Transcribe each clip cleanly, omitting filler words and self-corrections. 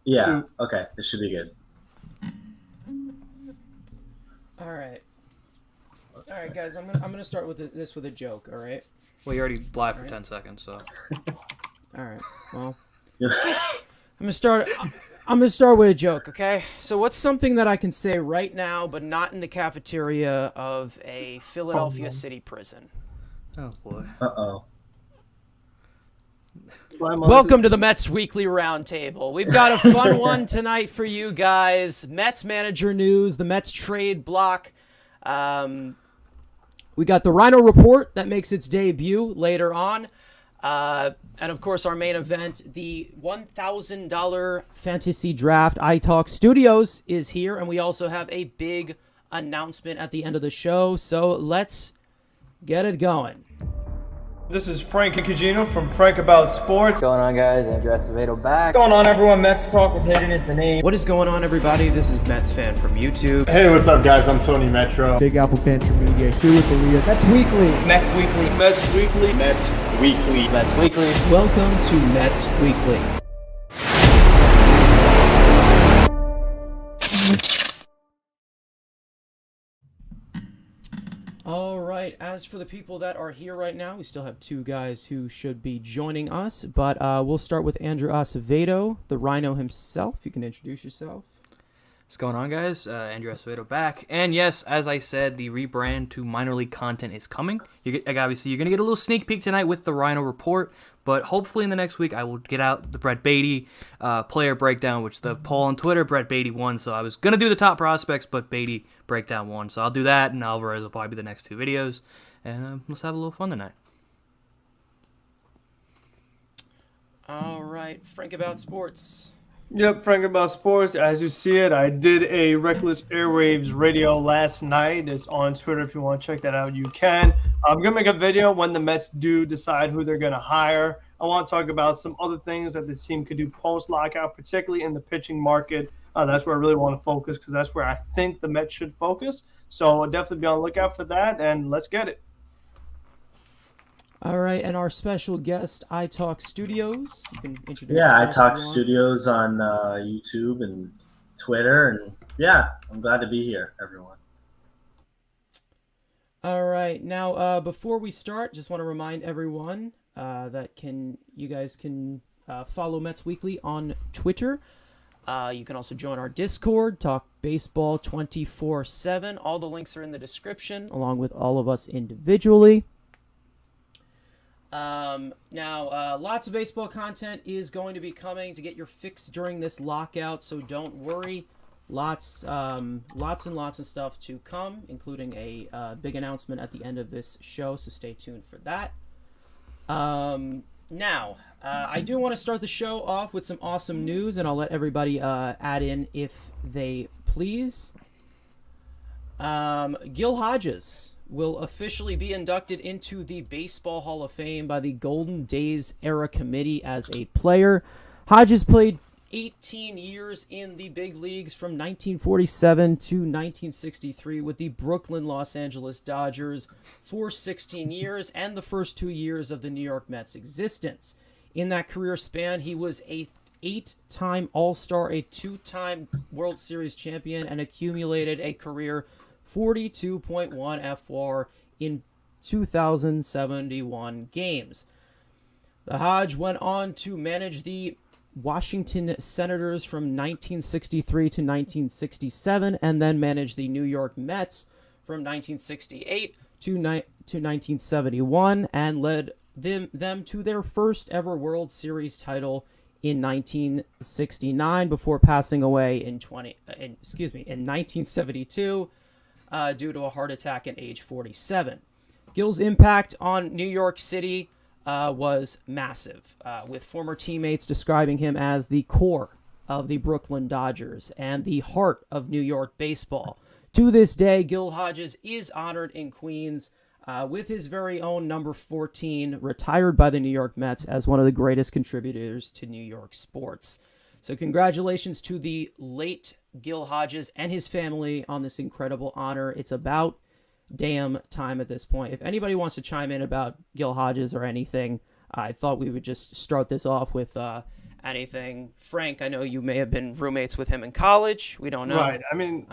Yeah. Shoot. Okay. This should be good. All right. All right, guys. I'm gonna start with this with a joke. All right. Well, you already live for Alright. 10 seconds, so. All right. Well, I'm gonna start. I'm gonna start with a joke. Okay. So what's something that I can say right now, but not in the cafeteria of a Philadelphia city prison? Oh, boy. Uh-oh. Welcome to the Mets Weekly Roundtable. We've got a fun one tonight for you guys. Mets manager news, the Mets trade block. We got the Rhino Report that makes its debut later on. And, of course, our main event, the $1,000 Fantasy Draft iTalk Studios is here. And we also have a big announcement at the end of the show. So let's get it going. This is Frank Cugino from Frank About Sports. What's going on, guys? Andrew Acevedo back. What's going on, everyone? Mets Talk with Hayden is the name. What is going on, everybody? This is Metsfan from YouTube. Hey, what's up, guys? I'm TonyMetro. Big Apple Banter Media here with Elias. That's weekly. Mets Weekly. Mets Weekly. Mets Weekly. Mets Weekly. Welcome to Mets Weekly. All right, as for the people that are here right now, we still have two guys who should be joining us, but we'll start with Andrew Acevedo, the Rhino himself. You can introduce yourself. What's going on, guys? Andrew Acevedo back. And yes, as I said, the rebrand to minor league content is coming. Obviously, you're going to get a little sneak peek tonight with the Rhino Report, but hopefully in the next week I will get out the Brett Beatty player breakdown, which the poll on Twitter, Brett Beatty won. So I was going to do the top prospects, but Beatty breakdown won. So I'll do that, and Alvarez will probably be the next two videos. And let's have a little fun tonight. All right, Frank About Sports. Yep, Frank About Sports. As you see it, I did a Reckless Airwaves radio last night. It's on Twitter. If you want to check that out, you can. I'm going to make a video when the Mets do decide who they're going to hire. I want to talk about some other things that the team could do post-lockout, particularly in the pitching market. That's where I really want to focus because that's where I think the Mets should focus. So I'll definitely be on the lookout for that, and let's get it. All right, and our special guest, iTalk Studios. You can introduce Yeah, I yourself, talk everyone. studios on YouTube and Twitter, and yeah, I'm glad to be here, everyone. All right, now before we start, just want to remind everyone that you guys can follow Mets Weekly on Twitter. You can also join our Discord, talk baseball 24/7. All the links are in the description, along with all of us individually. Now, lots of baseball content is going to be coming to get your fix during this lockout, so don't worry. Lots and lots of stuff to come, including a big announcement at the end of this show, so stay tuned for that. Now, I do want to start the show off with some awesome news, and I'll let everybody add in if they please. Gil Hodges will officially be inducted into the Baseball Hall of Fame by the Golden Days Era Committee as a player. Hodges played 18 years in the big leagues from 1947 to 1963 with the Brooklyn Los Angeles Dodgers for 16 years and the first 2 years of the New York Mets' existence. In that career span, he was a 8-time All-Star, a 2-time World Series champion, and accumulated a career 42.1 FWAR in 2,071 games. The Hodge went on to manage the Washington Senators from 1963 to 1967, and then managed the New York Mets from 1968 to 1971, and led them to their first ever World Series title in 1969 before passing away in 1972 due to a heart attack at age 47. Gil's impact on New York City was massive, with former teammates describing him as the core of the Brooklyn Dodgers and the heart of New York baseball. To this day, Gil Hodges is honored in Queens with his very own number 14, retired by the New York Mets as one of the greatest contributors to New York sports. So congratulations to the late Gil Hodges and his family on this incredible honor. It's about damn time at this point. If anybody wants to chime in about Gil Hodges or anything, I thought we would just start this off with anything. Frank, I know you may have been roommates with him in college. We don't know. Right. I mean,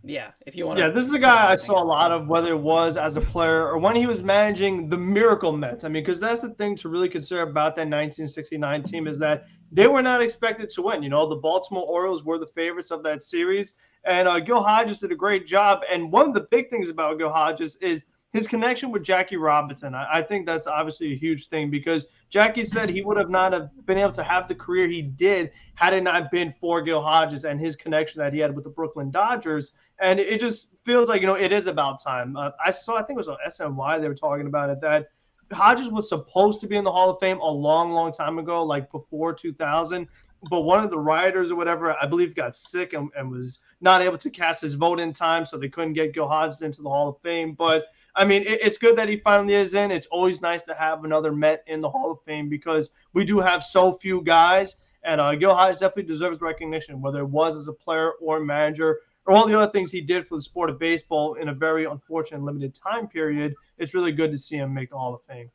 yeah, if you want yeah, this is a guy I saw a lot of, whether it was as a player or when he was managing the Miracle Mets. I mean, because that's the thing to really consider about that 1969 team is that they were not expected to win. You know, the Baltimore Orioles were the favorites of that series, and Gil Hodges did a great job. And one of the big things about Gil Hodges is his connection with Jackie Robinson. I think that's obviously a huge thing because Jackie said he would have not have been able to have the career he did had it not been for Gil Hodges and his connection that he had with the Brooklyn Dodgers. And it just feels like, it is about time. I think it was on SNY, they were talking about it, that Hodges was supposed to be in the Hall of Fame a long, long time ago, like before 2000. But one of the writers or whatever, I believe, got sick and was not able to cast his vote in time, so they couldn't get Gil Hodges into the Hall of Fame. But I mean, it's good that he finally is in. It's always nice to have another Met in the Hall of Fame because we do have so few guys. And Gil Hodges definitely deserves recognition, whether it was as a player or manager or all the other things he did for the sport of baseball in a very unfortunate limited time period. It's really good to see him make the Hall of Fame.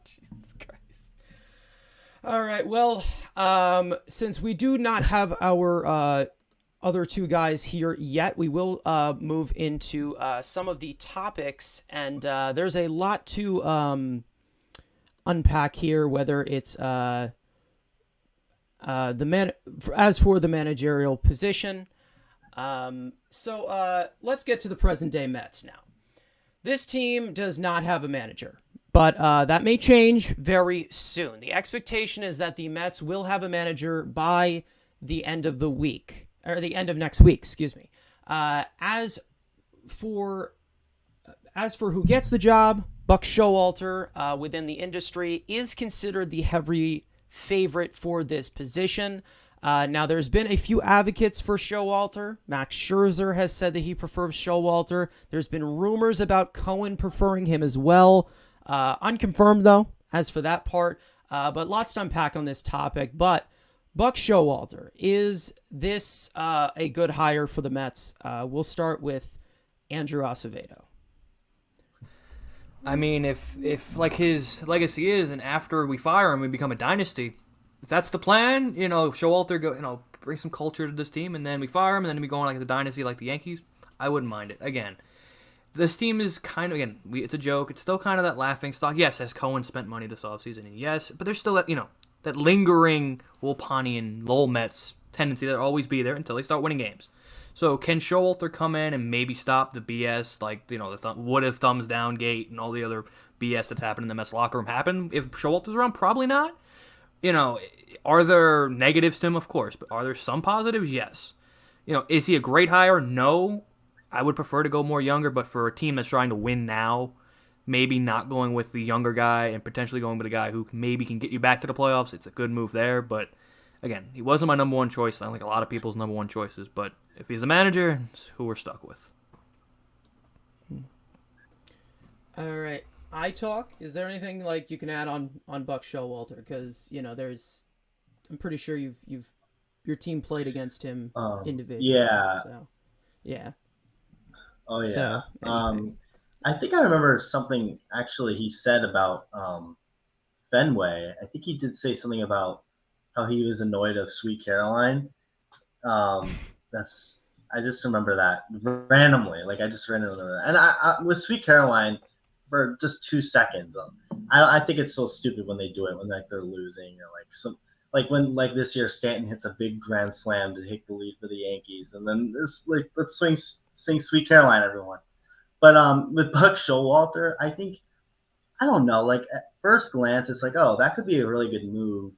Jesus Christ. All right. Well, since we do not have our other two guys here yet, we will move into some of the topics, and there's a lot to unpack here, whether it's as for the managerial position. So let's get to the present day Mets now. This team does not have a manager, but that may change very soon. The expectation is that the Mets will have a manager by the end of the week, or the end of next week, excuse me. As for who gets the job, Buck Showalter within the industry is considered the heavy favorite for this position. Now, there's been a few advocates for Showalter. Max Scherzer has said that he prefers Showalter. There's been rumors about Cohen preferring him as well. Unconfirmed, though, as for that part. But lots to unpack on this topic. But Buck Showalter, is this a good hire for the Mets? We'll start with Andrew Acevedo. I mean, if like his legacy is, and after we fire him, we become a dynasty. If that's the plan, Showalter bring some culture to this team, and then we fire him, and then we go on like the dynasty, like the Yankees. I wouldn't mind it. Again, this team is kind of it's a joke. It's still kind of that laughing stock. Yes, as Cohen spent money this offseason, and yes, but there's still that lingering Wilponian Lowell Mets tendency that'll always be there until they start winning games. So can Showalter come in and maybe stop the BS, like, the what if thumbs down gate and all the other BS that's happened in the Mets locker room happen? If Showalter's around, probably not. Are there negatives to him? Of course. But are there some positives? Yes. Is he a great hire? No. I would prefer to go more younger, but for a team that's trying to win now, maybe not going with the younger guy and potentially going with a guy who maybe can get you back to the playoffs. It's a good move there, but again, he wasn't my number one choice. I don't think a lot of people's number one choices, but if he's the manager, it's who we're stuck with. All right. iTalk, is there anything like you can add on Buck Showalter? Because I'm pretty sure your team played against him individually. Yeah. So, yeah. Oh yeah. So, I think I remember something actually he said about Fenway. I think he did say something about how he was annoyed of Sweet Caroline. I just remember that randomly. Like I just randomly remember that. And I with Sweet Caroline for just 2 seconds. I think it's so stupid when they do it when they're losing or when this year Stanton hits a big grand slam to take the lead for the Yankees, and then let's sing Sweet Caroline, everyone. But with Buck Showalter, I think I don't know. Like at first glance, it's like, oh, that could be a really good move.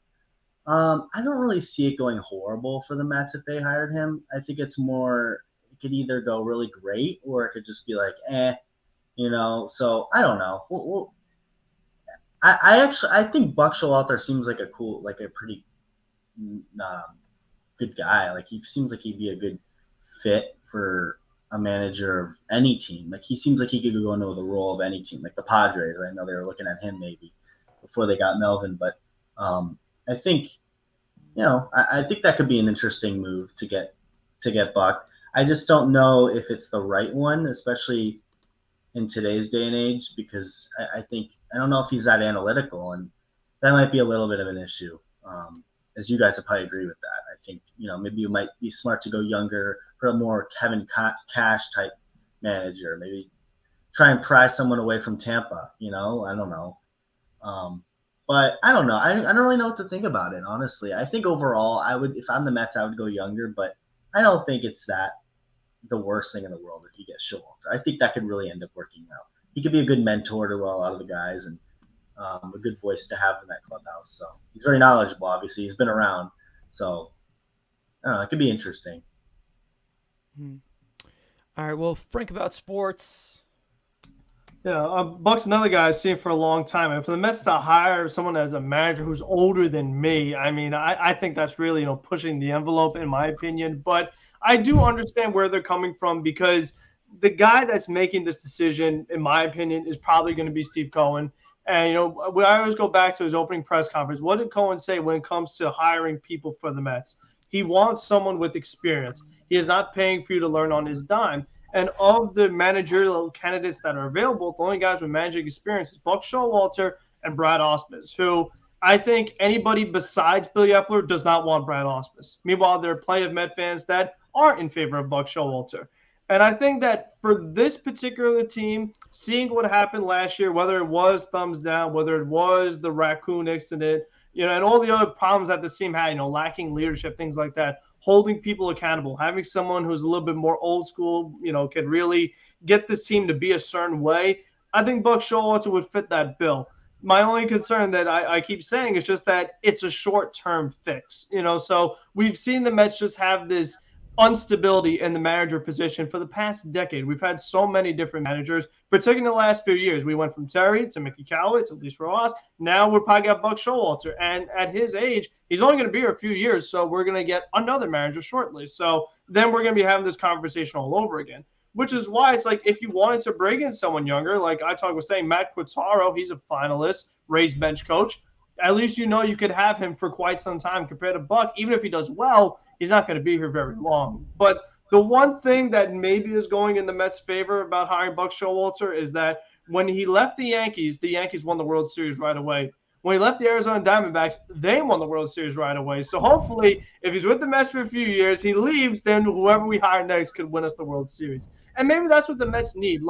I don't really see it going horrible for the Mets if they hired him. I think it's more it could either go really great or it could just be like, So I don't know. I think Buck Showalter seems like a pretty good guy. Like he seems like he'd be a good fit for a manager of any team. Like he seems like he could go into the role of any team, like the Padres. I know they were looking at him maybe before they got Melvin, but I think I think that could be an interesting move to get Buck. I just don't know if it's the right one, especially in today's day and age, because I think I don't know if he's that analytical, and that might be a little bit of an issue. As you guys would probably agree with that. I think maybe you might be smart to go younger for a more Kevin Cash type manager. Maybe try and pry someone away from Tampa. I don't know. But I don't know. I don't really know what to think about it, honestly. I think overall, if I'm the Mets, I would go younger, but I don't think it's the worst thing in the world if you get Showalter. I think that could really end up working out. He could be a good mentor to a lot of the guys, and a good voice to have in that clubhouse. So he's very knowledgeable, obviously. He's been around. So I don't know, it could be interesting. All right, well, Frank about sports. Yeah, Buck's another guy I've seen for a long time. And for the Mets to hire someone as a manager who's older than me, I mean, I think that's really, pushing the envelope in my opinion. But I do understand where they're coming from, because the guy that's making this decision, in my opinion, is probably going to be Steve Cohen. And, I always go back to his opening press conference. What did Cohen say when it comes to hiring people for the Mets? He wants someone with experience. He is not paying for you to learn on his dime. And of the managerial candidates that are available, the only guys with managing experience is Buck Showalter and Brad Ausmus, who I think anybody besides Billy Eppler does not want Brad Ausmus. Meanwhile, there are plenty of Met fans that aren't in favor of Buck Showalter. And I think that for this particular team, seeing what happened last year, whether it was thumbs down, whether it was the raccoon incident, and all the other problems that this team had, lacking leadership, things like that, holding people accountable, having someone who's a little bit more old school, could really get this team to be a certain way, I think Buck Showalter would fit that bill. My only concern that I keep saying is just that it's a short-term fix, so we've seen the Mets just have this instability in the manager position for the past decade. We've had so many different managers, particularly in the last few years. We went from Terry to Mickey Callaway to Luis Rojas. Now we're probably got Buck Showalter. And at his age, he's only going to be here a few years, so we're going to get another manager shortly. So then we're going to be having this conversation all over again, which is why it's like if you wanted to bring in someone younger, like iTalk was saying, Matt Quattaro, he's a finalist, raised bench coach. At least you could have him for quite some time compared to Buck. Even if he does well, he's not going to be here very long. But the one thing that maybe is going in the Mets' favor about hiring Buck Showalter is that when he left the Yankees won the World Series right away. When he left the Arizona Diamondbacks, they won the World Series right away. So hopefully, if he's with the Mets for a few years, he leaves, then whoever we hire next could win us the World Series. And maybe that's what the Mets need.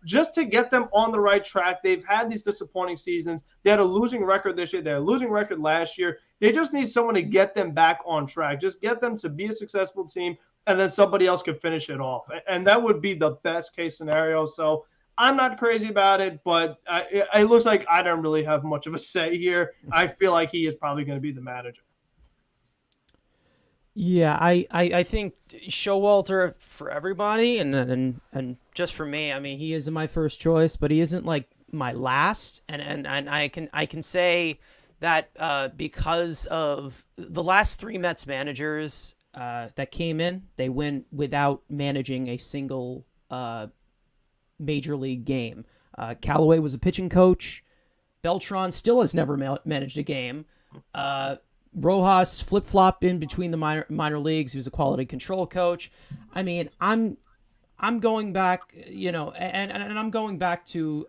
Just to get them on the right track. They've had these disappointing seasons. They had a losing record this year. They had a losing record last year. They just need someone to get them back on track. Just get them to be a successful team, and then somebody else could finish it off. And that would be the best case scenario. So I'm not crazy about it, but it looks like I don't really have much of a say here. I feel like he is probably going to be the manager. Yeah, I think Showalter for everybody, and just for me, I mean, he isn't my first choice, but he isn't like my last, and I can say that because of the last three Mets managers that came in, they went without managing a single major league game. Callaway was a pitching coach. Beltran still has never managed a game. Rojas flip-flopped in between the minor leagues. He was a quality control coach. I mean, I'm going back, and I'm going back to,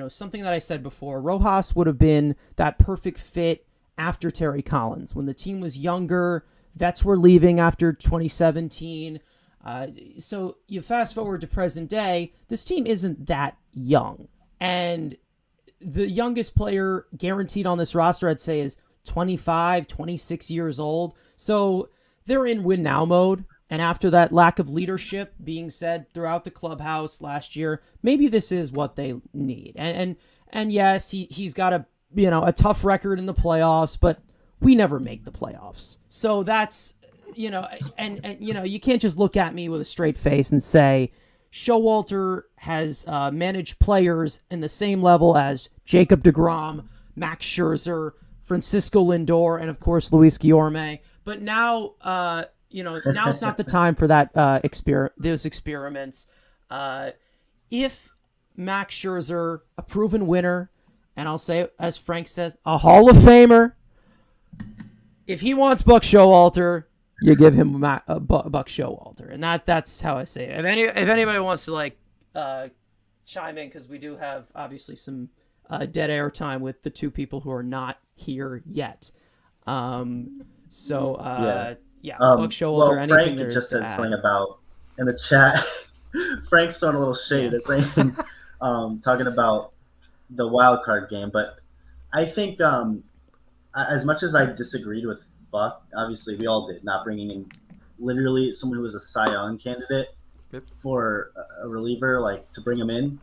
something that I said before. Rojas would have been that perfect fit after Terry Collins. When the team was younger, vets were leaving after 2017. So you fast forward to present day, this team isn't that young. And the youngest player guaranteed on this roster, I'd say, is 25, 26 years old. So they're in win now mode. And after that lack of leadership being said throughout the clubhouse last year, maybe this is what they need. And yes, he's got a tough record in the playoffs, but we never make the playoffs. So that's, you can't just look at me with a straight face and say Showalter has managed players in the same level as Jacob degrom, Max Scherzer, Francisco Lindor, and of course Luis Guillorme. But now, now's not the time for that those experiments. If Max Scherzer, a proven winner, and I'll say, as Frank says, a Hall of Famer, if he wants Buck Showalter, you give him Buck Showalter, and that's how I say it. If anybody wants to chime in because we do have obviously some dead air time with the two people who are not here yet. Yeah, Buck Showalter, well, anything Frank there just is to said add? something about in the chat. Frank's throwing a little shade at saying, talking about the wild card game, but I think as much as I disagreed with Buck, obviously we all did, not bringing in literally someone who was a Cy Young candidate for a reliever, like to bring him in.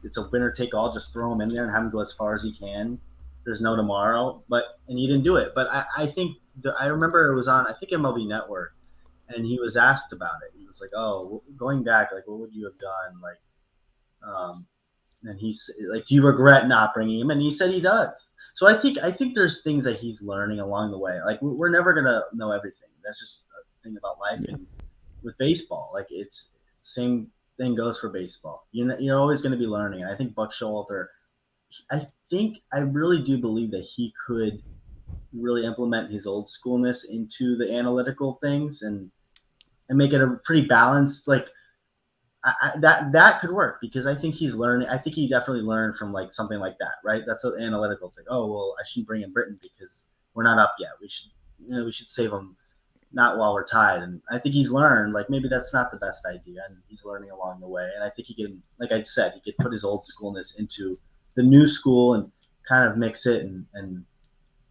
It's a winner take all. Just throw him in there and have him go as far as he can. There's no tomorrow, and he didn't do it. But I think I remember it was on, I think, MLB Network, and he was asked about it. He was like, "Oh, going back, like, what would you have done?" Like, and he's like, "Do you regret not bringing him?" And he said he does. So I think there's things that he's learning along the way. Like, we're never gonna know everything. That's just a thing about life. And with baseball, like, it's same thing goes for baseball. You're always going to be learning. I think Buck Showalter, I really do believe that he could really implement his old schoolness into the analytical things and make it a pretty balanced, like, that could work, because I think he's learning. I think he definitely learned from like something like that, right? That's an analytical thing. Oh, well, I shouldn't bring in Britton because we're not up yet. We should save him, not while we're tied. And I think he's learned, like, maybe that's not the best idea, and he's learning along the way. And I think he can, like I said, he could put his old schoolness into the new school and kind of mix it. And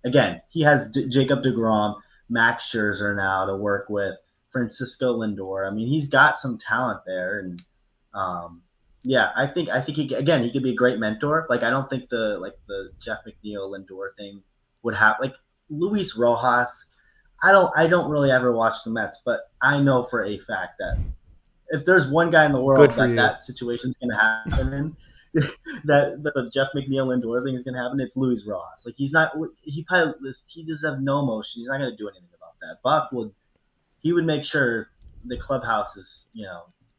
again, he has Jacob degrom, Max Scherzer now to work with, Francisco Lindor. I mean, he's got some talent there, and I think he could be a great mentor. Like, I don't think the Jeff McNeil Lindor thing would have, like, Luis Rojas. I don't really ever watch the Mets, but I know for a fact that if there's one guy in the world that situation's going to happen in, that the Jeff McNeil Lindor thing is going to happen, it's Luis Rojas. Like, he does have no emotion. He's not going to do anything about that. Buck would make sure the clubhouse is,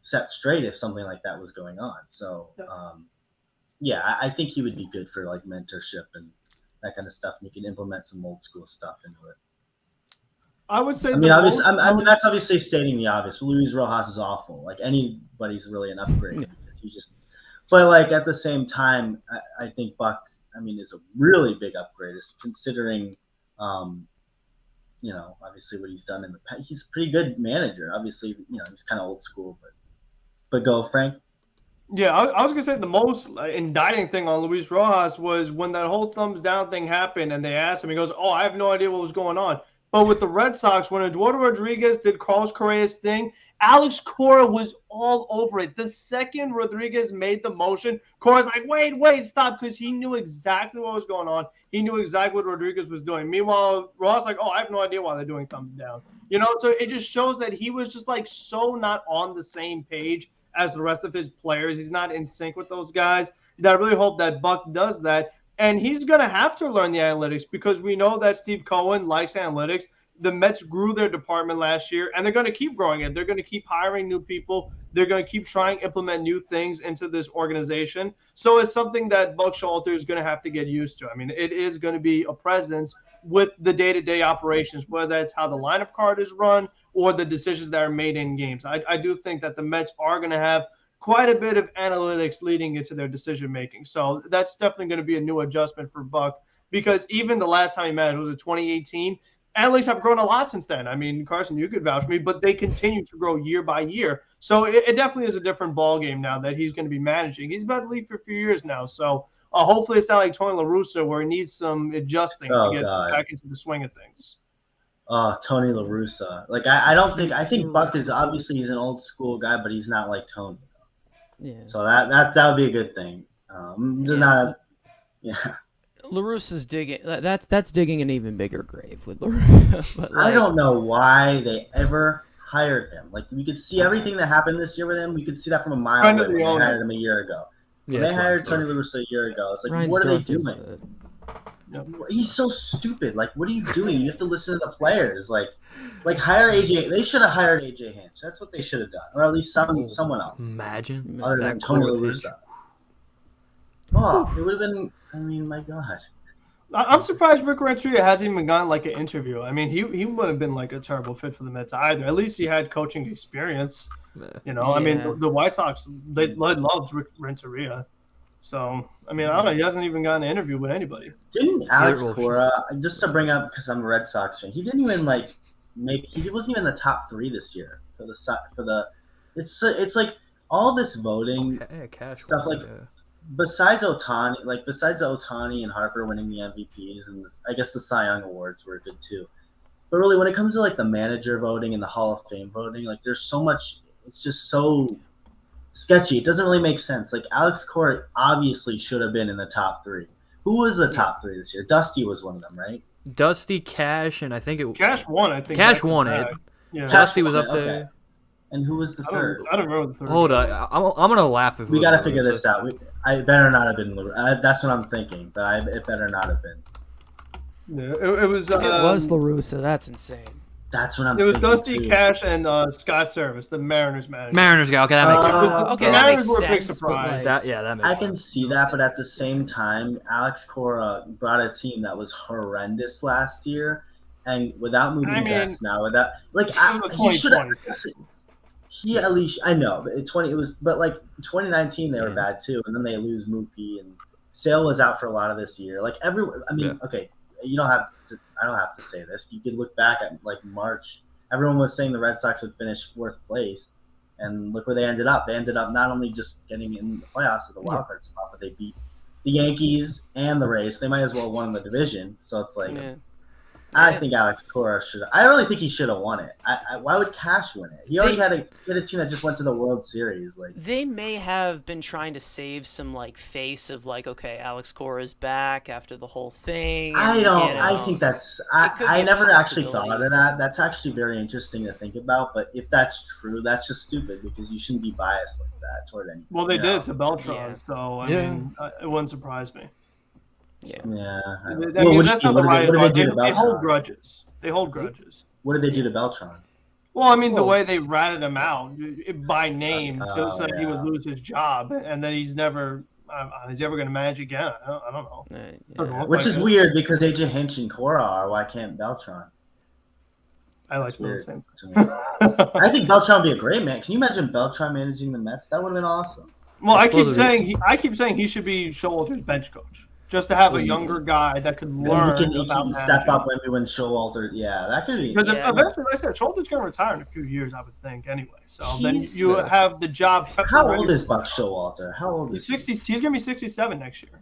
set straight if something like that was going on. So, I think he would be good for, like, mentorship and that kind of stuff, and he can implement some old school stuff into it. I would say. That's obviously stating the obvious. Luis Rojas is awful. Like, anybody's really an upgrade because he's just. But, like, at the same time, I think Buck, is a really big upgrade, is considering, obviously what he's done in the past. He's a pretty good manager. Obviously, he's kind of old school, but go, Frank. Yeah, I was going to say the most indicting thing on Luis Rojas was when that whole thumbs down thing happened and they asked him, he goes, "Oh, I have no idea what was going on." But with the Red Sox, when Eduardo Rodriguez did Carlos Correa's thing, Alex Cora was all over it. The second Rodriguez made the motion, Cora's like, wait, stop, because he knew exactly what was going on. He knew exactly what Rodriguez was doing. Meanwhile, Ross like, "Oh, I have no idea why they're doing thumbs down." So it just shows that he was just like so not on the same page as the rest of his players. He's not in sync with those guys. And I really hope that Buck does that. And he's going to have to learn the analytics, because we know that Steve Cohen likes analytics. The Mets grew their department last year, and they're going to keep growing it. They're going to keep hiring new people. They're going to keep trying to implement new things into this organization. So it's something that Buck Showalter is going to have to get used to. It is going to be a presence with the day-to-day operations, whether that's how the lineup card is run or the decisions that are made in games. I do think that the Mets are going to have quite a bit of analytics leading into their decision-making. So that's definitely going to be a new adjustment for Buck, because even the last time he managed, was it 2018? Analytics have grown a lot since then. Carson, you could vouch for me, but they continue to grow year by year. So it definitely is a different ballgame now that he's going to be managing. He's been in the league for a few years now. So hopefully it's not like Tony La Russa, where he needs some adjusting to get back into the swing of things. Tony La Russa. Like, I think Buck is, obviously he's an old school guy, but he's not like Tony. Yeah. So that would be a good thing. La Russa's digging. That's digging an even bigger grave with La Russa. I don't know why they ever hired him. Like, we could see everything that happened this year with him. We could see that from a mile away when they hired him a year ago. When they hired Tony La Russa a year ago, it's like, Ryan, what are they doing? He's so stupid. Like, what are you doing? You have to listen to the players. Like hire AJ. They should have hired AJ Hinch. That's what they should have done, or at least someone else. Imagine other than Tony La Russa. It would have been. My God. I'm surprised Rick Renteria hasn't even gotten like an interview. He wouldn't have been like a terrible fit for the Mets either. At least he had coaching experience. You know, I mean, the White Sox, they loved Renteria. So, I mean, I don't know. He hasn't even gotten an interview with anybody. Didn't Alex Cora, just to bring up, because I'm a Red Sox fan, he didn't even he wasn't even in the top 3 this year for the. It's like all this voting stuff, besides Ohtani and Harper winning the MVPs, and I guess the Cy Young awards were good too. But really, when it comes to like the manager voting and the Hall of Fame voting, like there's so much. It's just so sketchy. It doesn't really make sense. Like Alex Cora obviously should have been in the top 3. Who was the top 3 this year? Dusty was one of them, right? Dusty, Cash, and I think Cash won. I think Cash won it. Yeah. Dusty was up there. Okay. And who was the third? I don't remember the third. Hold on, I'm gonna laugh if we got to figure this out. I better not have been. That's what I'm thinking. But it better not have been. Yeah, it was. It was LaRussa. That's insane. That's what I'm. It was thinking Dusty, too. Cash, and Scott Service, the Mariners manager. Mariners guy. Okay, that makes sense. Okay, the that Mariners makes were a big sense, surprise. but, That makes I sense. can see that, but at the same time, Alex Cora brought a team that was horrendous last year, and without moving Betts now, he should have. He at least I know, but 2019 they were bad too, and then they lose Mookie and Sale was out for a lot of this year. Like okay, I don't have to say this. You could look back at like March. Everyone was saying the Red Sox would finish 4th place, and look where they ended up. They ended up not only just getting in the playoffs at the wild card spot, but they beat the Yankees and the Rays. They might as well have won the division. So it's like, I think Alex Cora should. I really think he should have won it. Why would Cash win it? He already had a team that just went to the World Series. Like they may have been trying to save some like face of like, okay, Alex Cora's back after the whole thing. And, I think that's. I never actually thought of that. That's actually very interesting to think about. But if that's true, that's just stupid because you shouldn't be biased like that toward anyone. Well, they did to Beltran, so I mean, it wouldn't surprise me. Yeah. I mean, that's not the right. They hold grudges. What did they do to Beltran? Well, I mean, the way they ratted him out by name, so that he would lose his job, and then he's never. Is he ever going to manage again? I don't know. Which is weird because Agent Hinch and Cora are. Why can't Beltran? I like the same. I think Beltran would be a great man. Can you imagine Beltran managing the Mets? That would have been awesome. Well, I keep saying he should be Showalter's bench coach. Just to have a younger guy that could learn he can step up maybe when Showalter. Yeah, that could be. Because eventually, like I said, Showalter's going to retire in a few years, I would think. Anyway, so then you have the job. How old is Buck Showalter? How old is he? 60. He's going to be 67 next year.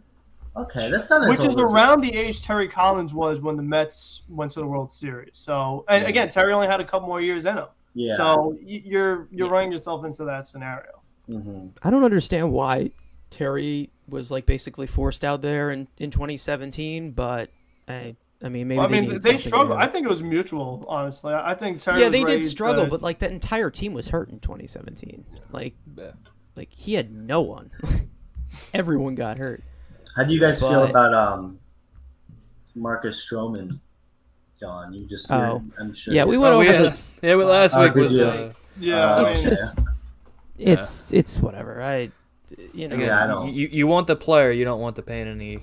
Okay, that's not. Which is around the age Terry Collins was when the Mets went to the World Series. So, and again, Terry only had a couple more years in him. Yeah. So you're running yourself into that scenario. Mm-hmm. I don't understand why Terry was like basically forced out there in 2017, but I mean maybe they struggled. I think it was mutual, honestly. I think Terry. Yeah, they did struggle, but like that entire team was hurt in 2017. Like he had no one. Everyone got hurt. How do you guys feel about Marcus Stroman, John? You just I'm sure. Yeah, we went over this. Yeah, last week was it's whatever. You want the player, you don't want the pain in the.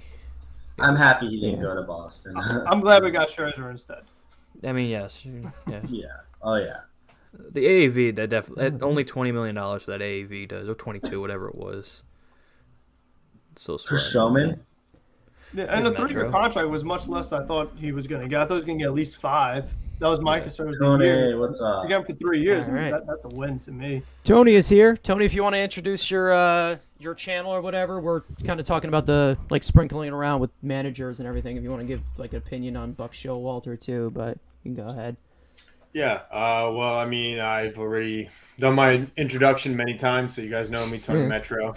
I'm happy he didn't go to Boston. I'm glad we got Scherzer instead. I mean, yes. Yeah. Yeah. Oh yeah. The AAV, that definitely only $20 million for that AAV does, or 22, whatever it was. It's so for Stroman. Yeah, and the 3-year contract was much less than I thought he was going to get. I thought he was going to get at least 5. That was my concern. Tony, what's up? Again, for 3 years, right. That's a win to me. Tony is here. Tony, if you want to introduce your channel or whatever, we're kind of talking about the like sprinkling around with managers and everything. If you want to give like an opinion on Buck Showalter too, but you can go ahead. Yeah. Well, I mean, I've already done my introduction many times, so you guys know me, TonyMetro.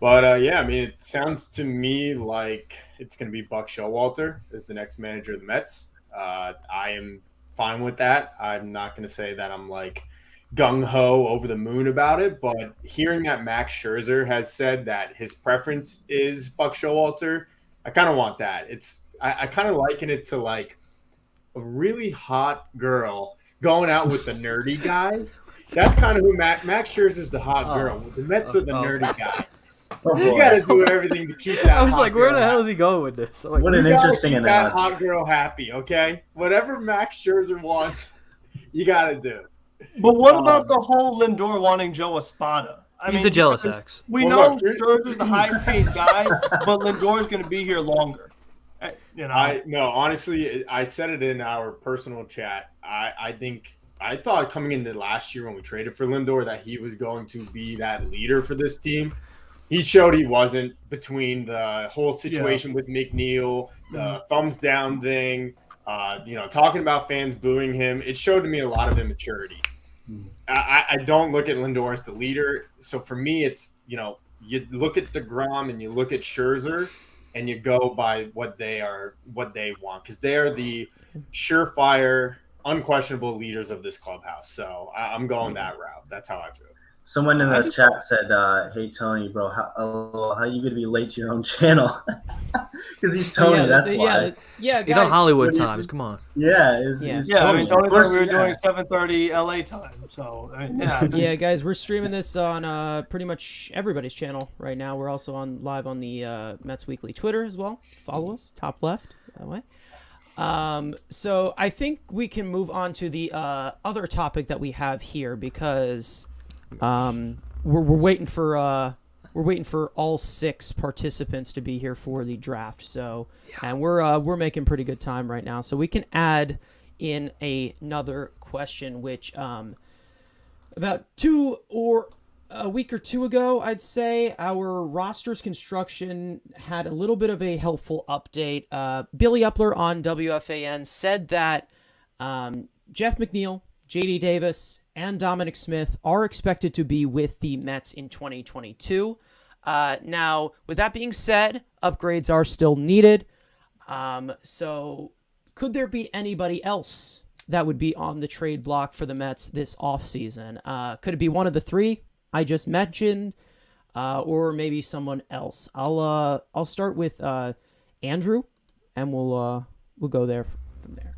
Yeah, I mean, it sounds to me like it's going to be Buck Showalter as the next manager of the Mets. I am fine with that. I'm not going to say that I'm like gung-ho over the moon about it, but hearing that Max Scherzer has said that his preference is Buck Showalter, I kind of want that. I kind of liken it to like a really hot girl going out with the nerdy guy. That's kind of who Max Scherzer's the hot girl. The Mets are the nerdy guy. You got to do everything to keep that. I was like, where the hell is he going with this? I'm like, what an interesting analogy. That hot girl happy, okay? Whatever Max Scherzer wants, you got to do. But what about the whole Lindor wanting Joe Espada? He's the jealous ex. We know Scherzer's the highest paid guy, but Lindor's going to be here longer. Honestly, I said it in our personal chat. I thought coming into last year when we traded for Lindor that he was going to be that leader for this team. He showed he wasn't, between the whole situation with McNeil, the thumbs down thing, talking about fans booing him. It showed to me a lot of immaturity. I don't look at Lindor as the leader. So for me, it's, you look at DeGrom and you look at Scherzer and you go by what they want, because they are the surefire, unquestionable leaders of this clubhouse. So I'm going that route. That's how I feel. Someone in the chat said, "Hey Tony, bro, how you gonna be late to your own channel?" Because he's Tony, that's why. Yeah, guys, he's on Hollywood times. Come on. Yeah, Tony said we were doing 7:30 LA time. So yeah, guys, we're streaming this on pretty much everybody's channel right now. We're also live on the Mets Weekly Twitter as well. Follow us, top left that way. So I think we can move on to the other topic that we have here, because we're waiting for all 6 participants to be here for the draft. So, and we're making pretty good time right now. So we can add in another question, which about a week or two ago, I'd say, our roster's construction had a little bit of a helpful update. Billy Eppler on WFAN said that Jeff McNeil, J.D. Davis, and Dominic Smith are expected to be with the Mets in 2022. Now, with that being said, upgrades are still needed. So could there be anybody else that would be on the trade block for the Mets this offseason? Could it be one of the 3 I just mentioned, or maybe someone else? I'll start with Andrew, and we'll go there from there.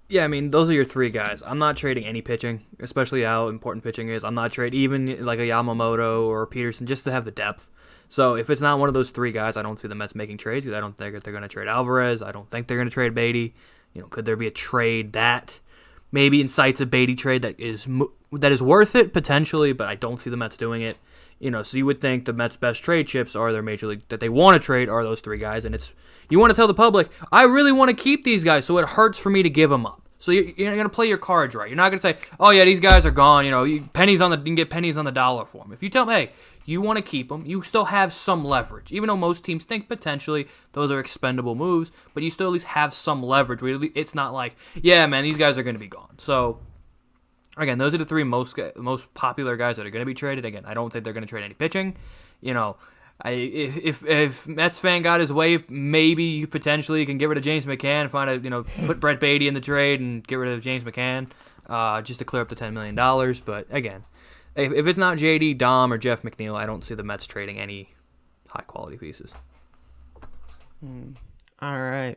Yeah, I mean, those are your 3 guys. I'm not trading any pitching, especially how important pitching is. I'm not trading even like a Yamamoto or a Peterson just to have the depth. So if it's not one of those 3 guys, I don't see the Mets making trades, because I don't think they're going to trade Alvarez. I don't think they're going to trade Beatty. Could there be a trade that maybe incites a Beatty trade that is worth it potentially, but I don't see the Mets doing it. So you would think the Mets' best trade chips are their major league that they want to trade are those 3 guys, and you want to tell the public, I really want to keep these guys, so it hurts for me to give them up. So you're going to play your cards right. You're not going to say, oh yeah, these guys are gone. You can get pennies on the dollar for them. If you tell them, hey, you want to keep them, you still have some leverage. Even though most teams think potentially those are expendable moves, but you still at least have some leverage. It's not like, yeah, man, these guys are going to be gone. So again, those are the 3 most popular guys that are going to be traded. Again, I don't think they're going to trade any pitching. If Metsfan got his way, maybe you potentially can get rid of James McCann, put Brett Beatty in the trade and get rid of James McCann, just to clear up the $10 million. But again, if it's not JD, Dom, or Jeff McNeil, I don't see the Mets trading any high quality pieces. All right,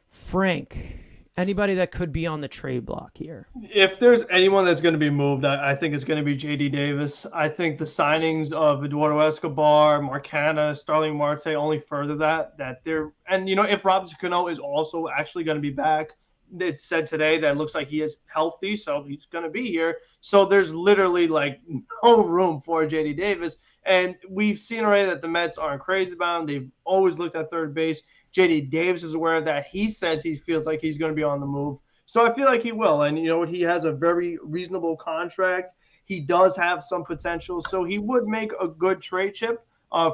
Frank. Anybody that could be on the trade block here? If there's anyone that's going to be moved, I think it's going to be J.D. Davis. I think the signings of Eduardo Escobar, Marcana, Starling Marte only further that they're, and if Robinson Cano is also actually going to be back, it said today that it looks like he is healthy, so he's going to be here. So there's literally no room for J.D. Davis, and we've seen already that the Mets aren't crazy about him. They've always looked at third base. J.D. Davis is aware of that. He says he feels like he's going to be on the move. So I feel like he will. And he has a very reasonable contract. He does have some potential. So he would make a good trade chip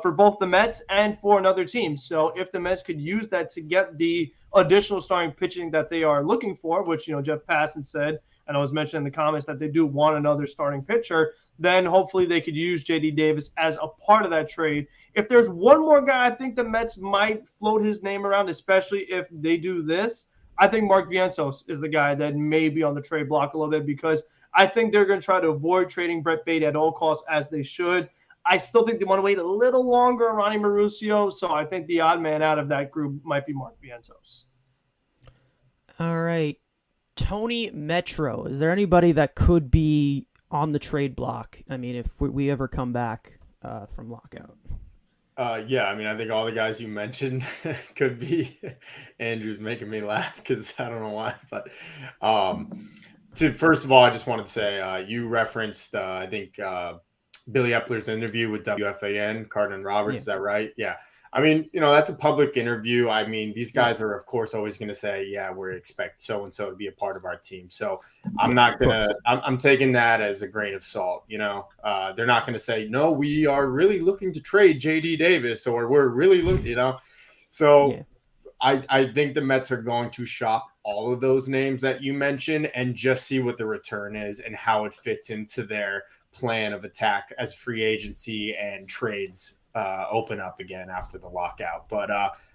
for both the Mets and for another team. So if the Mets could use that to get the additional starting pitching that they are looking for, which, Jeff Passan said, and I was mentioning in the comments that they do want another starting pitcher, then hopefully they could use J.D. Davis as a part of that trade. If there's one more guy, I think the Mets might float his name around, especially if they do this. I think Mark Vientos is the guy that may be on the trade block a little bit, because I think they're going to try to avoid trading Brett Beatty at all costs, as they should. I still think they want to wait a little longer on Ronnie Mauricio, so I think the odd man out of that group might be Mark Vientos. All right. TonyMetro, is there anybody that could be on the trade block? I mean, if we ever come back from lockout. Yeah, I mean, I think all the guys you mentioned could be. Andrew's making me laugh because I don't know why, but First of all, I just wanted to say you referenced I think Billy Epler's interview with WFAN, Carter and Roberts. Yeah. Is that right? Yeah. I mean, that's a public interview. I mean, these guys are, of course, always going to say, yeah, we expect so-and-so to be a part of our team. So I'm not going to – I'm taking that as a grain of salt, They're not going to say, no, we are really looking to trade J.D. Davis or we're really looking, So Yeah. I think the Mets are going to shop all of those names that you mentioned and just see what the return is and how it fits into their plan of attack as free agency and trades open up again after the lockout. But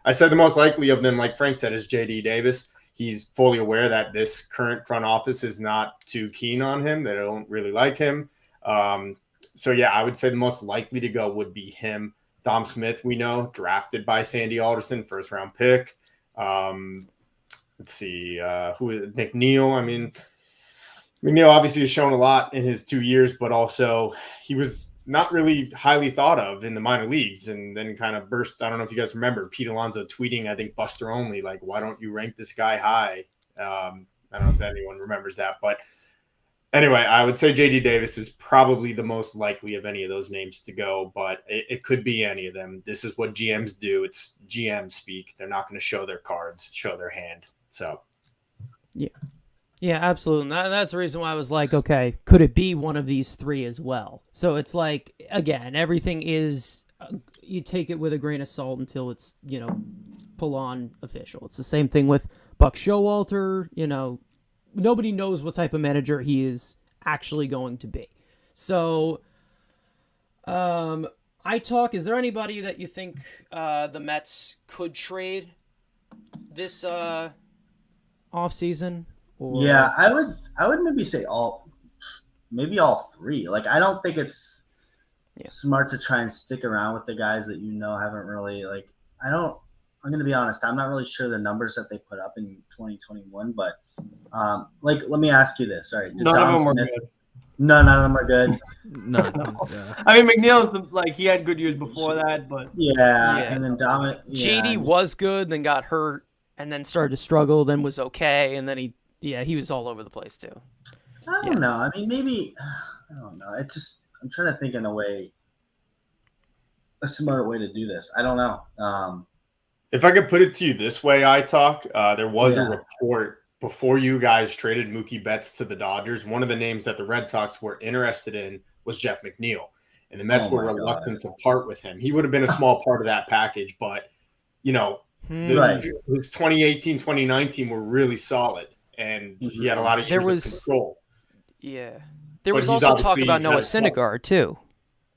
I said the most likely of them, like Frank said, is J.D. Davis. He's fully aware that this current front office is not too keen on him. They don't really like him. So, yeah, I would say the most likely to go would be him. Dom Smith, we know, drafted by Sandy Alderson, first-round pick. Let's see, McNeil. I mean, McNeil obviously has shown a lot in his 2 years, but also he was not really highly thought of in the minor leagues and then kind of burst. I don't know if you guys remember Pete Alonso tweeting, I think Buster Only, like, why don't you rank this guy high? I don't know if anyone remembers that, but anyway, I would say J.D. Davis is probably the most likely of any of those names to go, but it could be any of them. This is what GMs do. It's GM speak. They're not going to show their cards, show their hand. So, Yeah. Yeah, absolutely. That's the reason why I was like, okay, could it be one of these three as well? So it's like, again, everything is, you take it with a grain of salt until it's, full on official. It's the same thing with Buck Showalter, nobody knows what type of manager he is actually going to be. So, iTalk, is there anybody that you think the Mets could trade this offseason? Yeah, I would maybe say all three. Like, I don't think it's smart to try and stick around with the guys that haven't really, like, I'm going to be honest, I'm not really sure the numbers that they put up in 2021, but let me ask you this. All right, None of them were good. No, none of them are good. No. I mean, McNeil's he had good years before that, but yeah. And then Dominic. Yeah, JD was good, then got hurt, and then started to struggle, then was okay, and then he was all over the place too. I don't know. I mean, maybe I don't know. I'm trying to think in a smart way to do this. I don't know. If I could put it to you this way, iTalk, there was a report before you guys traded Mookie Betts to the Dodgers. One of the names that the Red Sox were interested in was Jeff McNeil, and the Mets were reluctant to part with him. He would have been a small part of that package, but his 2018, 2019 were really solid, and he had a lot of years of control. Yeah. There was also talk about Noah Syndergaard, too.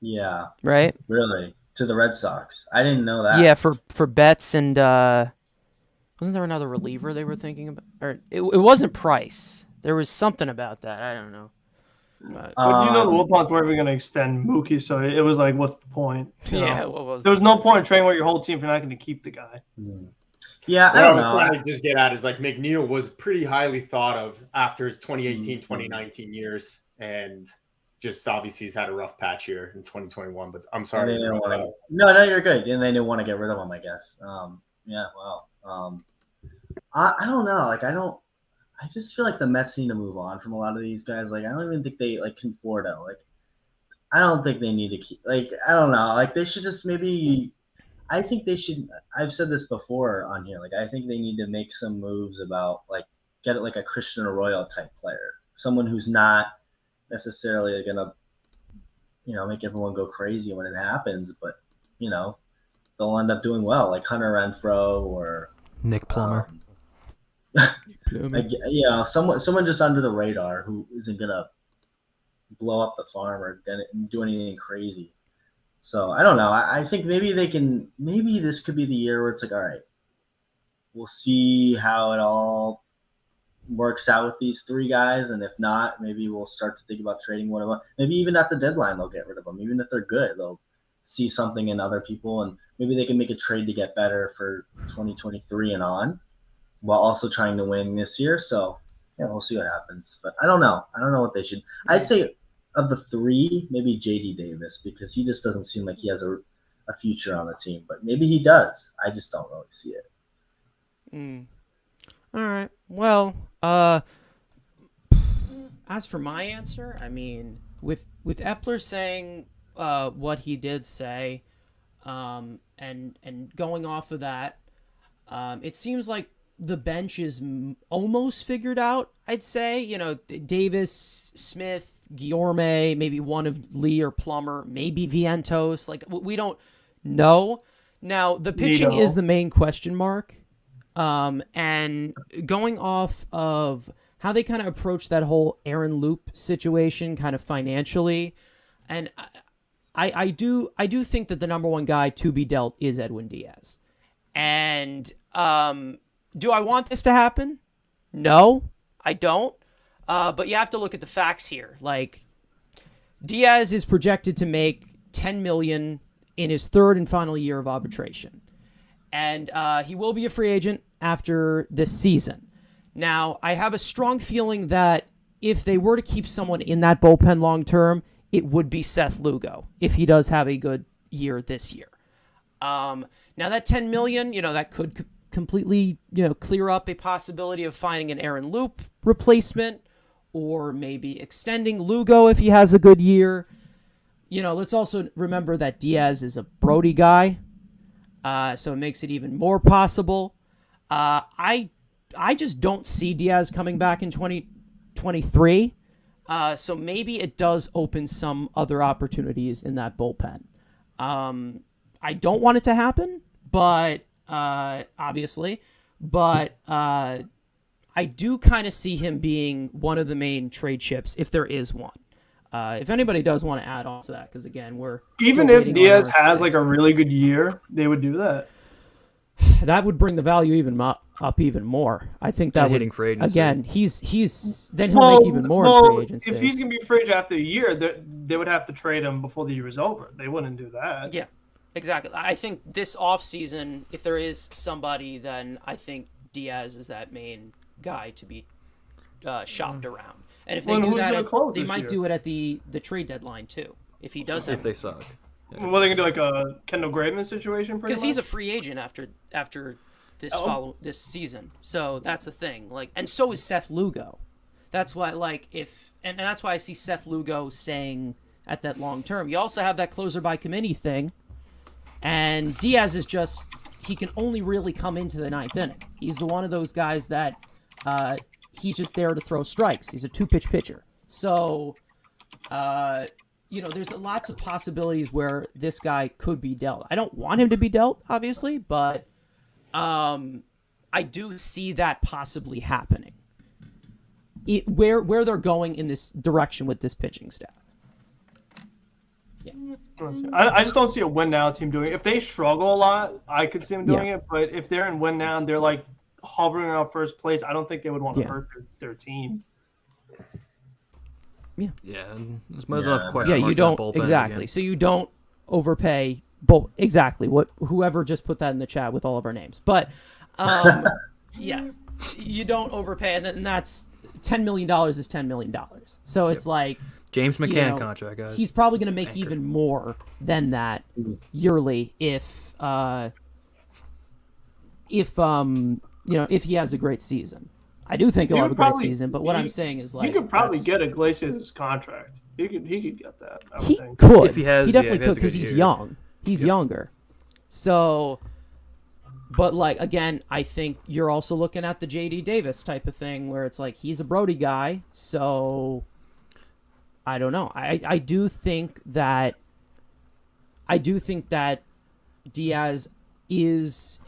Yeah. Right? Really? To the Red Sox. I didn't know that. Yeah, for Betts and wasn't there another reliever they were thinking about? Or it wasn't Price. There was something about that. I don't know. But the Wilpons weren't even going to extend Mookie, so it was like, what's the point? What was there was no point in trading with your whole team if you're not going to keep the guy. Yeah, what I was trying to just get at is like McNeil was pretty highly thought of after his 2018, 2019 years, and just obviously he's had a rough patch here in 2021. But I'm sorry. No, you're good. And they didn't want to get rid of him, I guess. I don't know. Like, I just feel like the Mets need to move on from a lot of these guys. Like, I don't even think they like Conforto. Like, I don't think they need to keep. Like, I don't know. Like, they should just maybe. I think they should. I've said this before on here. Like, I think they need to make some moves about like get it like a Christian Arroyo type player, someone who's not necessarily gonna, make everyone go crazy when it happens, but they'll end up doing well, like Hunter Renfroe or Nick Plummer. Someone just under the radar who isn't gonna blow up the farm or do anything crazy. So I don't know. I think maybe this could be the year where it's like, all right, we'll see how it all works out with these three guys, and if not, maybe we'll start to think about trading one of them. Maybe even at the deadline they'll get rid of them. Even if they're good, they'll see something in other people, and maybe they can make a trade to get better for 2023 and on, while also trying to win this year. So yeah, we'll see what happens. But I don't know. I don't know what they should. I'd say of the three, maybe J.D. Davis, because he just doesn't seem like he has a future on the team. But maybe he does. I just don't really see it. All right. Well, As for my answer, I mean, with Eppler saying what he did say, and going off of that, it seems like the bench is almost figured out. I'd say, you know, Davis, Smith, Guillorme, maybe one of Lee or Plummer, maybe Vientos. Like, we don't know. Now, the pitching is the main question mark. And going off of how they kind of approach that whole Aaron Loop situation kind of financially, and I do think that the number one guy to be dealt is Edwin Diaz. And do I want this to happen? No, I don't. But you have to look at the facts here. Like, Diaz is projected to make $10 million in his third and final year of arbitration. And he will be a free agent after this season. Now, I have a strong feeling that if they were to keep someone in that bullpen long term, it would be Seth Lugo if he does have a good year this year. Now, that $10 million, you know, that could completely, you know, clear up a possibility of finding an Aaron Loop replacement, or maybe extending Lugo if he has a good year. You know, let's also remember that Diaz is a Brody guy, so it makes it even more possible. I just don't see Diaz coming back in 2023, so maybe it does open some other opportunities in that bullpen. I don't want it to happen, but obviously, but I do kind of see him being one of the main trade chips if there is one. If anybody does want to add on to that, because again, we're even if Diaz has like a really good year, they would do that. That would bring the value even up even more. I think that hitting free agency. Again, he's then he'll make even more in free agency. If he's gonna be free agent after a year, they would have to trade him before the year is over. They wouldn't do that. Yeah, exactly. I think this offseason, if there is somebody, then I think Diaz is that main guy to be shopped around. And if they do that, they might do it at the trade deadline too. If he does, if they suck. Yeah. Well, they can do like a Kendall Graveman situation, because he's a free agent after this season. So that's the thing. Like, and so is Seth Lugo. That's why, like, and that's why I see Seth Lugo staying at that long term. You also have that closer by committee thing, and Diaz is just, he can only really come into the ninth inning. He's the one of those guys that he's just there to throw strikes. He's a 2-pitch pitcher. So, you know, there's lots of possibilities where this guy could be dealt. I don't want him to be dealt, obviously, but I do see that possibly happening. Where they're going in this direction with this pitching staff. Yeah. I just don't see a win now team doing it. If they struggle a lot, I could see them doing it. But if they're in win now and they're like hovering around first place, I don't think they would want to hurt their team. Yeah. Yeah. There's most enough question marks you don't bullpen exactly. again. So you don't overpay. Exactly what whoever just put that in the chat with all of our names. But yeah, you don't overpay, and that's $10 million is $10 million. So it's like James McCann contract, guys. He's probably going to make even more than that yearly if he has a great season. I do think he'll have a great season, but what I'm saying is, like, you could probably get Iglesias' contract. He could get that. He could. If he definitely could, because he's young. He's younger. So, but like, again, I think you're also looking at the J.D. Davis type of thing where it's like he's a Brody guy. So I don't know. I do think that Diaz is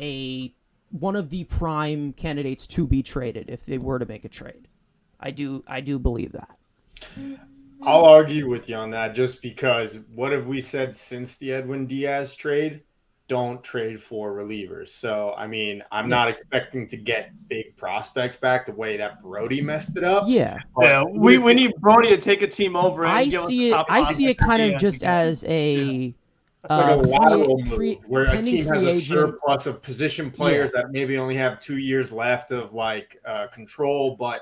one of the prime candidates to be traded if they were to make a trade. I do believe that. I'll argue with you on that just because what have we said since the Edwin Diaz trade? Don't trade for relievers. So, I mean, I'm not expecting to get big prospects back the way that Brody messed it up. Yeah. Yeah, we need Brody to take a team over. And I see it kind of just as a like a lateral move where a team has a agent. surplus of position players that maybe only have 2 years left of like control. But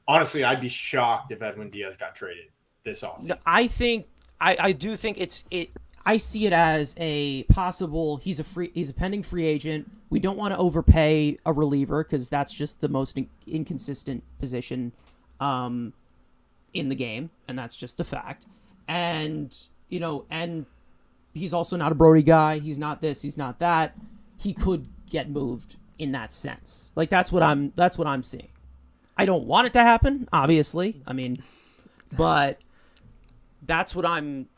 honestly, I'd be shocked if Edwin Diaz got traded this offseason. I do think I see it as a possible. He's a pending free agent. We don't want to overpay a reliever because that's just the most inconsistent position in the game, and that's just a fact. And and he's also not a Brody guy. He's not this. He's not that. He could get moved in that sense. Like that's what I'm seeing. I don't want it to happen, obviously. I mean, but that's what I'm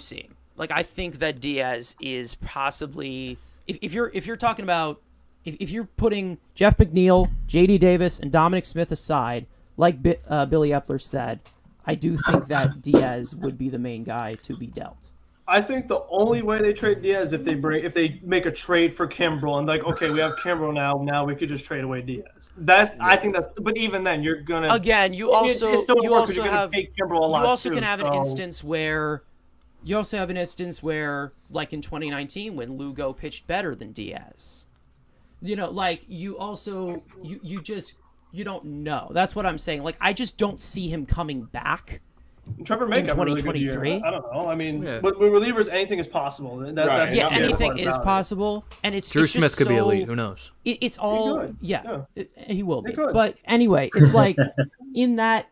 seeing. Like I think that Diaz is possibly if you're talking about if you're putting Jeff McNeil, JD Davis, and Dominic Smith aside, like Billy Eppler said, I do think that Diaz would be the main guy to be dealt. I think the only way they trade Diaz if they make a trade for Kimbrel and like, okay, we have Kimbrel now we could just trade away Diaz. I think that's. But even then, you're gonna again. You also have pay Kimbrel a lot. You also too, can have so. an instance where like in 2019 when Lugo pitched better than Diaz. Like you also you don't know. That's what I'm saying. Like I just don't see him coming back. Trevor may have a really good year. I don't know. I mean, with relievers, anything is possible. That's anything is possible, and it's Drew it's Smith just could be so, elite. Who knows? It's all he will be. could. But anyway, it's like in that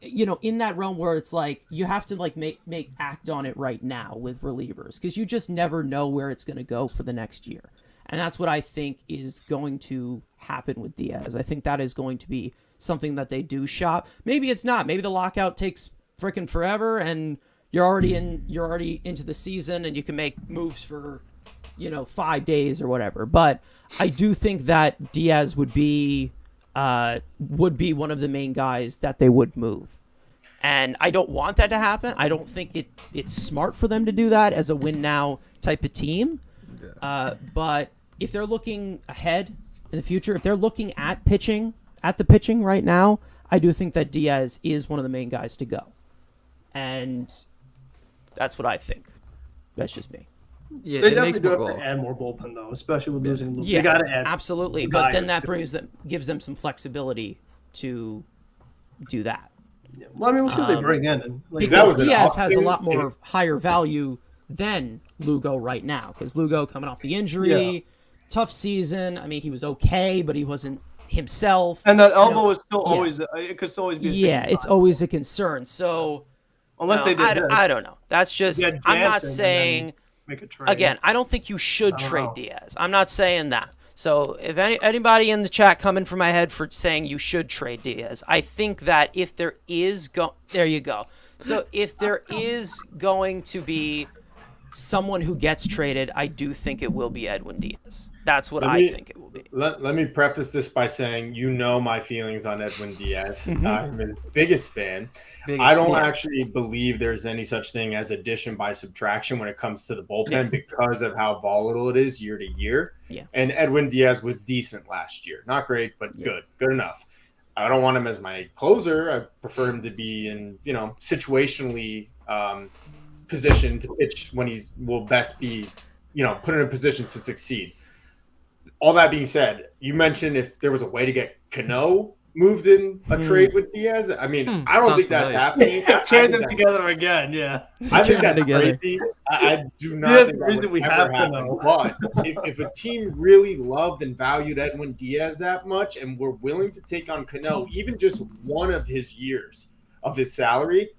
in that realm where it's like you have to like make act on it right now with relievers because you just never know where it's going to go for the next year, and that's what I think is going to happen with Diaz. I think that is going to be something that they do shop. Maybe it's not. Maybe the lockout takes freaking forever and you're already into the season and you can make moves for 5 days or whatever. But I do think that Diaz would be one of the main guys that they would move. And I don't want that to happen. I don't think it's smart for them to do that as a win now type of team. But if they're looking ahead in the future, if they're looking at the pitching right now, I do think that Diaz is one of the main guys to go. And that's what I think. That's just me. Yeah, they definitely do have to add more bullpen, though, especially with losing Luke. They got to add. Absolutely. But then that gives them some flexibility to do that. Yeah. Well, I mean, we'll see what they bring in. Because Diaz has a lot more higher value than Lugo right now. Because Lugo coming off the injury, tough season. I mean, he was okay, but he wasn't himself, and that elbow is still always it could still always be it's always a concern. So unless they did I don't know. That's just I'm not saying make a trade. Again, I don't think you should trade Diaz. I'm not saying that. So if anybody in the chat coming for my head for saying you should trade Diaz, I think that if there is there you go. So if there is going to be someone who gets traded, I do think it will be Edwin Diaz. That's what I think it will be. Let me preface this by saying, my feelings on Edwin Diaz. I'm his biggest fan. I don't actually believe there's any such thing as addition by subtraction when it comes to the bullpen because of how volatile it is year to year. Yeah. And Edwin Diaz was decent last year. Not great, but good enough. I don't want him as my closer. I prefer him to be in, situationally position to pitch when he will best be, put in a position to succeed. All that being said, you mentioned if there was a way to get Cano moved in a trade with Diaz. I mean, I don't think that's happening. Trade them together again, I think that's crazy. I do not Diaz think the that reason would we ever have happen. Cano. But if a team really loved and valued Edwin Diaz that much and were willing to take on Cano, even just one of his years of his salary,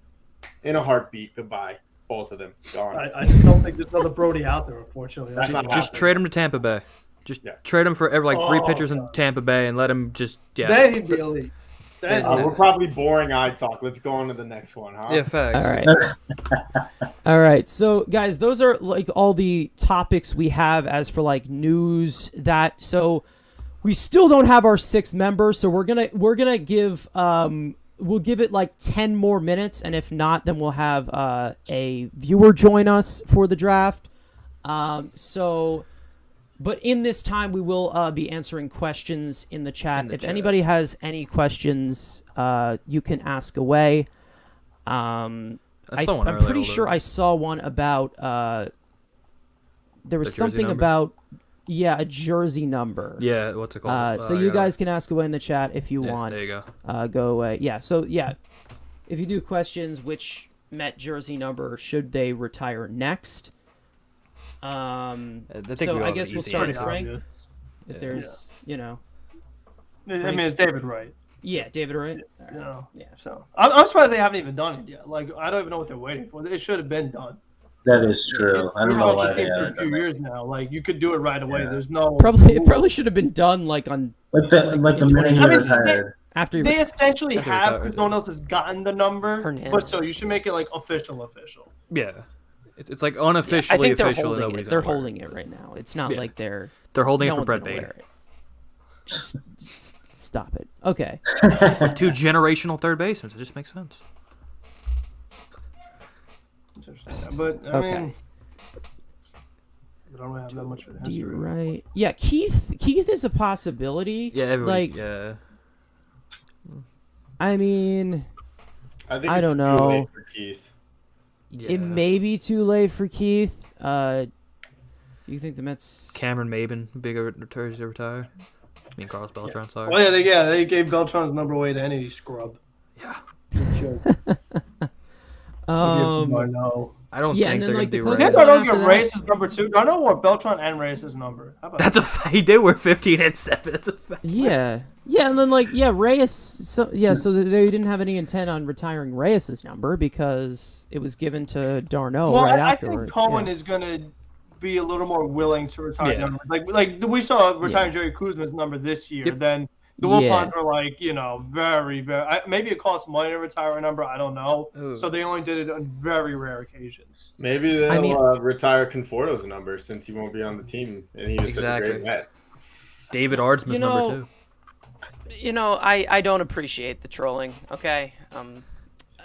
in a heartbeat, goodbye. Both of them gone. I just don't think there's another Brody out there, unfortunately. Just trade him to Tampa Bay. Just trade him for three pitchers in Tampa Bay and let him just Then he'd be elite. We're probably boring iTalk. Let's go on to the next one, huh? Yeah, facts. All right. All right. So, guys, those are all the topics we have as for news that. So, we still don't have our sixth member. So we're gonna give we'll give it 10 more minutes, and if not, then we'll have a viewer join us for the draft. But in this time, we will be answering questions in the chat. If anybody has any questions, you can ask away. I'm pretty sure I saw one about there was something about a jersey number. Yeah, what's it called? So you guys can ask away in the chat if you want. There you go. Go away. Yeah. So if you do questions, which Met jersey number should they retire next? So I guess we'll start with Frank. If there's, I mean, it's David Wright. Yeah, David Wright. You know, Yeah. So I'm surprised they haven't even done it yet. Like I don't even know what they're waiting for. It should have been done. That is true. I don't know why they for a haven't few done that. years now. Like you could do it right away. Yeah. There's no It probably should have been done like on Like the minute he retired. after he They retired. essentially After have retired, because no one else has gotten the number. Hernandez. But so you should make it like official. Yeah. It's like I unofficially think they're official. holding Nobody's it. They're gonna wear holding it right now. It's not Yeah. like they're holding no it for one's Brett gonna Baty. wear it. Just stop it. Okay. 2 generational third basemen. It just makes sense. But I Okay. mean, I don't have that much for the D history. right. Yeah, Keith is a possibility. Yeah, everybody. Like, Yeah. I mean, I think I it's don't too know. late for Keith. Yeah. it may be too late for Keith. You think the Mets? Cameron Maben, big returns to retire. I mean, Carlos Beltran, sorry. Oh yeah, they gave Beltran's number away to any scrub. Yeah. Good joke. No. I don't Yeah, think and then, they're like, going to do the Reyes. closest That's why I don't after get that- Reyes' number 2. I don't want Beltran and Reyes' number. How about That's a fact. They were 15 and 7. That's a fact. Yeah, and then Reyes. So they didn't have any intent on retiring Reyes' number because it was given to Darno well, right I afterwards. think Cohen yeah. is going to be a little more willing to retire Yeah. numbers. Like we saw retiring Jerry Kuzma's number this year. Yep. Then the Wilpons were like, very, very. Maybe it costs money to retire a number. I don't know. Ooh. So they only did it on very rare occasions. Maybe they'll retire Conforto's number since he won't be on the team, and he was such a great Met. David Ardsman's number 2. I don't appreciate the trolling. Okay.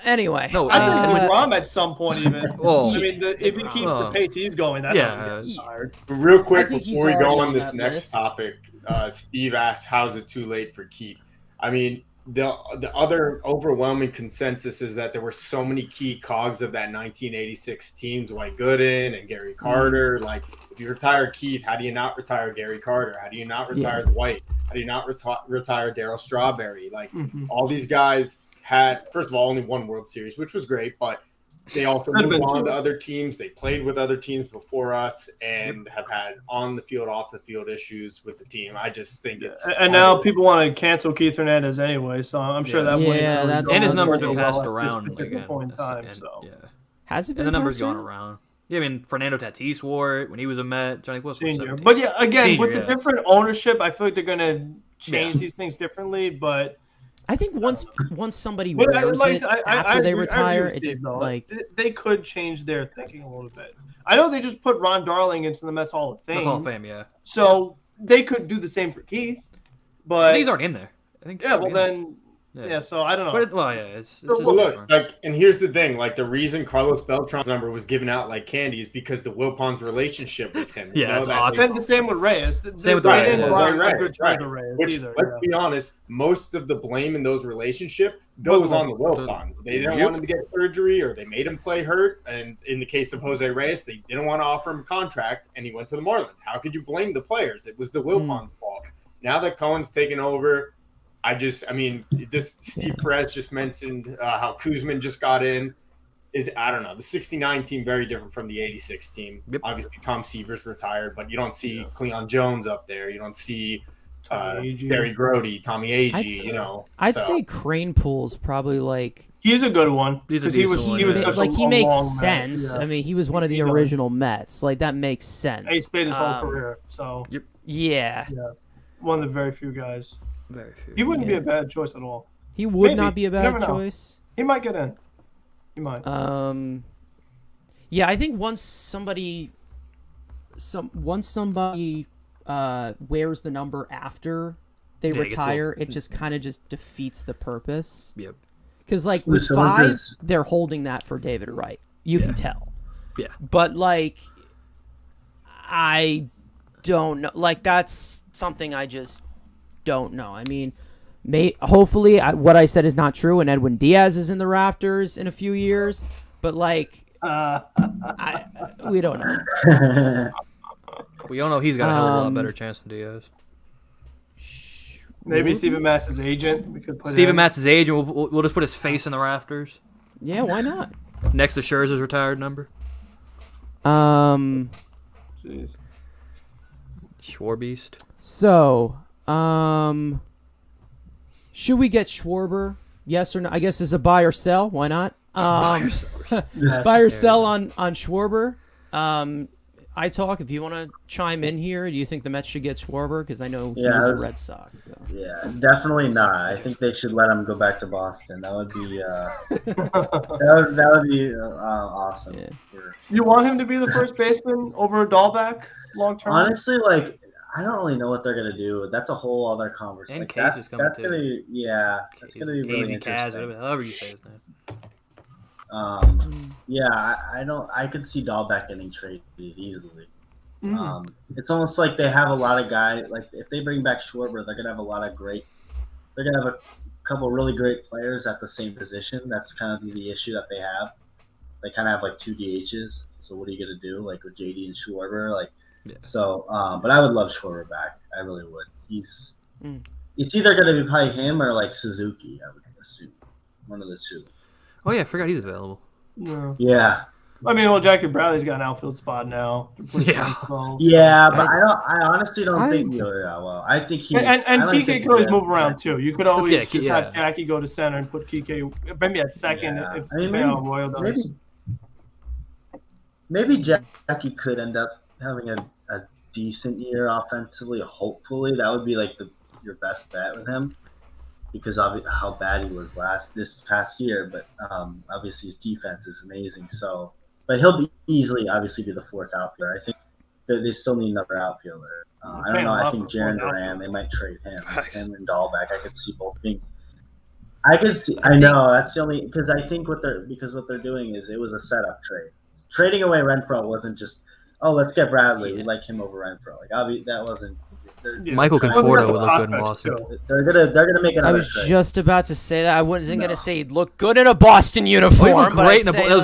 Anyway. No, I think when- DeGrom at some point even. Well, I mean, if he keeps the pace he's going, that's Yeah. tired. Real quick I think he's before we go already on on this that next list. topic, Steve asked, "How's it too late for Keith?" I mean, the other overwhelming consensus is that there were so many key cogs of that 1986 team: Dwight Gooden and Gary Carter. Like, if you retire Keith, how do you not retire Gary Carter? How do you not retire Dwight? How do you not retire Darryl Strawberry? Like, all these guys had, first of all, only one World Series, which was great, but they also moved on to other teams. They played with other teams before us and have had on the field, off the field issues with the team. I just think it's And now people want to cancel Keith Hernandez anyway, so I'm sure that wouldn't really that's- go And his over number's well been passed at this around particular again. point in time. And- So yeah. Has it been? And the number's passed gone around? around. Yeah, I mean, Fernando Tatis wore it when he was a Met. Johnny Wilson was senior, 17. but yeah, again Senior, with the yeah. different ownership, I feel like they're gonna change these things differently. But I think once somebody But wears like I it said, after they agree retire, with it Steve, just though. like they could change their thinking a little bit. I know they just put Ron Darling into the Mets Hall of Fame, That's Hall of Fame, yeah. so they could do the same for Keith. But He's already in there. I think. he's yeah, well already in then, there. yeah. So I don't know. But it's Well, just Well, different. look, and here's the thing: the reason Carlos Beltran's number was given out like candy is because the Wilpons' relationship with him. Yeah, it's that odd. they- And the same with Reyes. Same with they Reyes, didn't yeah. run Right, a good right. terms with Reyes Which, either. let's yeah. be honest, most of the blame in those relationships goes on the Wilpons. They didn't want him to get surgery, or they made him play hurt. And in the case of Jose Reyes, they didn't want to offer him a contract, and he went to the Marlins. How could you blame the players? It was the Wilpons' fault. Now that Cohen's taken over, this Steve Perez just mentioned how Kuzman just got in. I don't know. The 69 team, very different from the 86 team. Yep. Obviously, Tom Seaver's retired, but you don't see Cleon Jones up there. You don't see Agee. Barry Grody, Tommy Agee, I'd so- say Cranepool's probably like He's a good one. He's a 'cause he was decent one, he was yeah. such like a, he a makes long sense. Man. Yeah. I mean, he was one of the He does. original Mets. Like that makes sense. He stayed his whole career, so Yeah, one of the very few guys. Very few. He wouldn't be Yeah. a bad choice at all. he would Maybe. not be a You never bad know. choice. He might get in. He might. Yeah, I think once somebody wears the number after they Yeah, it gets retire, it just kind of just defeats the purpose. Yep. Because like with So 5, does- they're holding that for David Wright. You can tell. Yeah. But like, I don't know. Like that's something I just don't know. I mean, hopefully what I said is not true, and Edwin Diaz is in the rafters in a few years. But like, we don't know. We all know he's got a hell of a lot better chance than Diaz. Maybe Steven Matz's agent. We could put Steven him. Matz's age, and we'll just put his face in the rafters Yeah, why not? next to Scherzer's retired number. Jeez. Schwarbeast. So, Should we get Schwarber? Yes or no? I guess it's a buy or sell. Why not? Buy or sell on Schwarber. iTalk, if you want to chime in here, do you think the Mets should get Schwarber? Because I know he's a Red Sox. So. Yeah, definitely not. I think they should let him go back to Boston. That would be that would be awesome. Yeah. You want him to be the first baseman over Dahlback long term? Honestly, like I don't really know what they're gonna do. That's a whole other conversation. And Like, Case is coming that's too. gonna be that's gonna be really Easy Kaz, interesting. however you say his name. Yeah, I could see Dahlbeck getting traded easily. It's almost like they have a lot of guys. Like if they bring back Schwarber, they're gonna have a lot of great. They're gonna have a couple really great players at the same position. That's kind of the issue that they have. They kind of have like 2 DHs. So what are you gonna do? Like with JD and Schwarber, like. Yeah. So, but I would love Schwarber back. I really would. It's either gonna be probably him or like Suzuki. I would assume one of the two. Oh yeah, I forgot he's available. Yeah. I mean, well, Jackie Bradley's got an outfield spot now. Yeah, but I honestly don't think he'll do that well. I think he and Kike could always move around too. You could always have Jackie go to center and put Kike maybe at second if Royal does. Maybe Jackie could end up having a decent year offensively. Hopefully, that would be like your best bet with him. Because of how bad he was this past year, but obviously his defense is amazing. So, but he'll be obviously be the 4th outfielder. I think that they still need another outfielder. I don't know. I think Jaron Duran, they might trade him and Dahlbeck. I could see both being. I know that's the only because I think what they're doing is it was a setup trade. Trading away Renfroe wasn't just let's get Bradley. We like him over Renfroe. Like that wasn't. Michael Conforto would look good in Boston. They're gonna make another. I was just about to say that. I wasn't gonna say he'd look good in a Boston uniform. He looked great in that red.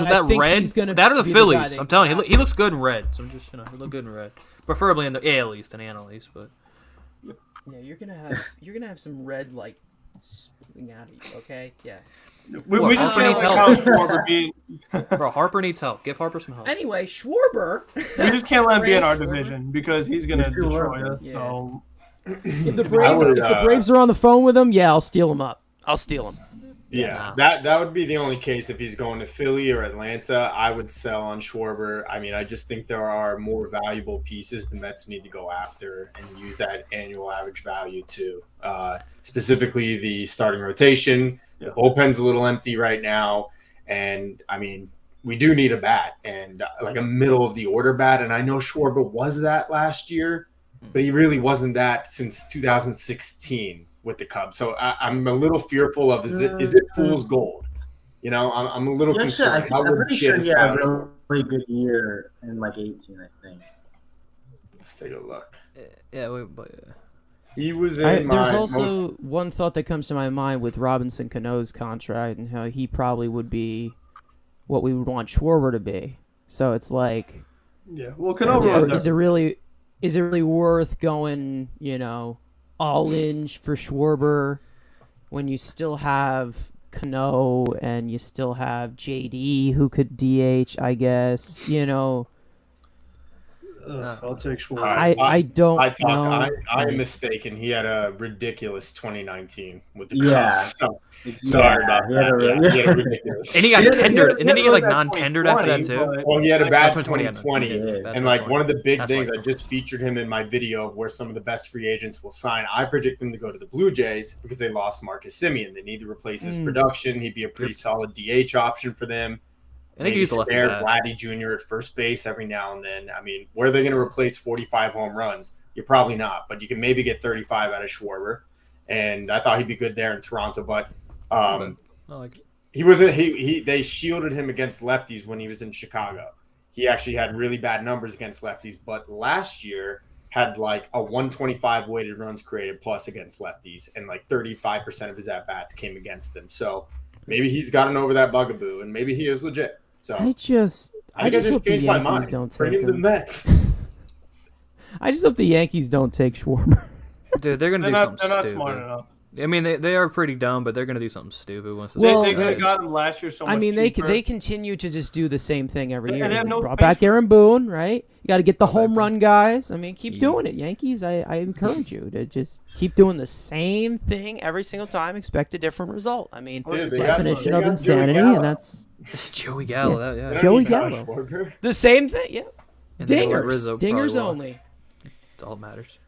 That or the Phillies. I'm telling you, he looks good in red. So I'm just he look good in red. Preferably in the AL East and NL East, but yeah, you're gonna have some red like spewing out of you. Okay, yeah. We just can't count Schwarber being. Bro, Harper needs help. Give Harper some help. Anyway, Schwarber. We just can't let him be in our division because he's gonna destroy us. Yeah. So if the Braves are on the phone with him, I'll steal him up. I'll steal him. Yeah, that would be the only case if he's going to Philly or Atlanta. I would sell on Schwarber. I mean, I just think there are more valuable pieces the Mets need to go after and use that annual average value to. Specifically, the starting rotation. The bullpen's a little empty right now, and I mean, we do need a bat and like a middle of the order bat. And I know Schwarber was that last year, but he really wasn't that since 2016 with the Cubs. So I'm a little fearful of is it fool's gold? You know, I'm a little concerned. I'm pretty sure he had a really good year in like 18, I think. Let's take a look. He was in there's also one thought that comes to my mind with Robinson Cano's contract and how he probably would be what we would want Schwarber to be. So it's like, is it really worth going, all in for Schwarber when you still have Cano and you still have JD who could DH, I guess, I'll take Schwarber. I don't know. I am mistaken. He had a ridiculous 2019 with the Cubs. Sorry about that. He had a ridiculous. And he got tendered. And then he got like non-tendered after that too. Well, he had a bad 2020. And like one of the big things, I just featured him in my video of where some of the best free agents will sign. I predict them to go to the Blue Jays because they lost Marcus Semien. They need to replace his production. He'd be a pretty solid DH option for them. I think he's spare Vladdy Jr. at first base every now and then. I mean, where are they going to replace 45 home runs? You're probably not, but you can maybe get 35 out of Schwarber. And I thought he'd be good there in Toronto, but he wasn't. They shielded him against lefties when he was in Chicago. He actually had really bad numbers against lefties, but last year had like a 125 weighted runs created plus against lefties, and like 35% of his at bats came against them. So maybe he's gotten over that bugaboo, and maybe he is legit. So I just changed my mind. Bring him to the Mets. I just hope the Yankees don't take Schwarber. Dude, they're gonna do something stupid. They're not smart enough. I mean, they are pretty dumb, but they're gonna do something stupid once. Well, they could have got him last year so much cheaper. they continue to just do the same thing every year. They have no brought back Aaron Boone, right? You got to get the home run guys. I mean, keep Yeah. doing it, Yankees. I encourage you to just keep doing the same thing every single time. Expect a different result. I mean, Dude, definition of Joey insanity, Gallo. and that's Joey Gallo. Yeah. That, yeah. They don't Joey need Josh Gallo. Schwarber. the same thing. Yeah, And they know what dingers, Rizzo dingers probably will. only. That's all that matters.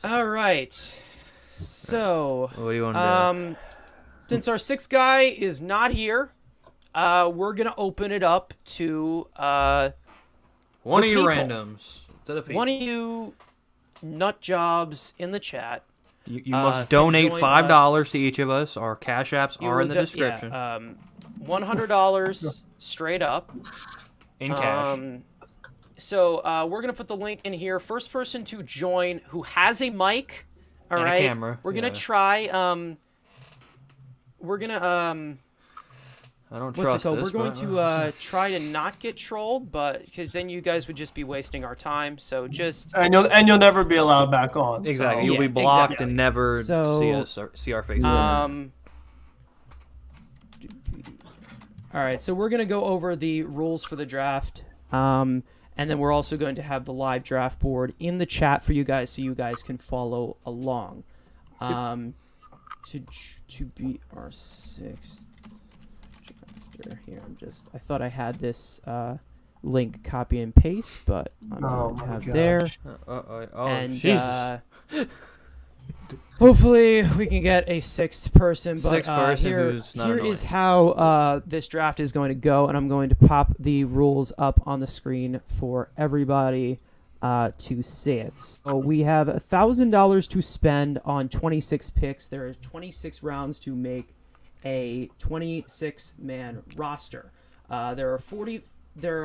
All right. So, What do you want to do? since our sixth guy is not here, we're gonna open it up to One the of you people. randoms. To the people. one of you nut jobs in the chat. You must can donate join $5 us. to each of us. Our cash apps You are in will the do- description. Yeah, $100 straight up. in cash. So we're gonna put the link in here. First person to join who has a mic. All And a right. camera, We're gonna yeah. try. We're gonna I don't What's trust it called? this. We're going but- to try to not get trolled, but because then you guys would just be wasting our time. So just And you'll never be allowed back on. Exactly. So. You'll be Yeah, blocked exactly. and never So, see us or see our faces. All right, so we're gonna go over the rules for the draft, and then we're also going to have the live draft board in the chat for you guys, so you guys can follow along. To be our sixth drafter here, I thought I had this link copy and paste, but I'm going to have there. Oh, And Jesus. hopefully we can get a sixth person. But Sixth person here, who's not here annoying. is how this draft is going to go, and I'm going to pop the rules up on the screen for everybody to see it. So we have $1,000 to spend on 26 picks. There are 26 rounds to make a 26-man roster. There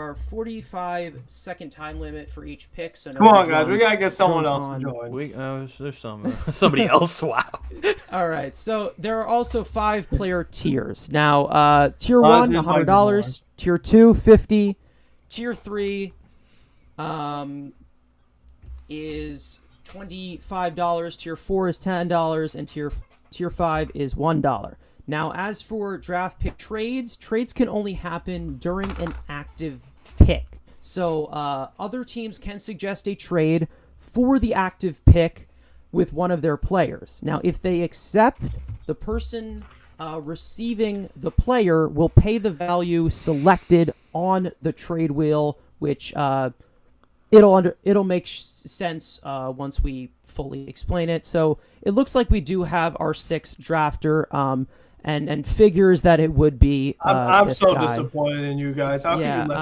are 45 second time limit for each pick. So Come on, guys. We got to get someone drones else to on. join. There's somebody else. Wow. All right, so there are also 5 player tiers. Now, tier 1, this might be $100. Tier 2, $50. Tier 3 is $25. Tier 4 is $10, and tier 5 is $1. Now, as for draft pick trades can only happen during an active pick. So other teams can suggest a trade for the active pick with one of their players. Now, if they accept, the person receiving the player will pay the value selected on the trade wheel, which it'll make sense once we fully explain it. So it looks like we do have our sixth drafter, and figures that it would be. I'm this so guy. disappointed in you guys. How Yeah, could you let this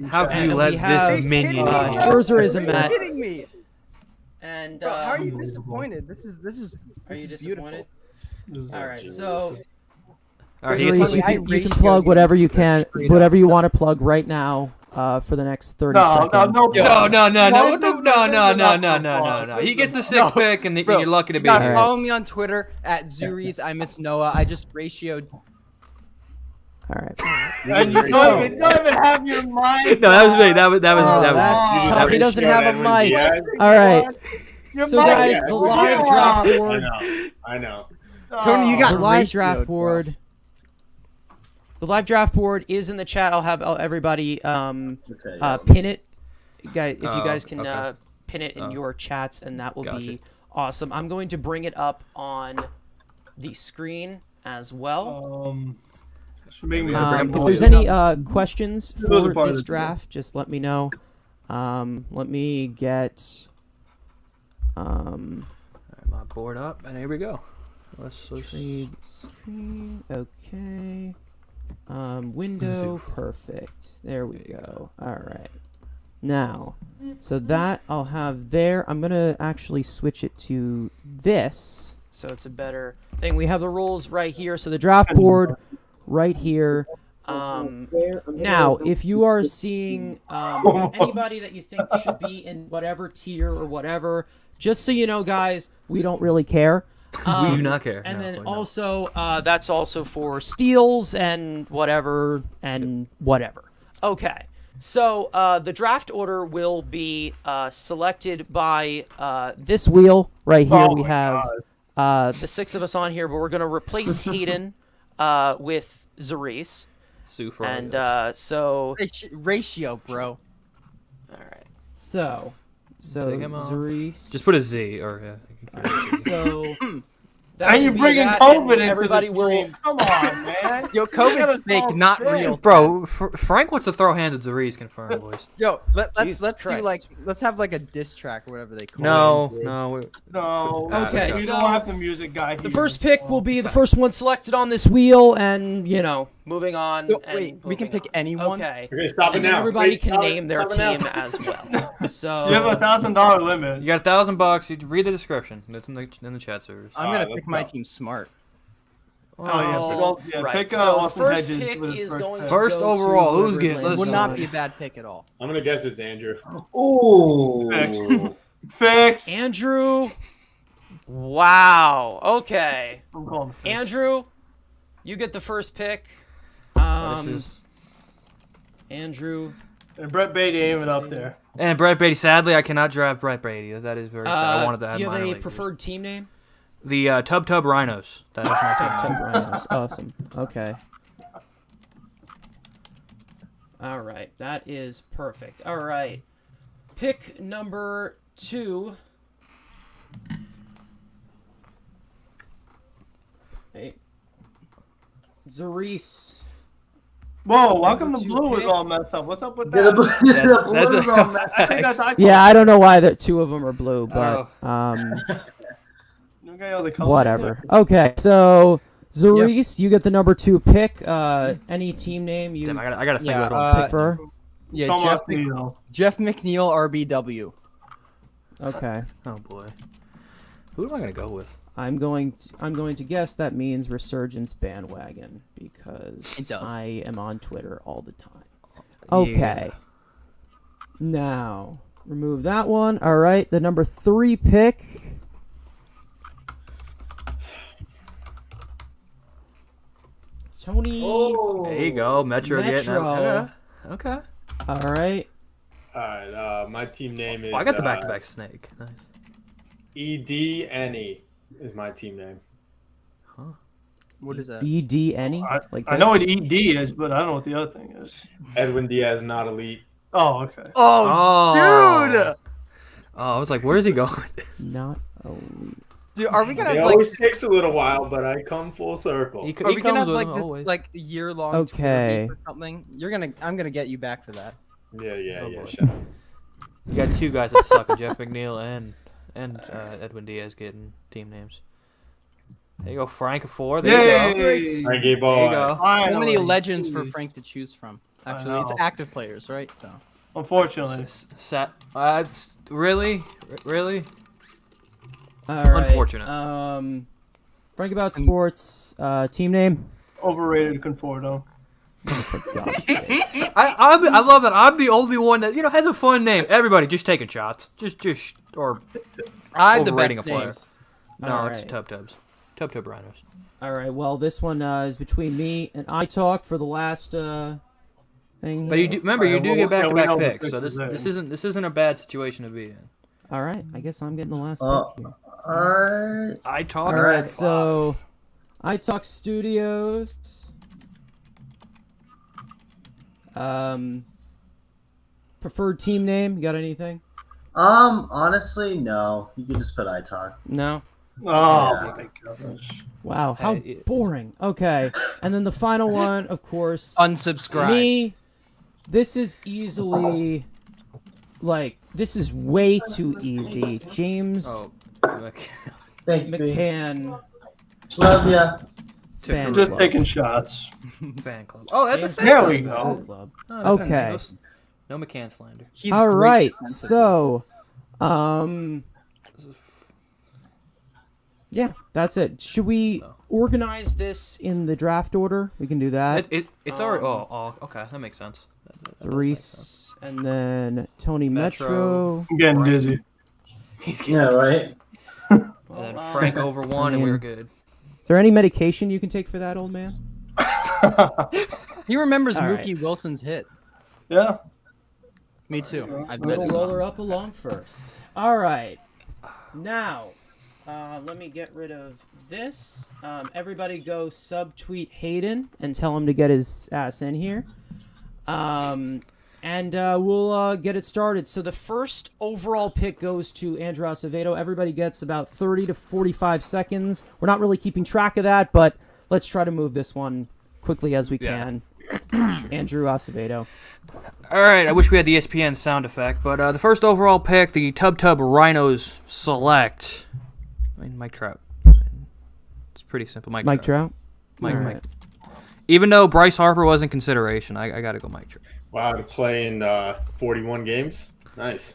happen? How could And you we let have, this minion? Scherzer is a Are Met. you kidding me? And Bro, how are you disappointed? This is are you disappointed? This is- All right, so All right, Cerise, he's- you I can ratioed plug you whatever you can, straight whatever up. you want to plug right now for the next 30 No, seconds. no. No. What the? No. No. He gets the sixth pick, and Bro, you're lucky to you be gotta here. follow me on Twitter at Zuri's. I miss Noah. I just ratioed. All right. And you don't even have your mind. No, that was me. That was. that's tough. He doesn't have a mic. All right. Your So mind- guys, Yeah, the yeah. live Yeah. draft board. I know. Tony, you got The live ratioed, draft bro. board. The live draft board is in the chat. I'll have everybody Okay, pin it, guys. If you Oh, guys can okay. pin it in your chats, and that will Gotcha. be awesome. I'm going to bring it up on the screen as well. should make me bring up If the there's video. any questions Those are for part of this the draft, just let me know. Let me get. My board up, and here we go. Let's Trade screen. Okay. Window. Perfect. There we go. All right. Now, so that I'll have there. I'm gonna actually switch it to this, so it's a better thing. We have the rules right here. So the draft board right here. Now, if you are seeing anybody that you think should be in whatever tier or whatever, just so you know, guys, we don't really care. We do not care. And No, then no. also, that's also for steals and whatever and whatever. Okay. So the draft order will be selected by this wheel right here. Oh We my have the 6 of us on here, but we're going to replace Hayden with Zarice. Sue for And so ratio, bro. All right. So Take him off. Zarice. Just put a Z or yeah. So. And you're bringing COVID into everybody the will. stream. Come on, man. Yo, COVID's fake, not real. Bro, Frank wants to throw hands at Zarice. Confirmed, boys. Yo, let's do Christ. let's have like a diss track or whatever they call it. No. No. Okay, We so don't have the music guy here. The first pick will be the first one selected on this wheel, and moving on. Yo, and wait, we can moving pick on. anyone. Okay. Okay, stop it And then now. everybody Wait, can stop it. name their Stop it team now. as well. So You have a $1,000 limit. You got $1,000. You read the description. That's in the chat servers. I'm gonna let's pick my go. team smart. right. Pick So the Austin first Hedges pick with his is going to First go overall, to who's getting- whoever let's Would lands not on. be a bad pick at all. I'm gonna guess it's Andrew. Ooh. Fix. Andrew. Wow. Okay. I'm calling fix. Andrew, you get the first pick. This is Andrew. And Brett Beatty aim it up there. and Brett Beatty. Sadly, I cannot draft Brett Beatty. That is very sad. I wanted to have You have minor a leaguers. preferred team name? The Tub Rhinos. That is my team. Tub Rhinos. Awesome. Okay. All right. That is perfect. All right. Pick number 2. Hey. Zarice. Whoa, how come the Two blue is pick. all messed up? What's up with Yeah, the that? blue, the blue That's is all messed I think that's iTalk. Yeah, I don't know why the 2 of them are blue, but You got all the colors whatever. Okay, so Zarice, you get the number 2 pick. Any team name you Damn, I gotta think Yeah, about it. prefer? Yeah, Tomas Jeff, Neal. Jeff McNeil, RBW. Okay. Oh boy. Who am I gonna go with? I'm going to guess that means Resurgence bandwagon because It does. I am on Twitter all the time. Okay. Now, remove that one. All right, the number 3 pick. Tony. There you go, Metro. Metro. Okay. All right. All right, my team name is. Oh, I got the back-to-back snake. Nice. EDNE is my team name. What is that? BD any? I know what ED is, but I don't know what the other thing is. Edwin Diaz, not elite. Oh, okay. Oh, dude! Oh, I was like, where's he going? Not elite. Dude, are we gonna It have, like? always takes a little while, but I come full circle. He Are we gonna have comes with like him this always. like year-long Okay. tour or something? I'm gonna get you back for that. Yeah, boy. shut up. You got 2 guys that suck, Jeff McNeil and Edwin Diaz getting team names. There you go, Frank 4. There you go. Yay! Frankie There boy. you go. So many Finally. legends for Jeez. Frank to choose from. I Actually, it's know. active players, right? So Unfortunately. Really? All right. Unfortunate. Frank About Sports, team name? Overrated Conforto. For God's sake. I love that. I'm the only one that has a fun name. Everybody just taking shots. Just or I have the overrating best a player. names. No, All it's right. Tub Rhinos. All right. Well, this one is between me and iTalk for the last thing. But you here. do remember you do get we back-to-back know the picks, so fixes this isn't a bad situation to be in. All right. I guess I'm getting the last Oh. pick here. Alright. I talk. All right. So, iTalk Studios. Preferred team name? You got anything? Honestly, no. You can just put iTalk. No. Oh Yeah. my gosh. Wow. How Hey, boring. Okay. And then the final one, of course. Unsubscribe. Me. This is easily, this is way too easy. James Oh, Thanks, B. McCann. Love ya. Fan Just club. taking shots. fan club. Oh, that's a James fan There McCann we fan go. club. Oh, that's Okay. nice. No McCann slander. He's All great right. defensively. So, yeah, that's it. Should we organize this in the draft order? We can do that. It's already. Oh, okay, that makes sense. That does make sense. Reese, and then Tony Metro. Metro. I'm getting dizzy. He's getting Yeah, right? And then Frank over 1, and we were good. Is there any medication you can take for that, old man? He remembers All right. Mookie Wilson's hit. Yeah. Me too. I bet We'll it's roll not. her up along first. All right. Now, Let me get rid of this. Everybody go subtweet Hayden and tell him to get his ass in here. And we'll get it started. So the first overall pick goes to Andrew Acevedo. Everybody gets about 30 to 45 seconds. We're not really keeping track of that, but let's try to move this one quickly as we can. Andrew Acevedo. All right, I wish we had the ESPN sound effect, but the first overall pick, the Tub Rhinos select. I mean, Mike Trout. It's pretty simple. Mike Trout? Mike. Even though Bryce Harper was in consideration, I got to go Mike Trout. Wow, to play in 41 games? Nice.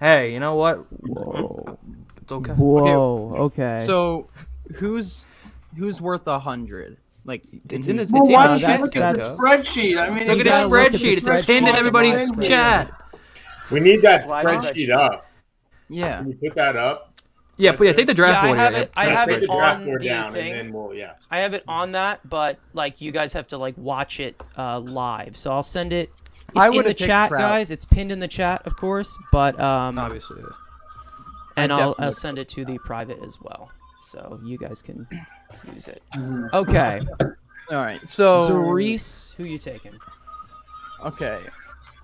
Hey, you know what? Whoa. It's okay. Whoa, okay. So, who's worth 100? Like, It's in the Well, why don't you that's- look at the that's- spreadsheet? I mean, Look at you the gotta look at the spreadsheet. It's pinned in everybody's spreadsheet. chat. We need that Why spreadsheet up. yeah. Can you put that up? Yeah, but take the draft Yeah, board. I have here. it. I Let's have take it the draft on board the down, thing. and then we'll, yeah. I have it on that, but like you guys have to like watch it live. So I'll send it. It's I in would've the picked chat, Trout. guys. It's pinned in the chat, of course. But Obviously. and I I'll definitely- send it to the private as well, so you guys can use it. Okay. All right. So, Cerise, who you taking? okay.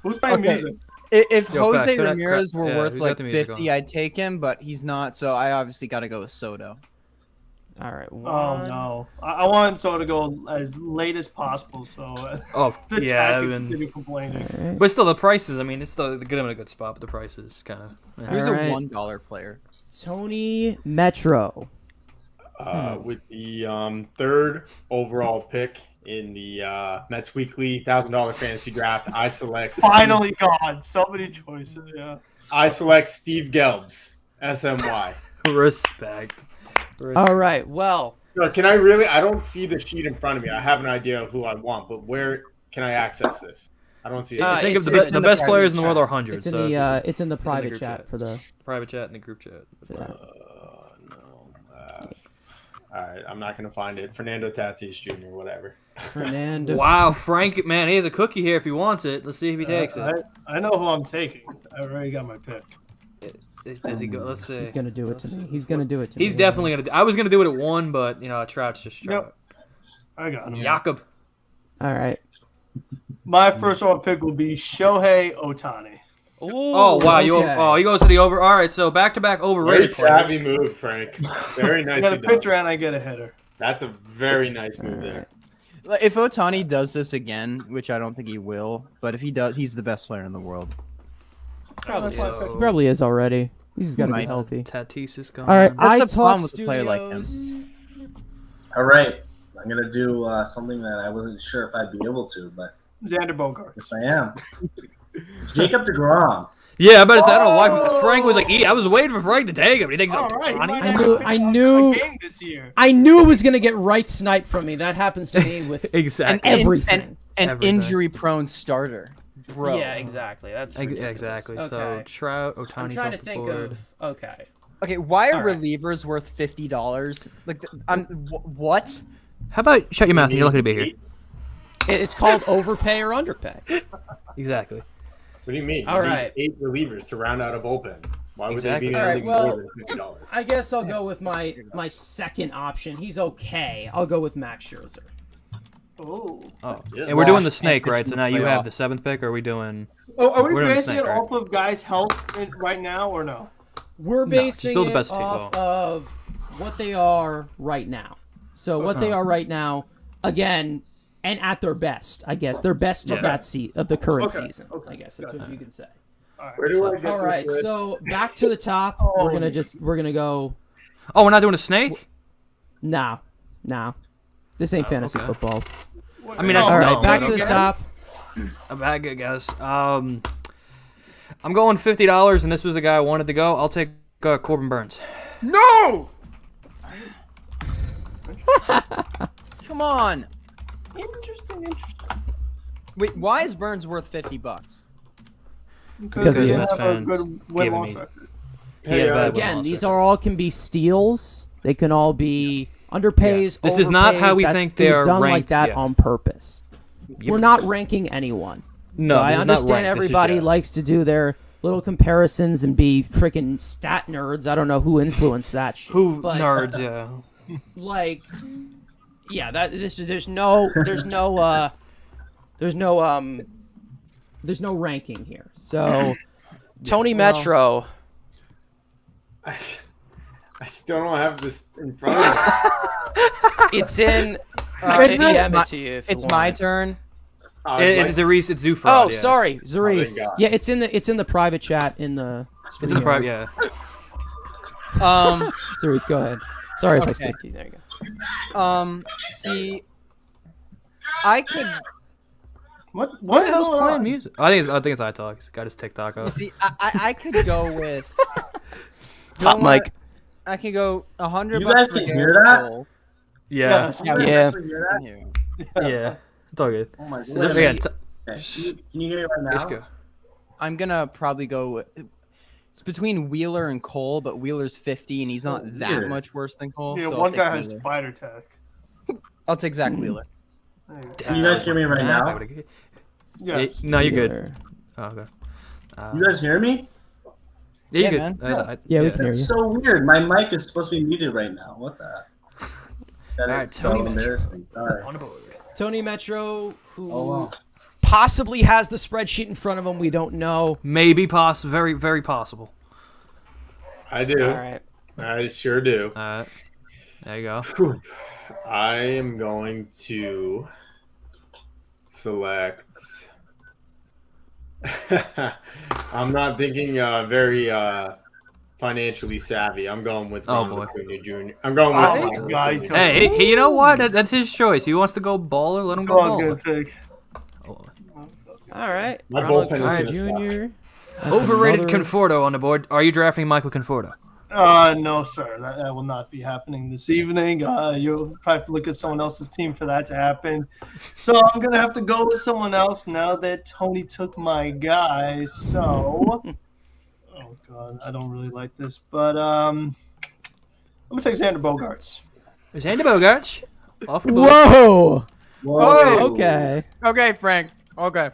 Who's playing Okay. music? If Yo, facts, Jose throw that Ramirez crap- were yeah, worth who's got like the music 50, I'd take him, but he's not. So I obviously got to go with Soto. All right. Oh One. no, I want Soto to go as late as possible. So Oh, the yeah. chat I can mean, continue complaining. All right. but still, the prices. I mean, it's still get them in a good spot, but the prices kind of. Who's All a right. $1 player? TonyMetro. With the third overall pick in the Mets Weekly $1,000 fantasy draft, I select Finally gone. So many choices. Yeah. I select Steve Gelbs, SMY. Respect. All right. Well, Can I really? I don't see the sheet in front of me. I have an idea of who I want, but where can I access this? I don't see it. Uh, Think of it's- the in the best private players in the chat. world are hundreds. it's in the it's in the private group chat chat. for the. private chat and the group chat. No. All right, I'm not gonna find it. Fernando Tatis Jr. Whatever. Fernando. Wow, Frank, man, he has a cookie here if he wants it. Let's see if he takes it. I know who I'm taking. I already got my pick. Does he go? Let's see. He's gonna do it to me. He's gonna do it to me. He's definitely gonna. I was gonna do it at 1, but Trout's just Trout. Yep. I got him. Jakob. All right. My first overall pick will be Shohei Ohtani. Ooh, Oh wow, okay. he goes to the over. All right, so back-to-back Very overrated savvy players. move, Frank. Very I nicely got a done. pitcher and I get a hitter. That's a very nice move there. Like, if Otani does this again, which I don't think he will, but if he does, he's the best player in the world. Probably, That's is. my pick. He probably is already. He's just got to be Might. healthy. Tatis is gone. All right, That's the iTalk problem with a player like him. Studios. All right, I'm gonna do something that I wasn't sure if I'd be able to, but Xander Bogaerts. yes, I am. It's Jacob DeGrom. Yeah, I bet it's. I don't know why Frank was like. I was waiting for Frank to take him. He takes All right. Ohtani. I knew- Game this year. I knew it was gonna get right sniped from me. That happens to me with Exactly. everything. An Everything. injury-prone starter, bro. Yeah, exactly. That's ridiculous. Exactly. So Okay. Trout, Ohtani's I'm trying to off the think board. of. Okay. Okay, why are All right. relievers worth $50? Like, what? How about shut your mouth? You're lucky to be here. It's called overpay or underpay. Exactly. What do you mean? All You need right. 8 relievers to round out a bullpen. Why would Exactly. they be All right, something well- more than $50? I guess I'll go with my second option. He's okay. I'll go with Max Scherzer. Oh. Oh, Yeah. and we're doing Wash the snake, and right? So pitch now in the you have playoff. the 7th pick. Or are we doing? Oh, are we We're doing the basing snake, it right? off of guys' health right now or no? We're basing still the it best team, off though. of what they are right now. So what they are right now, again, and at their best, I guess their best of that of the current Okay, season. okay, I guess that's what you can say. Where do I get All this right, list? so back to the top. We're gonna go. Oh, we're not doing a snake. Nah. This ain't fantasy okay. football. I mean, that's All right, dumb, back but to the okay. top. A bad good guess. I'm going $50, and this was a guy I wanted to go. I'll take Corbin Burns. No! Come on. Interesting. Wait, why is Burns worth $50? Because he they is. have a Fans good giving win-loss me- record. He had a bad Again, win-loss these record. are all can be steals. They can all be underpays. This is not how overpays. we That's- think it they was are done like ranked, that yeah. on purpose. Yep. We're not ranking anyone. No, so I this is not understand ranked. This is everybody just- likes to do their little comparisons and be freaking stat nerds. I don't know who influenced that shit. But, nerds? Yeah. Like, yeah, there's no ranking here. So, TonyMetro. I still don't have this in front of me. It's in. I can DM it to you. It's my turn. It's Zurice. It's Zufrod. Oh, sorry, Zurice. God. Yeah, it's in the private chat in the. It's in the private. Yeah. Zurice, go ahead. Sorry if I Okay. skipped you. There you go. See, I could. What What the is hell's going playing on? music? I think it's iTalk. He's got his TikTok You up. see, I could go with. Hot mic. I could go 100 You bucks guys for can Garrett hear that? Cole. Yeah. Yes. Yeah. You hear that? Yeah. It's all good. Oh my Is God. it- yeah, Okay. Can you hear me right now? Just go. I'm gonna probably go. It's between Wheeler and Cole, but Wheeler's 50 and he's not that weird. much worse than Cole. Yeah, so I'll one take guy has Wheeler. spider tech. I'll take Zach Wheeler. Can you guys hear me right now? Yes. No, you're good. Oh, okay. You guys hear me? Yeah, you're Yeah, good. man. Yeah, we can hear you. That's so weird. My mic is supposed to be muted right now. What the heck? That is Alright, so TonyMetro. embarrassing. Sorry. On the board. TonyMetro, who Oh, wow. possibly has the spreadsheet in front of him. We don't know. Maybe possible. Very, very possible. I do. All right. I sure do. There you go. Whew. I am going to select. I'm not thinking very financially savvy. I'm going with Oh, Ronald boy. Acuna Jr. I'm going with Oh, Ronald guy Acuna Jr. Hey, you know what? That's his choice. He wants to go baller. Let him That's go all I was baller. gonna take. All right. My Ronald bullpen is Acuna gonna Jr. That's Overrated another- Conforto on the board. Are you drafting Michael Conforto? No, sir. That will not be happening this evening. You'll probably have to look at someone else's team for that to happen. So I'm gonna have to go with someone else now that Tony took my guy. So, oh god, I don't really like this, but I'm gonna take Xander Bogaerts. Is Andy Bogarts off the board? Whoa. Whoa. Okay. Okay, Frank. Okay.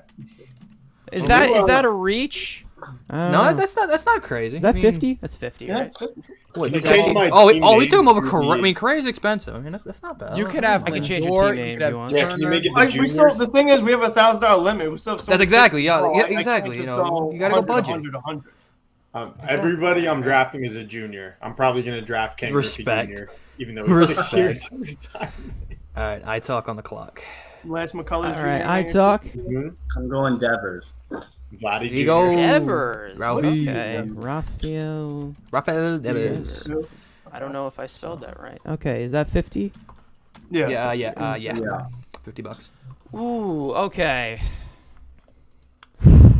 Is that a reach? No, that's not crazy. Is that I mean, 50? That's 50, Yeah, right? What, You changed my oh, team we name took him over. to I mean, crazy expensive. I mean, that's not bad. You could have I can change your Lindor, team name you if could have you want. Yeah, can you make it the Like, we still, juniors? the thing is, we have a $1,000 limit. We still have so That's many exactly, picks yeah, to throw. yeah, I can't exactly, just you know, go you gotta go 100, budget. 100. Everybody I'm drafting is a junior. I'm probably going to draft Ken Griffey Respect. Jr., even though he's 6 Respect. years every time. All right, iTalk on the clock. Lance McCullers. All right. I talk. I'm going Devers. Vladdy Here you go. Jr. Devers. Ralphie. Okay. Rafael. Rafael Devers. I don't know if I spelled that right. Okay. Is that 50? Yeah. Yeah. Yeah. $50. Ooh. Okay.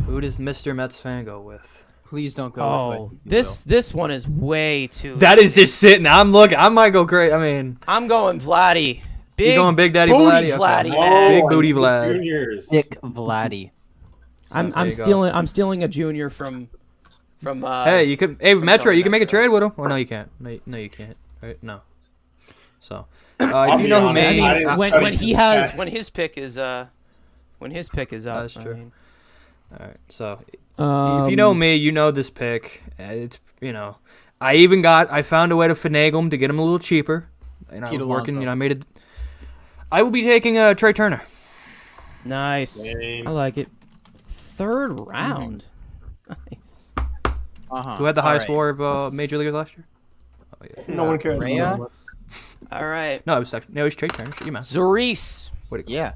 Who does Mr. Metsfan go with? Please don't go. Oh, with this one is way too. That is just sitting. I'm looking. I might go crazy. I mean, I'm going Vladdy. Big you going Big Daddy booty Vladdy? Vladdy, Okay. man. Big booty Vlad. Juniors. Dick Vladdy. I'm There you go. stealing. I'm stealing a junior from. Hey, you could. Hey, Metro, you can make a Metro. trade with him. Or no, you can't. No, you can't. Right? No. So, I'll if you be know who honest, me, I didn't- when he has Yes. when his pick is up. That's true. I mean, all right. So, if you know me, you know this pick. It's I found a way to finagle him to get him a little cheaper. And I Pete was working. Alonso. I made it. I will be taking Trey Turner. nice. Same. I like it. Third round. Nice. Uh-huh. Who had the highest All right. WAR of major leaguers last year? Oh, yeah. No one cares. Rhea? about us. All right. No, it was Trey Turner. Shut your mouth. Zurice. Yeah.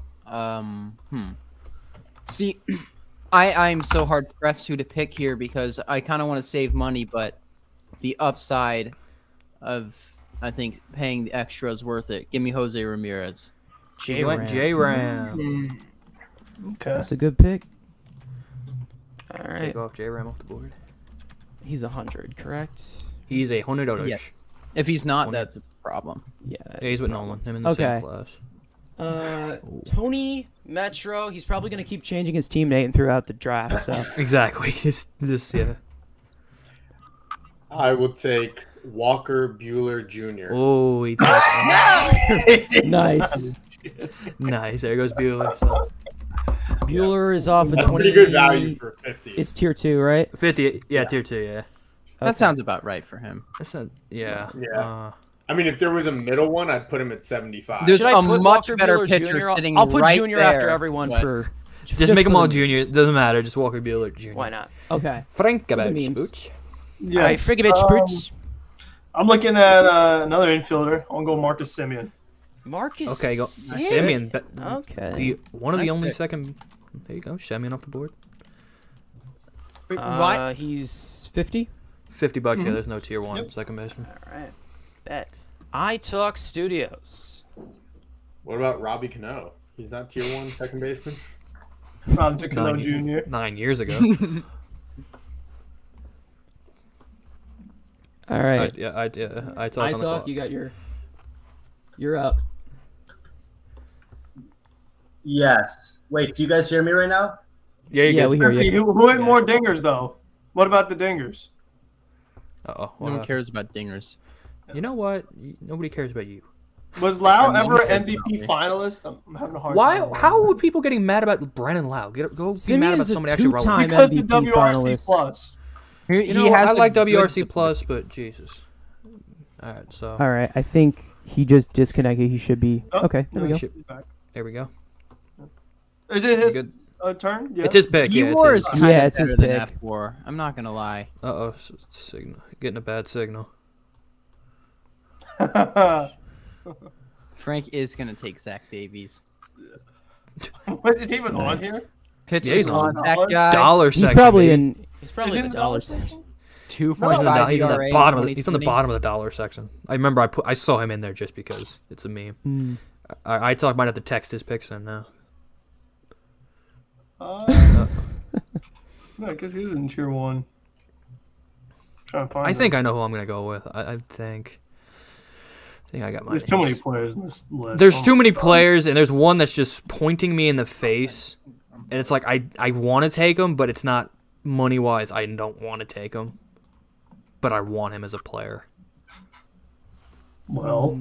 See, I'm so hard pressed who to pick here because I kind of want to save money, but the upside of I think paying the extra is worth it. Give me Jose Ramirez. You went J-Ram. Okay. That's a good pick. All right. Take off J-Ram off the board. He's 100, correct? He's $100. Yes. If he's not, that's a problem. Yeah. Yeah, he's with Nolan. Him in the Okay. same class. TonyMetro. He's probably going to keep changing his team name throughout the draft. So Exactly. Just yeah. I will take Walker Bueller Jr. Oh, he took nice. Nice. There goes Bueller. So. Bueller is off at 20. Pretty good value for 50. It's tier 2, right? 50, yeah, tier 2, yeah. That sounds about right for him. That's not, yeah. Yeah. I mean, if there was a middle one, I'd put him at 75. There's Should I a put much Walker better Buehler pitcher Jr.? sitting I'll put right Junior there, after everyone but- for. Just make them for all the junior. memes. Doesn't matter. Just Walker Bueller Jr. Why not? Okay. Frank For the about memes. Spooch. Yes. All right, Friggabit Spooch. I'm looking at another infielder. I'll go Marcus Semien. Marcus. Okay, go Simeon. Okay. One of the Nice only pick. second. There you go, Simeon off the board. Why? He's 50. $50. Yeah, there's no tier 1 second baseman. All right. Bet. iTalk Studios. What about Robbie Cano? He's not tier 1 second baseman. Ron Cano Jr. 9 years ago. All right. iTalk. iTalk, you got you're up. Yes. Wait, do you guys hear me right now? Yeah, we hear you. Who hit more dingers though? What about the dingers? Uh-oh. No one cares about dingers. You know what? Nobody cares about you. Was Lau And ever then- an MVP finalist? I'm having a hard Why? time. How would people getting mad about Brandon Lau? Go be mad Simeon's about a somebody actually two-time relevant. Because the MVP WRC finalist. plus. You know, I like WRC plus, but Jesus. All right, so All right. I think he just disconnected. He should be. Oh, Okay. There we go. there we go. Is it his Good. turn? Yeah. It's his pick. Yeah, War it's is his. kind Yeah, of it's his better than pick. F4. I'm not gonna lie. Uh-oh, signal. Getting a bad signal. Frank is gonna take Zach Davies. What, is he even on here? Pitch Yeah, he's to on. contact guy. Dollar He's section. probably baby. in. He's probably Is he in in the the dollar dollar section. 2.5 He's on the ERA bottom. He's on the 2020. bottom of the dollar section. I remember I saw him in there just because it's a meme. Hmm. iTalk might have to text his picks in now. No, because he was in tier 1. Trying to find I him. think I know who I'm gonna go with. I think I got my. There's too many players in this list. There's too many players, and there's one that's just pointing me in the face, and it's like I want to take him, but it's not money wise. I don't want to take him, but I want him as a player. Well,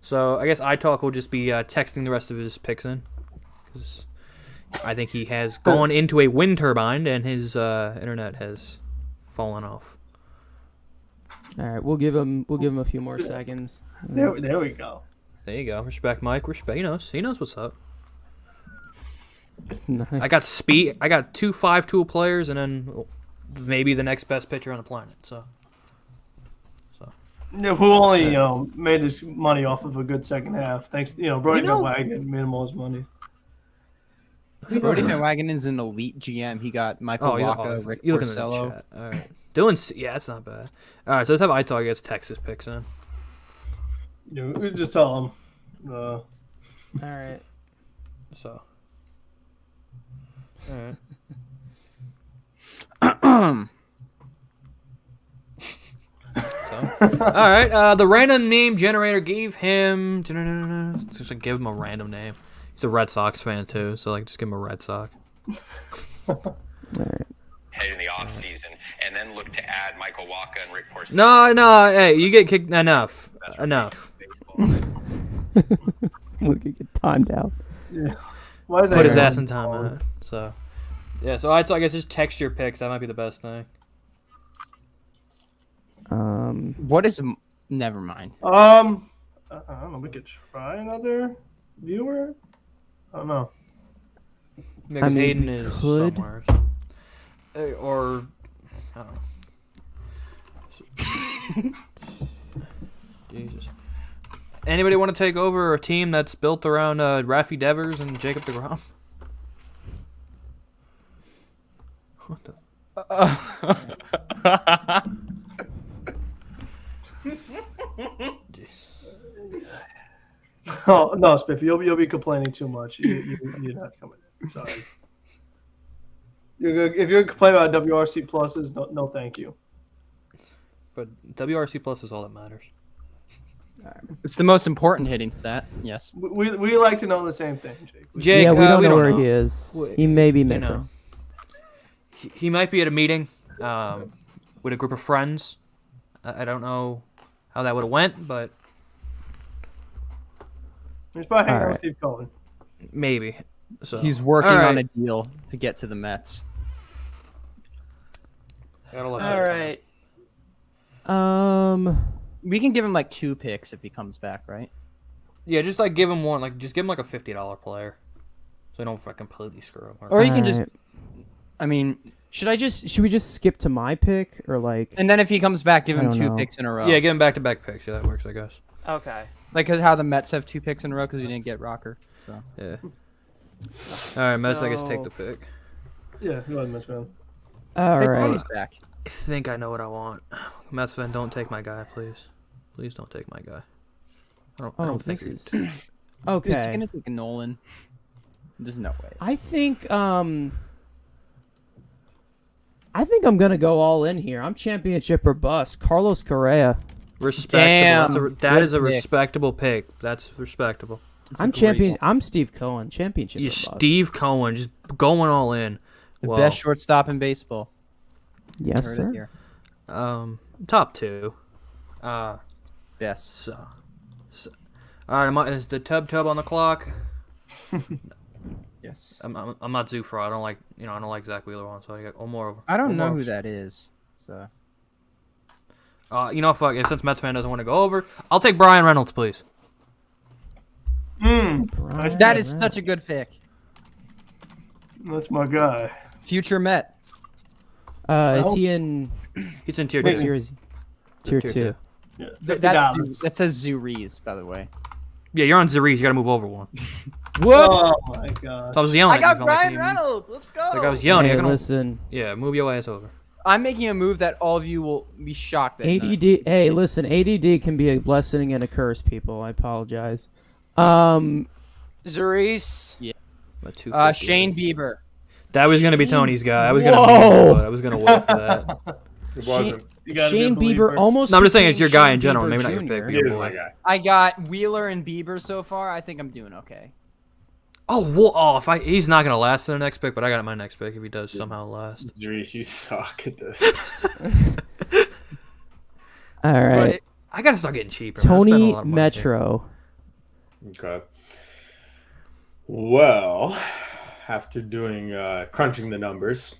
So I guess iTalk will just be texting the rest of his picks in, 'cause I think he has gone into a wind turbine and his internet has fallen off. All right. We'll give him a few more seconds. there we go. There you go. Respect, Mike. Respect. He knows what's up. Nice. I got speed. I got 2 5-tool players, and then maybe the next best pitcher on the planet. So. Yeah, who only made his money off of a good second half. Thanks, Brody know- Wagon minimal his money. Brody Van Wagenen's an elite GM. He got Michael Waka, Rick you looking at the Porcello. chat. All right. Dylan, yeah, that's not bad. All right, so let's have iTalk gets Texas picks in. We just tell him. All right. So. All right. All right. The random name generator gave him. Just give him a random name. He's a Red Sox fan too, so just give him a Red Sox. All right. Head in the offseason, and then look to add Michael Waka and Rick Porcello. No. Hey, you get kicked. Enough. We could get timed out. Yeah. Why is that Put his here? ass in time. So. Yeah. So I guess just text your picks. That might be the best thing. What is? Never mind. I don't know. We could try another viewer. I don't know. Because I mean, Hayden we is could. somewhere. Or. I don't know. Jesus. Anybody want to take over a team that's built around Raffy Devers and Jacob degrom? What the? Jeez. Oh no, Spiffy, you'll be complaining too much. You're not coming in. Sorry. If you're complaining about WRC pluses, no, thank you. But WRC Plus is all that matters. It's the most important hitting stat. Yes. We like to know the same thing, Jake. Jake, Yeah, we don't know where know. he is. He may be You missing. know. He might be at a meeting with a group of friends. I don't know how that would have went, but He's probably hanging All out with right. Steve Cohen. Maybe. So He's working all right. on a deal to get to the Mets. All right. We can give him like 2 picks if he comes back, right? Yeah, just like give him one. Like just give him like a $50 player, so I don't completely screw him. Or you can just. I mean, should we just skip to my pick or like? And then if he comes back, give him I don't 2 know. picks in a row. Yeah, give him back-to-back picks. Yeah, that works, I guess. Okay. Like how the Mets have 2 picks in a row because we didn't get Rocker. So yeah. All right, Mets, I guess take the pick. Yeah, go ahead, Metsfan. All right. He's back. I think I know what I want. Metsfan, don't take my guy, please. Please don't take my guy. I don't think this he's... is okay. He's gonna take Nolan. There's no way. I think I'm gonna go all in here. I'm championship or bust. Carlos Correa. Respectable. Damn, That is a good pick. respectable pick. That's respectable. I'm Steve Cohen. Championship. You or bust. Steve Cohen, just going all in. The Well, best shortstop in baseball. Yes, Heard it sir. here. top 2. Best. So all right, is the tub on the clock? Yes. I'm not Zufra. I don't like Zach Wheeler on, so I got one more over. I don't one know more who over. that is. So Fuck it. Since Mets fan doesn't want to go over, I'll take Brian Reynolds, please. that is such a good pick. That's my guy. Future Met. Is he in He's in tier what 2. tier is he? Tier 2. Yeah, That says Zuriz, by the way. Yeah, you're on Zariz. You got to move over one. Whoops. Oh my god. So I was yelling. I got at you, felt like Brian you- Reynolds. Let's go. Like I was yelling. Hey, you're gonna, listen. yeah, move your ass over. I'm making a move that all of you will be shocked at. ADD. Hey, listen. ADD can be a blessing and a curse, people. I apologize. Zuriz. Shane Bieber. That was gonna be Tony's guy. I was gonna. Whoa. I was gonna wait for that. It wasn't. Shane Bieber almost. No, I'm just saying it's your became guy Shane in general. Bieber Maybe not your pick. Jr. But He your is boy. my guy. I got Wheeler and Bieber so far. I think I'm doing okay. He's not gonna last in the next pick, but I got my next pick if he does somehow last. Dries, you suck at this. All right. I gotta start getting cheaper. man. I spend a lot of money here. TonyMetro. Okay. Well, after doing crunching the numbers,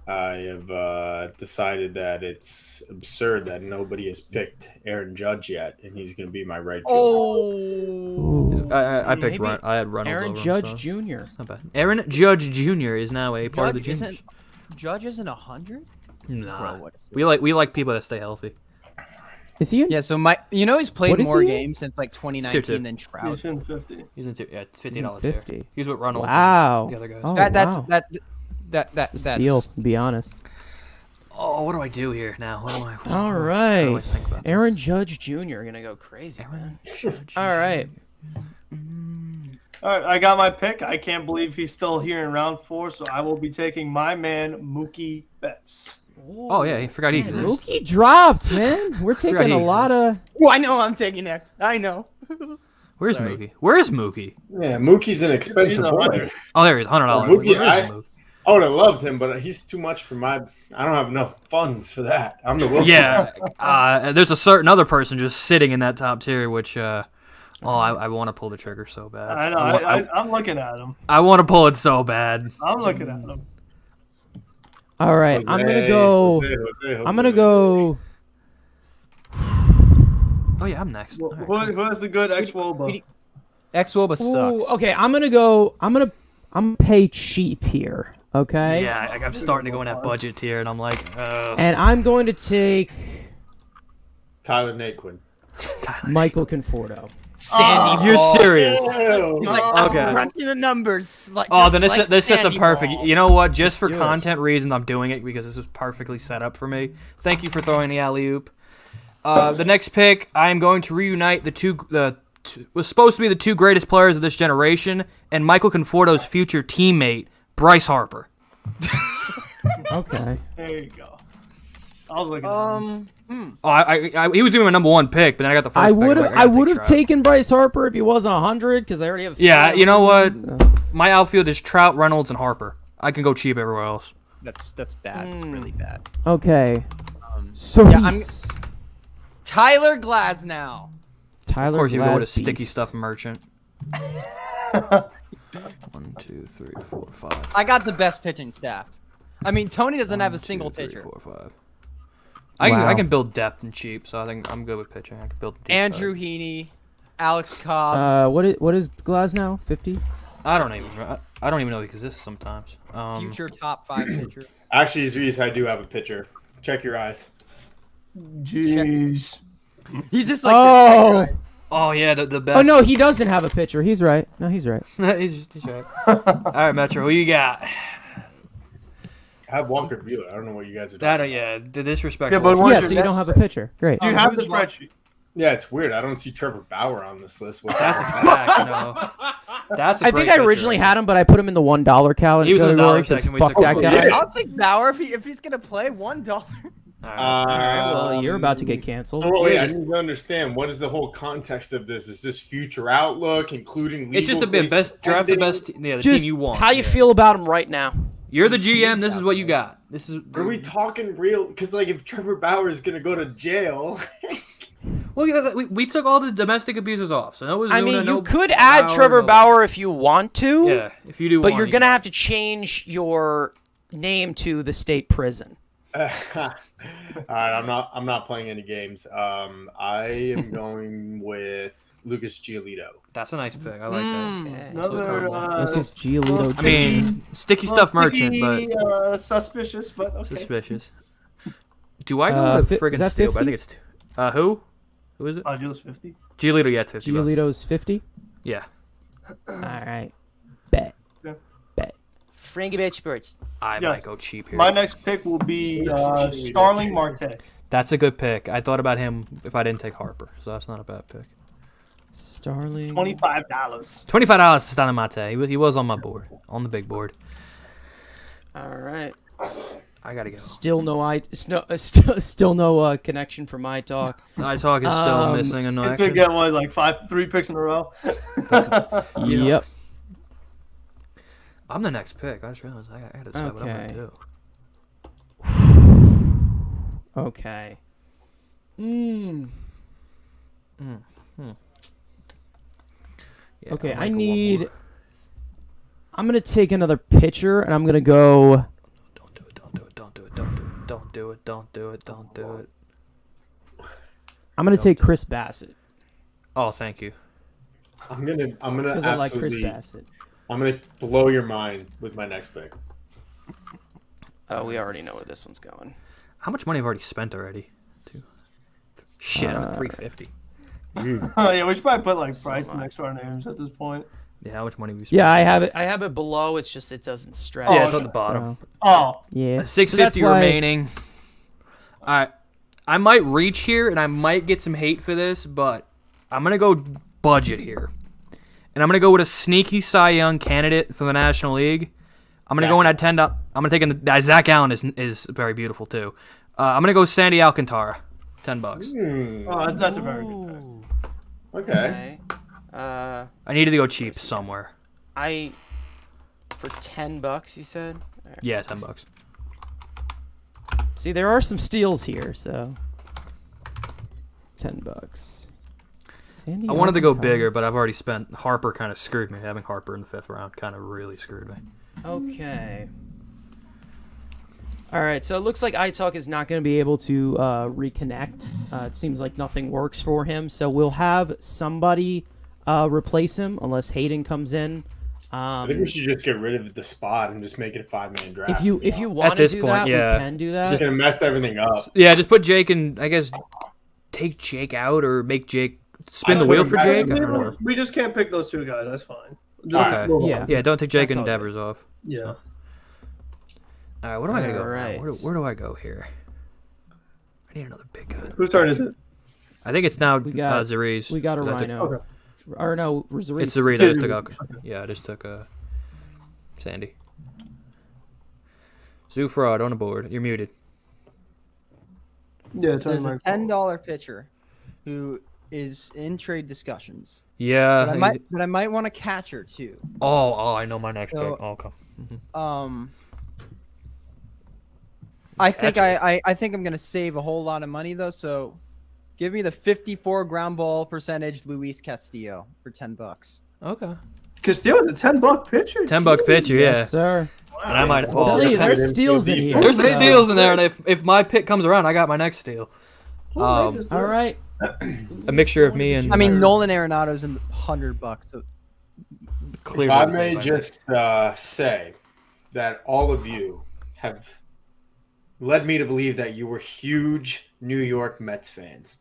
I have decided that it's absurd that nobody has picked Aaron Judge yet, and he's going to be my right fielder. I picked Maybe I had Reynolds Aaron over Judge him, so. Jr. Not bad. Aaron Judge Jr. is now a part of the juniors. Judge isn't 100. Nah, Bro, what is we like people that stay healthy. Is he? Yeah, so he's played What is more he in? games since like 2019 than Trout. He's in 50. He's into it's $50 in tier. 50. He's with Reynolds. Wow. And the other guys. Oh, That's wow. that's Steal, to be honest. Oh, what do I do here now? What do I? All how do right. I think about Aaron this? Judge Jr. gonna go crazy, man. All right. All right, I got my pick. I can't believe he's still here in round 4, so I will be taking my man Mookie Betts. Oh yeah, I forgot he exists. Mookie dropped, man. We're taking he a lot of. Oh, I know I'm taking next. I know. Where's Mookie? Where is Mookie? Yeah, Mookie's an expensive boy. Oh, there he is. $100. Mookie, Where is Mookie? I would have loved him, but he's too much for my. I don't have enough funds for that. I'm the Wilson. Yeah, there's a certain other person just sitting in that top tier, which I want to pull the trigger so bad. I know. I'm looking at him. I want to pull it so bad. I'm looking at him. All right, I'm gonna go. I'm gonna go. Oh yeah, I'm next. Who has the good X-Woba? X-Woba sucks. Ooh, okay, I'm gonna pay cheap here. Okay. Yeah, I'm starting to go in that budget tier, and I'm like, And I'm going to take Tyler Naquin. Michael Conforto. Sandy. You're serious? He's like, Okay. I'm crunching the numbers. Like, Oh, just then like this sets a Sandy perfect. Ball. You know what? Just for Do it. content reasons, I'm doing it because this is perfectly set up for me. Thank you for throwing the alley oop. The next pick, I am going to reunite was supposed to be the 2 greatest players of this generation, and Michael Conforto's future teammate, Bryce Harper. Okay. There you go. I was looking at him. Oh, he was even my number 1 pick, but then I got the first. I pick. would I'm have. like, I gotta would take have Trout. taken Bryce Harper if he wasn't 100 because I already have. Yeah, you know what? So. My outfield is Trout, Reynolds, and Harper. I can go cheap everywhere else. That's bad. It's really bad. Okay. So yeah, he's Tyler Glasnow. Tyler. Of course, you go with a Glasbeast. sticky stuff merchant. 1, 2, 3, 4, 5. I got the best pitching staff. I mean, Tony doesn't have a 1, single 2, 3, pitcher. 4, 5. I can build depth and cheap, so I think I'm good with pitching. I can build deep Andrew side. Heaney, Alex Cobb. What is Glasnow? 50? I don't even know he exists sometimes. Future top 5 pitcher. Actually, Reese, I do have a pitcher. Check your eyes. Jeez. He's just like. Oh. Oh yeah, the best. Oh no, he doesn't have a pitcher. He's right. No, he's right. he's right. All right, Metro, who you got? I have Walker Buehler. I don't know what you guys are That doing. yeah, the disrespect. Yeah, but Yeah, so you don't have a pitcher. Great. Do you have the spreadsheet? Yeah, it's weird. I don't see Trevor Bauer on this list. That's a fact. No. That's. I think I originally had him, but I put him in the $1 category. He was in the dollar 'cause section. We Fuck took that him. guy. Yeah. I'll take Bauer if he's gonna play $1. All right. Well, you're about to get canceled. Oh, wait, I need to understand what is the whole context of this? Is this future outlook, including legal It's just a bit best draft the best. Yeah, the Just team you want. how you feel about him right now. You're the GM. This is what you got. This is. Are we talking real? Because like, if Trevor Bauer is gonna go to jail, Well, yeah, we took all the domestic abusers off, so no Ozuna, I mean, no you could add Trevor no- Bauer if you want to. Yeah, if you do. But want you're it, gonna yeah. have to change your name to the state prison. all right, I'm not playing any games. I am going with Lucas Giolito. That's a nice pick. I like that. Okay. Another. This is Giolito. I mean, sticky stuff merchant, but Suspicious, but okay. suspicious. Do I go with is friggin' that Steele? I 50? think it's who? Who is it? Jules 50. Giolito, yeah, 50 bucks. Giolito's 50. Yeah. All right. Bet. Yeah. Bet. Frankie Bet Sports. I Yes. might go cheap here. My next pick will be Starling Marte. That's a good pick. I thought about him if I didn't take Harper, so that's not a bad pick. Starling. $25. $25 to Stanley Mate. He was on my board, on the big board. All right. I gotta go. Still no connection for my talk. iTalk is still missing a He's no gonna action. get one like 3 picks in a row. Yep. I'm the next pick. I just realized I gotta decide what I'm Okay. gonna do. Okay. Yeah, Okay, might I go one need. more. I'm gonna take another pitcher, and I'm gonna go. Don't do it. Don't do it. Don't do it. Don't do it. Don't do it. Don't do it. Don't do it. I'm gonna take Chris Bassett Oh, thank you. I'm gonna because I like Chris absolutely. Bassett. I'm gonna blow your mind with my next pick. Oh, we already know where this one's going. How much money have I already spent already? Shit, I'm at 350. Oh yeah, we should probably put like So price am I. next to our names at this point. Yeah, how much money we spent? Yeah, I have it. I have it below. It's just it doesn't stretch. Yeah, it's on the bottom. So, Oh, yeah. 650 So that's why- remaining. All right, I might reach here, and I might get some hate for this, but I'm gonna go budget here, and I'm gonna go with a sneaky Cy Young candidate for the National League. I'm gonna go in at 10. I'm gonna take in Zach Allen is very beautiful too. I'm gonna go Sandy Alcantara, $10. oh that's a very good pick. Okay. Okay. I needed to go cheap somewhere. For $10, you said. All right. Yeah, $10. See, there are some steals here, so $10. Sandy I wanted to go Alcantara. bigger, but I've already spent. Harper kind of screwed me. Having Harper in the 5th round kind of really screwed me. Okay. All right, so it looks like iTalk is not going to be able to reconnect. It seems like nothing works for him, so we'll have somebody replace him unless Hayden comes in. I think we should just get rid of the spot and just make it a 5-man draft. If you want to this do point, that, yeah. we can do that. just gonna mess everything up. Yeah, just put Jake in. I guess take Jake out or make Jake spin the I wheel put for him back Jake. in I the don't know. We just can't pick those two guys. That's fine. Okay. Yeah. Yeah, don't take Jake That's and all Devers off. Yeah. All right, what am I gonna go? All right. Where do I go here? I need another big guy. Whose turn is it? I think it's now We got- Zariz. We got a I took- Rhino. Okay. Or no, Zariz. It's Zariz. I just took out. Yeah, I just took Sandy. Zoo fraud on the board. You're muted. Yeah, There's a Tony $10 pitcher who is in trade discussions. Yeah. But I might want a catcher too. Oh, I know my next So- pick. Oh, okay. I think I think I'm gonna save a whole lot of money though. So, give me the 54 ground ball percentage Luis Castillo for $10. Okay. Castillo's a $10 pitcher. $10 pitcher, yeah. Yes, sir. And I might. Well, Tell you, there's steals in here. There's some steals in there, and if my pick comes around, I got my next steal. All right. A mixture of me and. I mean, Nolan Arenado's in $100. So if I may just say that all of you have led me to believe that you were huge New York Mets fans.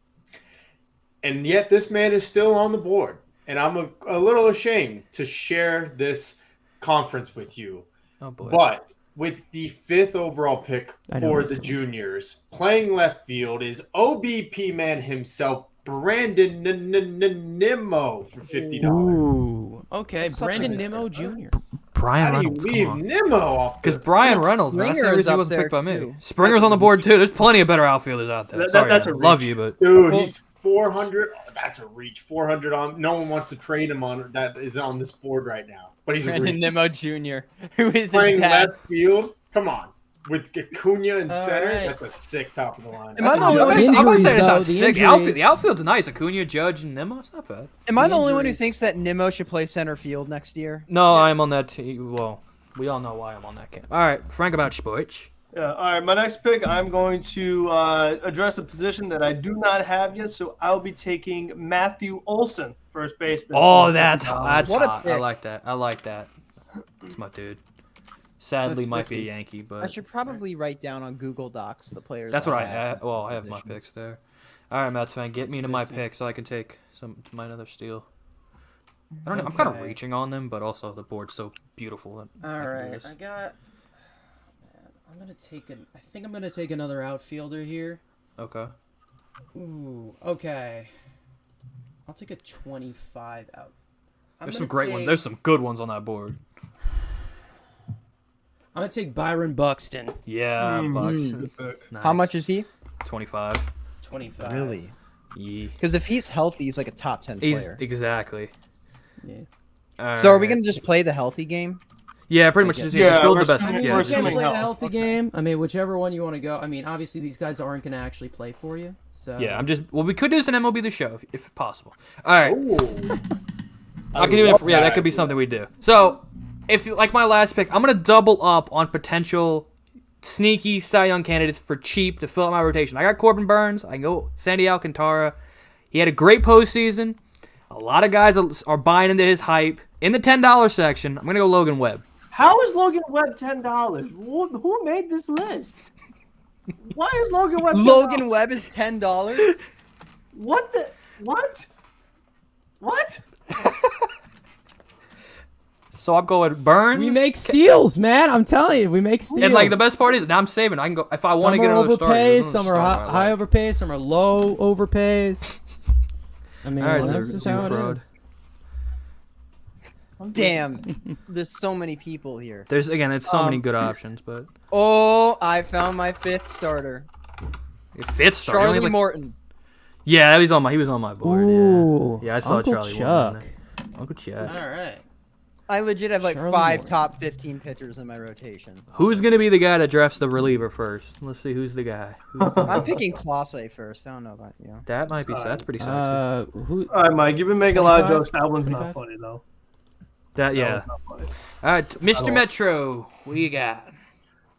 And yet this man is still on the board. And I'm a little ashamed to share this conference with you. Oh, boy. But with the 5th overall pick for the juniors, playing left field is OBP man himself, Brandon Nimmo, for $50. Ooh. Okay, Brandon Nimmo Jr. Brian How do you Reynolds. leave Nimmo off? Because Brian Reynolds, man, Springer's he up wasn't there, picked by me. too. Springer's on the board too. There's plenty of better outfielders out there. Sorry, that's man. a Love reach. you, but Dude, he's 400. Oh, that's a reach. 400 on. No one wants to trade him on. That is on this board right now. But he's Brandon a reach. Nimmo Jr., who is his Playing dad. left field. Come on. With Acuna in All center, right. that's a sick top of the line. Am I the only I'm one not who Injuries, saying it's though, not the sick. injuries. The outfield's nice. Acuna, Judge, and Nimmo. It's not bad. Am I the only one who Injuries. thinks that Nimmo should play center field next year? No, I'm on that team. Well, we all know why I'm on that camp. All right, Frank about sports. Yeah, all right, my next pick, I'm going to address a position that I do not have yet, so I'll be taking Matthew Olson, first baseman. Oh, that's What a hot. pick. I like that. That's my dude. Sadly, That's might be 50. a Yankee, I but should probably write down on Google Docs the players. that's what I have. have. Well, I have my picks there. All right, Metsfan, get me into my pick so I can take my another steal. I don't know. I'm kind of Okay. reaching on them, but also the board's so beautiful. That I All can do right, this. I got. Man, I think I'm gonna take another outfielder here. Okay. Ooh, okay. I'll take a 25 out. There's some great ones. There's some good ones on that board. I'm gonna take Byron Buxton. Yeah, Bucks. Nice. How much is he? 25. 25. Really? Yeah. Because if he's healthy, he's like a top 10 He's player. exactly. Yeah. So are we gonna just play the healthy game? Yeah, pretty much. Just Yeah, build we're the best. assuming- Yeah, we're you assuming can play the health. healthy game. I mean, whichever one you want to go. I mean, obviously these guys aren't gonna actually play for you. So Yeah, we could do this in MLB The Show if possible. All right. Ooh. I can even. Yeah, that could be something we do. So, if you like my last pick, I'm gonna double up on potential sneaky Cy Young candidates for cheap to fill out my rotation. I got Corbin Burns. I can go Sandy Alcantara. He had a great postseason. A lot of guys are buying into his hype. In the $10 section, I'm gonna go Logan Webb. How is Logan Webb $10? Who made this list? Why is Logan Webb $10? Logan Webb is $10. What the? What? What? So I'm going Burns. we make steals, man. I'm telling you, we make steals. And like the best part is now I'm saving. I can go if I want to get another starter. overpays, there's some another are starter I high like. overpays, some are low overpays. I mean, All right, that's Zoo just how it Fraud. is. Damn. There's so many people here. There's it's so many good options, but Oh, I found my 5th starter. your fifth starter. Charlie like, Morton. Yeah, he was on my board. Ooh, Yeah, I saw Uncle Charlie Chuck. Morton in there. Uncle Chuck. All right. I legit have like Charlie 5 Morton. top 15 pitchers in my rotation. Who's gonna be the guy that drafts the reliever first? Let's see who's the guy. I'm picking Clase first. I don't know about you. That might be. That's pretty sexy. Who? All right, Mike, you've been making a lot of 25? jokes. That one's 25? not funny, though. That yeah. That one's not funny. All right, Mr. Metro, what do you got?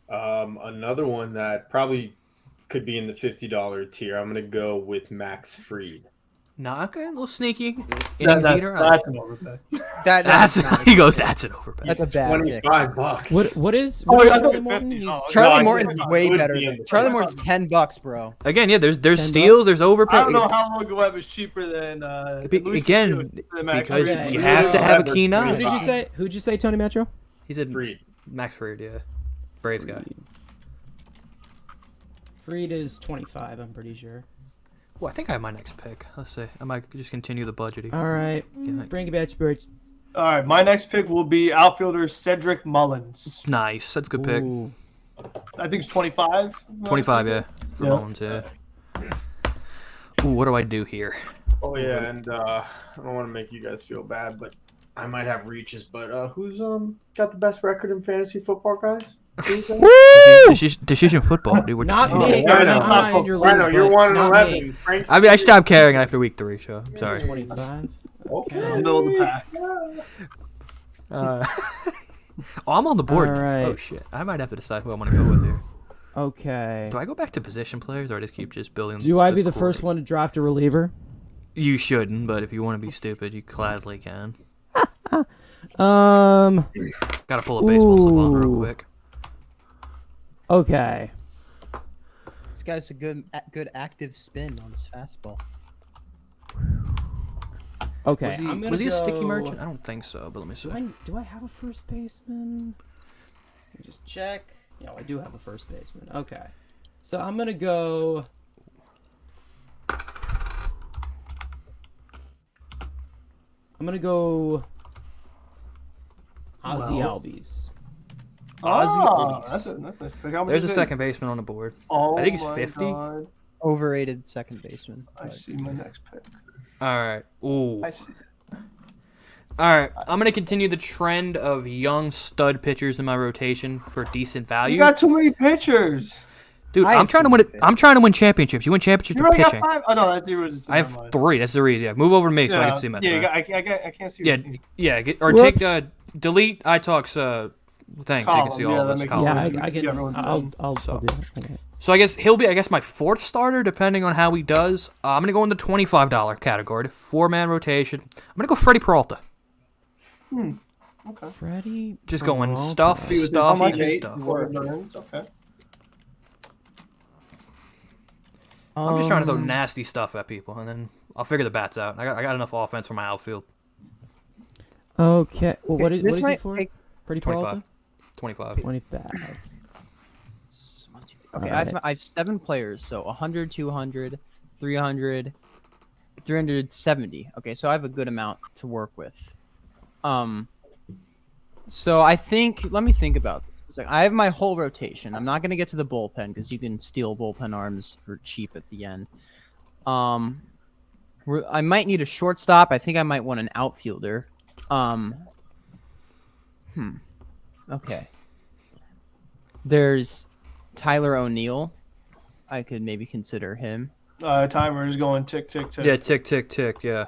Another one that probably could be in the $50 tier. I'm gonna go with Max Fried. Nah, okay, a little sneaky. That- Innings that- eater. that's an overpay. That's not he goes. That's an overpay. That's a bad pick. $25. What is? Oh, What yeah, is I thought Charlie it was Morton? 50. He's Oh, Charlie No, Morton's I way would better be than in the Charlie $10. Morton's $10, bro. Again, yeah. There's 10 steals. There's overpay. I don't know how Logan Webb is cheaper than. Luis Again, Castillo, Max because Fried. you have to have a keen Who eye. did you say? Who'd you say, Tony Metro? He said Fried. Max Fried, yeah. Braves guy. Fried is 25. I'm pretty sure. Well, I think I have my next pick. Let's see. I might just continue the budgeting. All right, bring it back, Spirits. All right, my next pick will be outfielder Cedric Mullins. Nice. That's a good pick. Ooh. I think it's 25. 25, yeah. For Yeah. Mullins, yeah. Ooh, what do I do here? Oh yeah, and I don't want to make you guys feel bad, but I might have reaches. But who's got the best record in fantasy football, guys? Decision football, dude. Not me. I I'm know. not in your I know. league, You're but 1 and not 11. me. Frank's I mean, I stopped caring after week 3, so I'm sorry. 25. Okay. Middle of the pack. Oh, I'm on the board. All right. Oh shit! I might have to decide who I want to go with here. Okay. Do I go back to position players, or I just keep building? Do I be the first one to draft a reliever? You shouldn't, but if you want to be stupid, you gladly can. Gotta pull a baseball savant real quick. Okay. This guy's a good active spin on his fastball. Okay. Was he a sticky merchant? I don't think so, but let me see. Do I have a first baseman? Let me just check. Yeah, I do have a first baseman. Okay. So I'm gonna go. Ozzy Albies. That's a nice pick. There's a second baseman on the board. Oh, I think he's 50. God. Overrated second baseman. I see my next pick. All right. Ooh. I see. All right. I'm gonna continue the trend of young stud pitchers in my rotation for decent value. You got too many pitchers. Dude, I'm trying to win. I'm trying to win championships. You win championships You with already got pitching. 5? Oh no, that's zero. I have 3. That's the reason. Yeah, move over to me so I can see Metsfan. Yeah, I can't see. Your team. Or take delete iTalk's thing so you can see all of us. Yeah, I can. I'll do that. Okay. So I guess he'll be, my 4th starter, depending on how he does. I'm gonna go in the $25 category, 4-man rotation. I'm gonna go Freddie Peralta. Okay. Freddie. Just going Peralta. stuff. Okay. I'm just trying to throw nasty stuff at people, and then I'll figure the bats out. I got enough offense for my outfield. Okay. Well, what is he for? Freddie 25. Peralta? 25. 25. Okay, Right. I have 7 players, so 100, 200, 300, 370. Okay, so I have a good amount to work with. So I think, let me think about this. I have my whole rotation. I'm not going to get to the bullpen because you can steal bullpen arms for cheap at the end. I might need a shortstop. I think I might want an outfielder. Okay. There's Tyler O'Neill. I could maybe consider him. Timer is going tick, tick, tick. Yeah, tick, tick, tick. Yeah.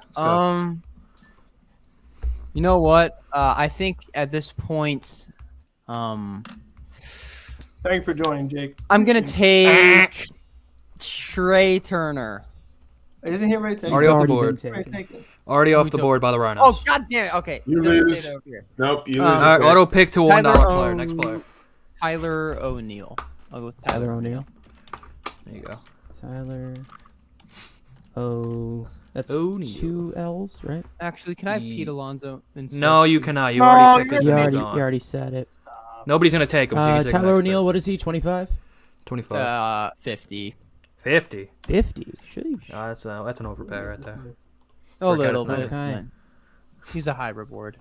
You know what? I think at this point, Thank you for joining, Jake. I'm gonna take Trey Turner. Isn't he already taken? Already off the board. Already off the board by the Rhinos. Oh, god damn it. Okay. You lose. Nope, you lose. All right, auto pick to $1 player. Next player. Tyler O'Neill. I'll go with Tyler O'Neill. There you go. Tyler. Oh, that's O'Neill. 2 L's, right? Actually, can I have Pete Alonso instead? No, you cannot. You already picked You it. already said it. Nobody's gonna take him. So you can take Tyler the next O'Neill, pick. what is he? 25? 25. 50. 50. 50. Sheesh. That's an overpay right there. A little bit. Okay. He's a high reward.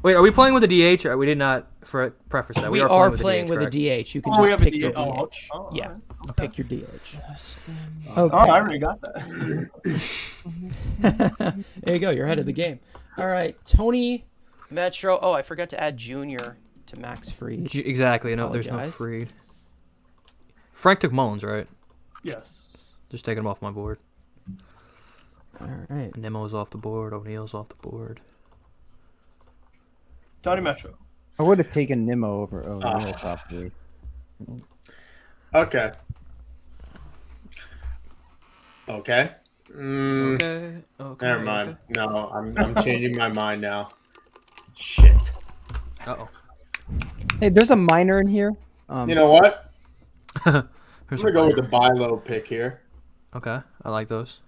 Wait, are we playing with a DH? We did not preface that. We are playing with a DH. You can just pick your DH. Oh, yeah, okay. pick your DH. Okay. Oh, I already got that. There you go. You're ahead of the game. All right, TonyMetro. Oh, I forgot to add Junior to Max Fried. Exactly. No, there's no Fried. Frank took Mullins, right? Yes. Just taking him off my board. All right. Nimmo's off the board. O'Neill's off the board. TonyMetro. I would have taken Nimmo over O'Neill probably. Okay. Okay. Never mind. No, I'm changing my mind now. Shit. Uh-oh. Hey, there's a minor in here. You know what? I'm gonna go with the buy low pick here. Okay, I like those.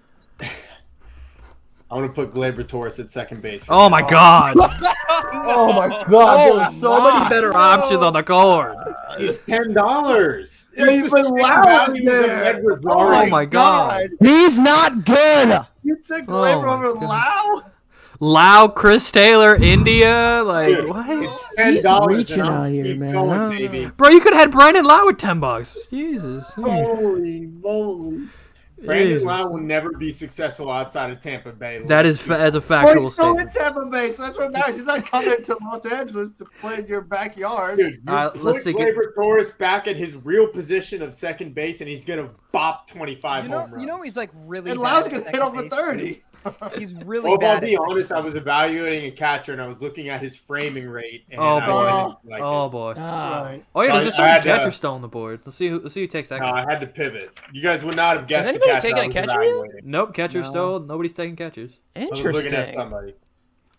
I'm gonna put Gleyber Torres at second base. Oh my god! Oh my god! There's so many better options on the card. He's $10. He's been loud there. Oh my god! He's not good. You took Gleyber over Lau? Lau, Chris Taylor, India, like Dude, what? It's $10. reaching and I'm out here, Steve man. Cohen, baby. Bro, you could have had Brandon Lau at $10. Jesus. Holy moly. Brandon Lau will never be successful outside of Tampa Bay. That is as a But factual he's still in statement. Tampa Bay, so that's what matters. He's not coming to Los Angeles to play in your backyard. Dude, you let's put take Gleyber Torres back at his real position of second base, and he's gonna bop 25 home runs. You know he's like really And bad Lau's at going to hit second over base. 30. He's really Well, if I'll bad. be honest, I was evaluating a catcher and I was looking at his framing rate. And Oh I boy! didn't like Oh it. boy! Right. Oh yeah, there's I a had catcher to- still on the board. Let's see who takes that. No, guy. I had to pivot. You guys would not have guessed the anybody catcher taken I a was catcher yet? evaluating. Nope, catcher's No. still nobody's taking catchers. I was looking at Interesting. somebody.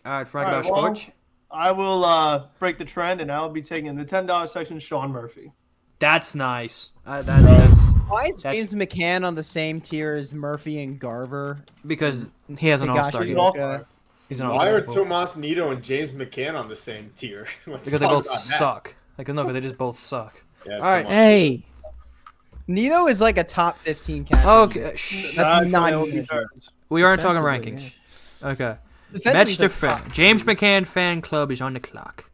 All right, Frank All right, about well, Storch. I will break the trend, and I will be taking in the $10 section Sean Murphy. That's nice. That's Why is That's- James McCann on the same tier as Murphy and Garver? because he has an all-star. Higashioka? game. He's an Why are all-star. Tomas Nido and James McCann on the same tier? Let's Because they talk both about that. suck. Like no, because they just both suck. Yeah, All right. Tomas. Hey, Nito is like a top 15 catcher. Okay, That's not Tony even. Turns. we aren't talking Defensively, rankings. Okay. Defensively, Mets he's to like fan. top James 15. McCann fan club is on the clock.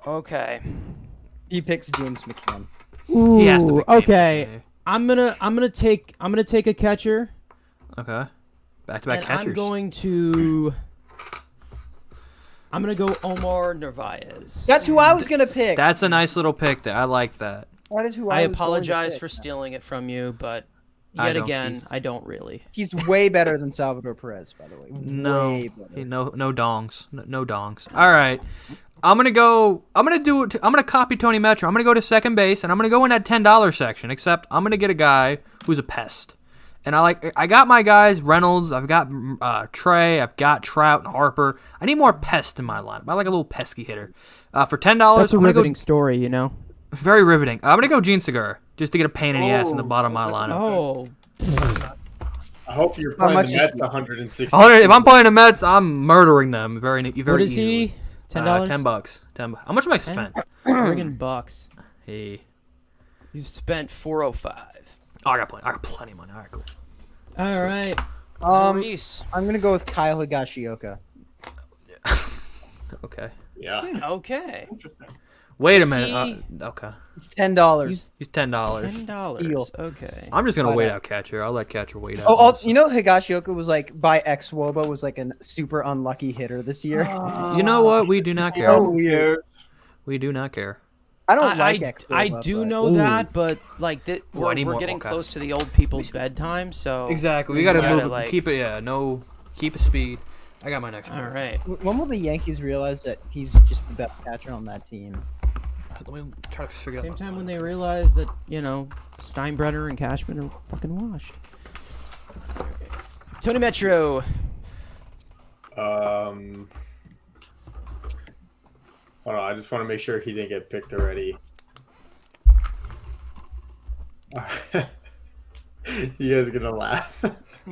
okay. He picks James McCann. Ooh, He has to pick James okay. McCann. I'm gonna take a catcher. Okay. Back-to-back And catchers. I'm gonna go Omar Narvaez. That's who I was gonna pick. That's a nice little pick there. I like that. That is who I was going to apologize pick. for stealing it from you, but I yet don't. again, He's- I don't really. He's way better than Salvador Perez, by the way. No, Way better. no dongs, no dongs. All right, I'm gonna copy TonyMetro. I'm gonna go to second base, and I'm gonna go in that $10 section. Except I'm gonna get a I who's a pest, and I got my guys Reynolds. I've got Trey. I've got Trout and Harper. I need more pest in my lineup. I like a little pesky hitter. For $10, That's a I'm gonna riveting go story, you know. very riveting. I'm gonna go Gene Cigar just to get a pain in the ass in the bottom of my lineup. Oh, I hope you're How playing much the is Mets he? 160. If I'm playing the Mets, I'm murdering them very what is easily. he? $10. $10. How much am I spent? Friggin' bucks. Hey. You spent $405. Oh, I got plenty of money. All right, cool. All right. Reese. I'm gonna go with Kyle Higashioka. Okay. Yeah. Okay. Wait a Is minute. Okay. It's $10. He's He's $10. $10. Steal. Okay. I'm just gonna Flat wait out. out catcher. I'll let catcher wait out. Oh, you know Higashioka was like by ex-Woba was like a super unlucky hitter this year. You know what? We do not care. So weird. We do not care. I don't like ex-Woba. I do but- know that, but like that, Ooh, I need we're more getting Hawkeye. close to the old people's bedtime, so Exactly. We gotta move. like, Keep it. Yeah. No. Keep it speed. I got my next one. All right. When will the Yankees realize that he's just the best catcher on that team? Let me try to figure Same out. time when they realize that Steinbrenner and Cashman are fucking washed. TonyMetro. Hold on, I just want to make sure he didn't get picked already. You guys are gonna laugh.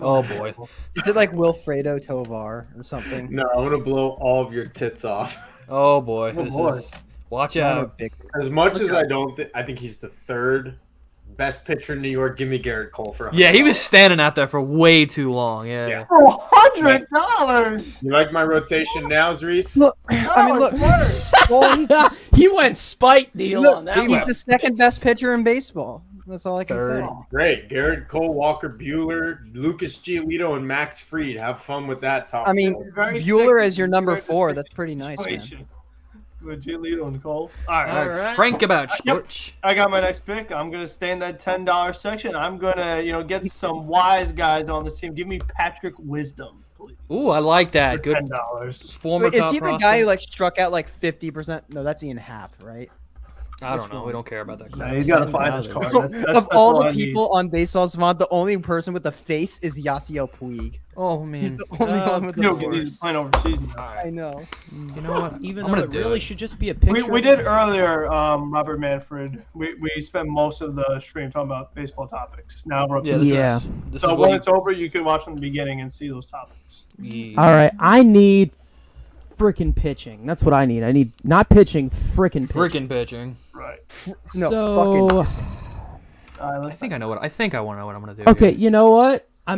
Oh boy. Is it like Wilfredo Tovar or something? No, I'm gonna blow all of your tits off. Oh boy. Oh, This boy. is. Watch I'm a out. big- As much as I think he's the third best pitcher in New York. Give me Garrett Cole for $100. Yeah, he was standing out there for way too long. Yeah. $100. You like my rotation now, Reese? Look, I mean, look. Well, he's the, He went spike deal look, on that he's one. the second best pitcher in baseball. That's all I can Third. say. Great. Garrett Cole, Walker Buehler, Lucas Giolito, and Max Fried. Have fun with that top I mean, four. Very Bueller sick as your number situation. 4. That's pretty nice, man. Situation. With Giolito and Cole. All right. All right. Frank about sports. I got my next pick. I'm gonna stay in that $10 section. I'm gonna, get some wise guys on this team. Give me Patrick Wisdom, please. Ooh, I like that. For Good. $10. Former Wait, is top he the prospect. guy who like struck out like 50%? No, that's Ian Happ, right? I don't know. We don't care about that. Yeah, he's gotta find his card. Of all the people on Baseball Savant, the only person with a face is Yasiel Puig. Oh man. He's the only one with No, a because he's face. playing overseas now. I know. You know what? Even I'm though gonna it do really it. should just be a picture. We of did him. earlier, Robert Manfred. We spent most of the stream talking about baseball topics. Now we're up to Yeah. the Yeah. This So is when what it's over, you can watch from the beginning and see those topics. All right, I need freaking pitching. That's what I need. I need not pitching, freaking pitching. freaking pitching. Right. No, So All right, I let's think I know what I want to do. okay, here. you know what? I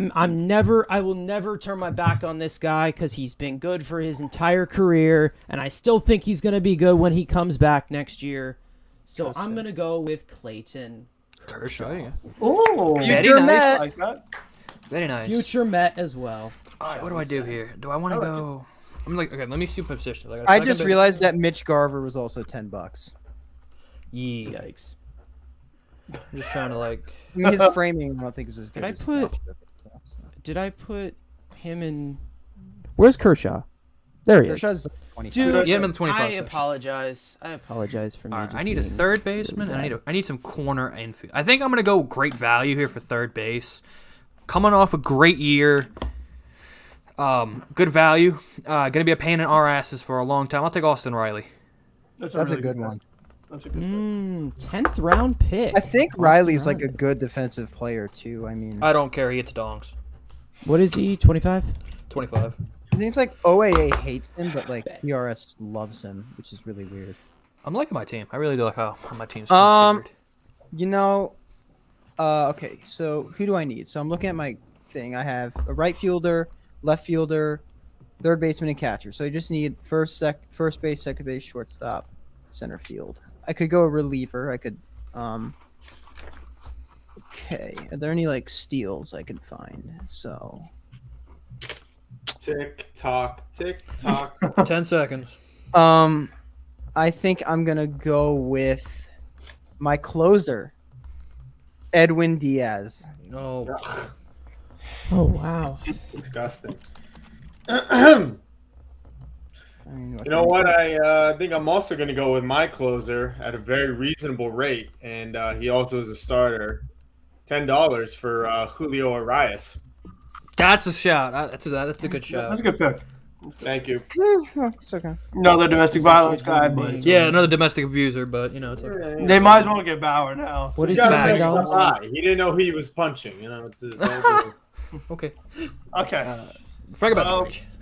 will never turn my back on this guy because he's been good for his entire career, and I still think he's gonna be good when he comes back next year. So I'm gonna go with Clayton Kershaw. Yeah. Oh, Very Future nice. Met. like that. Very nice. Future Met as well. All right, what do I do here? Do I want to go? I'm like, okay, let me see positions. I just realized that Mitch Garver was also $10. Yeah. Yikes. I'm just trying to like. I mean, his framing I don't think is as good Did I as put- Higashioka, so. Did I put him and where's Kershaw? There he is. Kershaw's 25. Dude, Yeah, I'm in the 25 I section. apologize. I apologize for me. All right, just I need a being third baseman, really and I need some corner infield. I think I'm gonna go great value here for third base. Coming off a great year, good value. Gonna be a pain in our asses for a long time. I'll take Austin Riley. That's a good one. That's a good pick. 10th round pick. I think Austin Riley's like a Riley. good defensive player too. I mean, I don't care. He hits dongs. What is he? 25? 25. I think it's like OAA hates him, but like PRS loves him, which is really weird. I'm liking my team. I really do like how my team's Um, configured. You know, okay. So who do I need? So I'm looking at my thing. I have a right fielder, left fielder, third baseman, and catcher. So I just need first base, second base, shortstop, center field. I could go a reliever. I could. Okay. Are there any like steals I could find? So. Tick tock, tick tock. 10 seconds. I think I'm gonna go with my closer, Edwin Diaz. No. Oh, wow. Disgusting. I mean, You know what? I think I'm also going to go with my closer at a very reasonable rate, and he also is a starter. $10 for Julio Arias. That's a shout. That's a good shout. That's a good pick. Thank you. It's okay. Another domestic violence guy, but Yeah, another domestic abuser, but you know, it's okay. they might as well get Bauer now. What He's is got he? a $10? nice eye. He didn't know who he was punching. You know, it's his own Okay. Okay. Frank about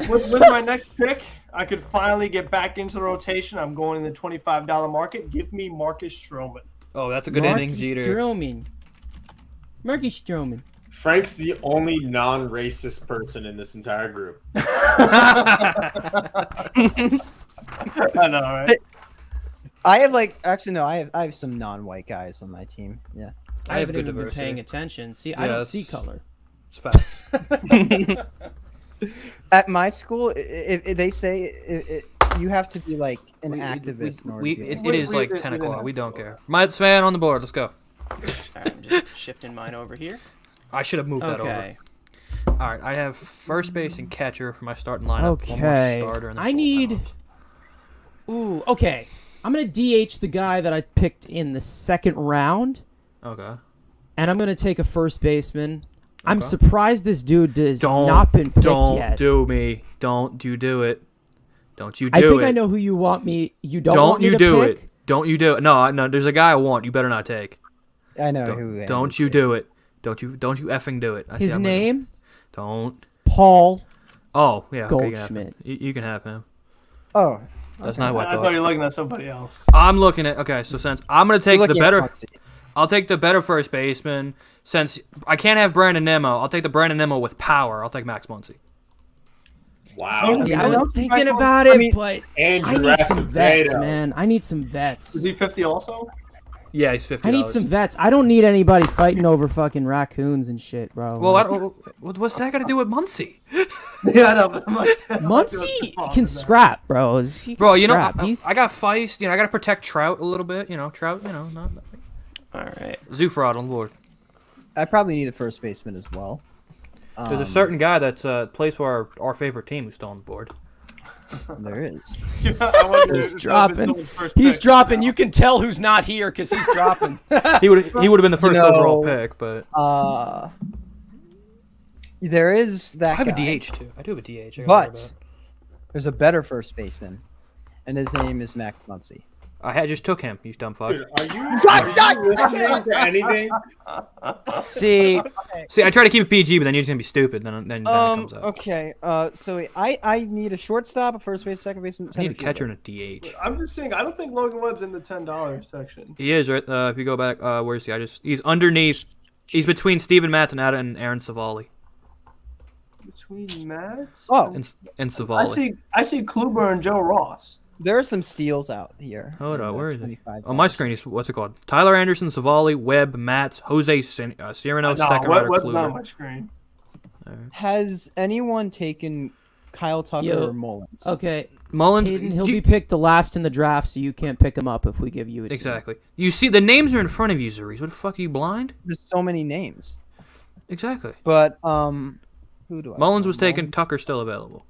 Well, with my next pick, I could finally get back into the rotation. I'm going in the $25 market. Give me Marcus Stroman. Oh, that's a good innings eater. Marcus Stroman. Frank's the only non-racist person in this entire group. I know, right? I have I have some non-white guys on my team. Yeah. I have haven't good even been diversity. paying attention. See, I Yeah, don't it's- see color. It's fact. At my school, they say you have to be like an activist. in order to be It is like 10 o'clock. We don't care. Metsfan on the board. Let's go. All right, I'm just shifting mine over here. I should have moved that over. Okay. All right, I have first base and catcher for my starting lineup. One more Okay. starter and then I need. bullpen. Ooh, okay. I'm gonna DH the guy that I picked in the second round, Okay. and I'm gonna take a first baseman. I'm Okay. surprised this dude has Don't not been picked don't yet. do me. Don't you do it. Don't you do I think it. I know who you want me. You don't. Don't want me you to do pick? it. Don't you do it. No. There's a guy I want. You better not take. I know who. Don't you do it. Don't you effing do it. His name? Don't. Paul. Oh yeah. Okay, you can have him. Goldschmidt. You can have him. Oh, That's not what I I thought thought. you were looking at somebody else. I'm looking at. Okay, so since I'm gonna take you're the looking at better. Muncy. I'll take the better first baseman. Since I can't have Brandon Nimmo, I'll take the Brandon Nimmo with power. I'll take Max Muncy. Wow. Yeah, I was thinking Michael- about it, I mean- but And I need some vets, Acevedo. man. I need some vets. Is he 50 also? Yeah, he's $50. I need some vets. I don't need anybody fighting over fucking raccoons and shit, bro. Well, Like, what's that got to do with Muncy? Yeah, I know. But Muncy can scrap, bro. He can Bro, you know, scrap. I got Feist. You know, I got to protect Trout a little bit. You know, Trout. You know, not. All right. Zufrod on board. I probably need a first baseman as well. There's a certain guy that's plays for our favorite team who's still on the board. There is. I wonder He's if dropping. someone's first He's pick. dropping. You can tell who's not here because he's dropping. He would have been the first know, overall pick, but There is that. I have guy, a DH too. I do have a DH. But there's a better first baseman, and his name is Max Muncy. I just took him. You dumb fuck. Dude, are you listening to anything? See, I try to keep it PG, but then you're just gonna be stupid. Then it comes out. Okay. So I need a shortstop, a first base, second baseman. I need a center catcher fielder. and a DH. I'm just saying, I don't think Logan Webb's in the $10 section. He is right. If you go back, where's he? He's underneath. He's between Steven Mattonada and Aaron Savali. Between Matt Oh, And Savali. I see Kluber and Joe Ross. there are some steals out here. Hold in on, the where is it? $25 On my screen, what's it called? Tyler Anderson, Savali, Webb, Matz, Jose Cyrano, No, Steckenrider, what's not on Kluber. my screen? Has anyone taken Kyle Tucker Yo, or Mullins? okay. Mullins. Hayden, he'll be picked the last in the draft, so you can't pick him up if we give you a team. Exactly. You see, the names are in front of you, Zuriz. What the fuck, are you blind? There's so many names. Exactly. But Who do I? Mullins go? was taken. Tucker's still available.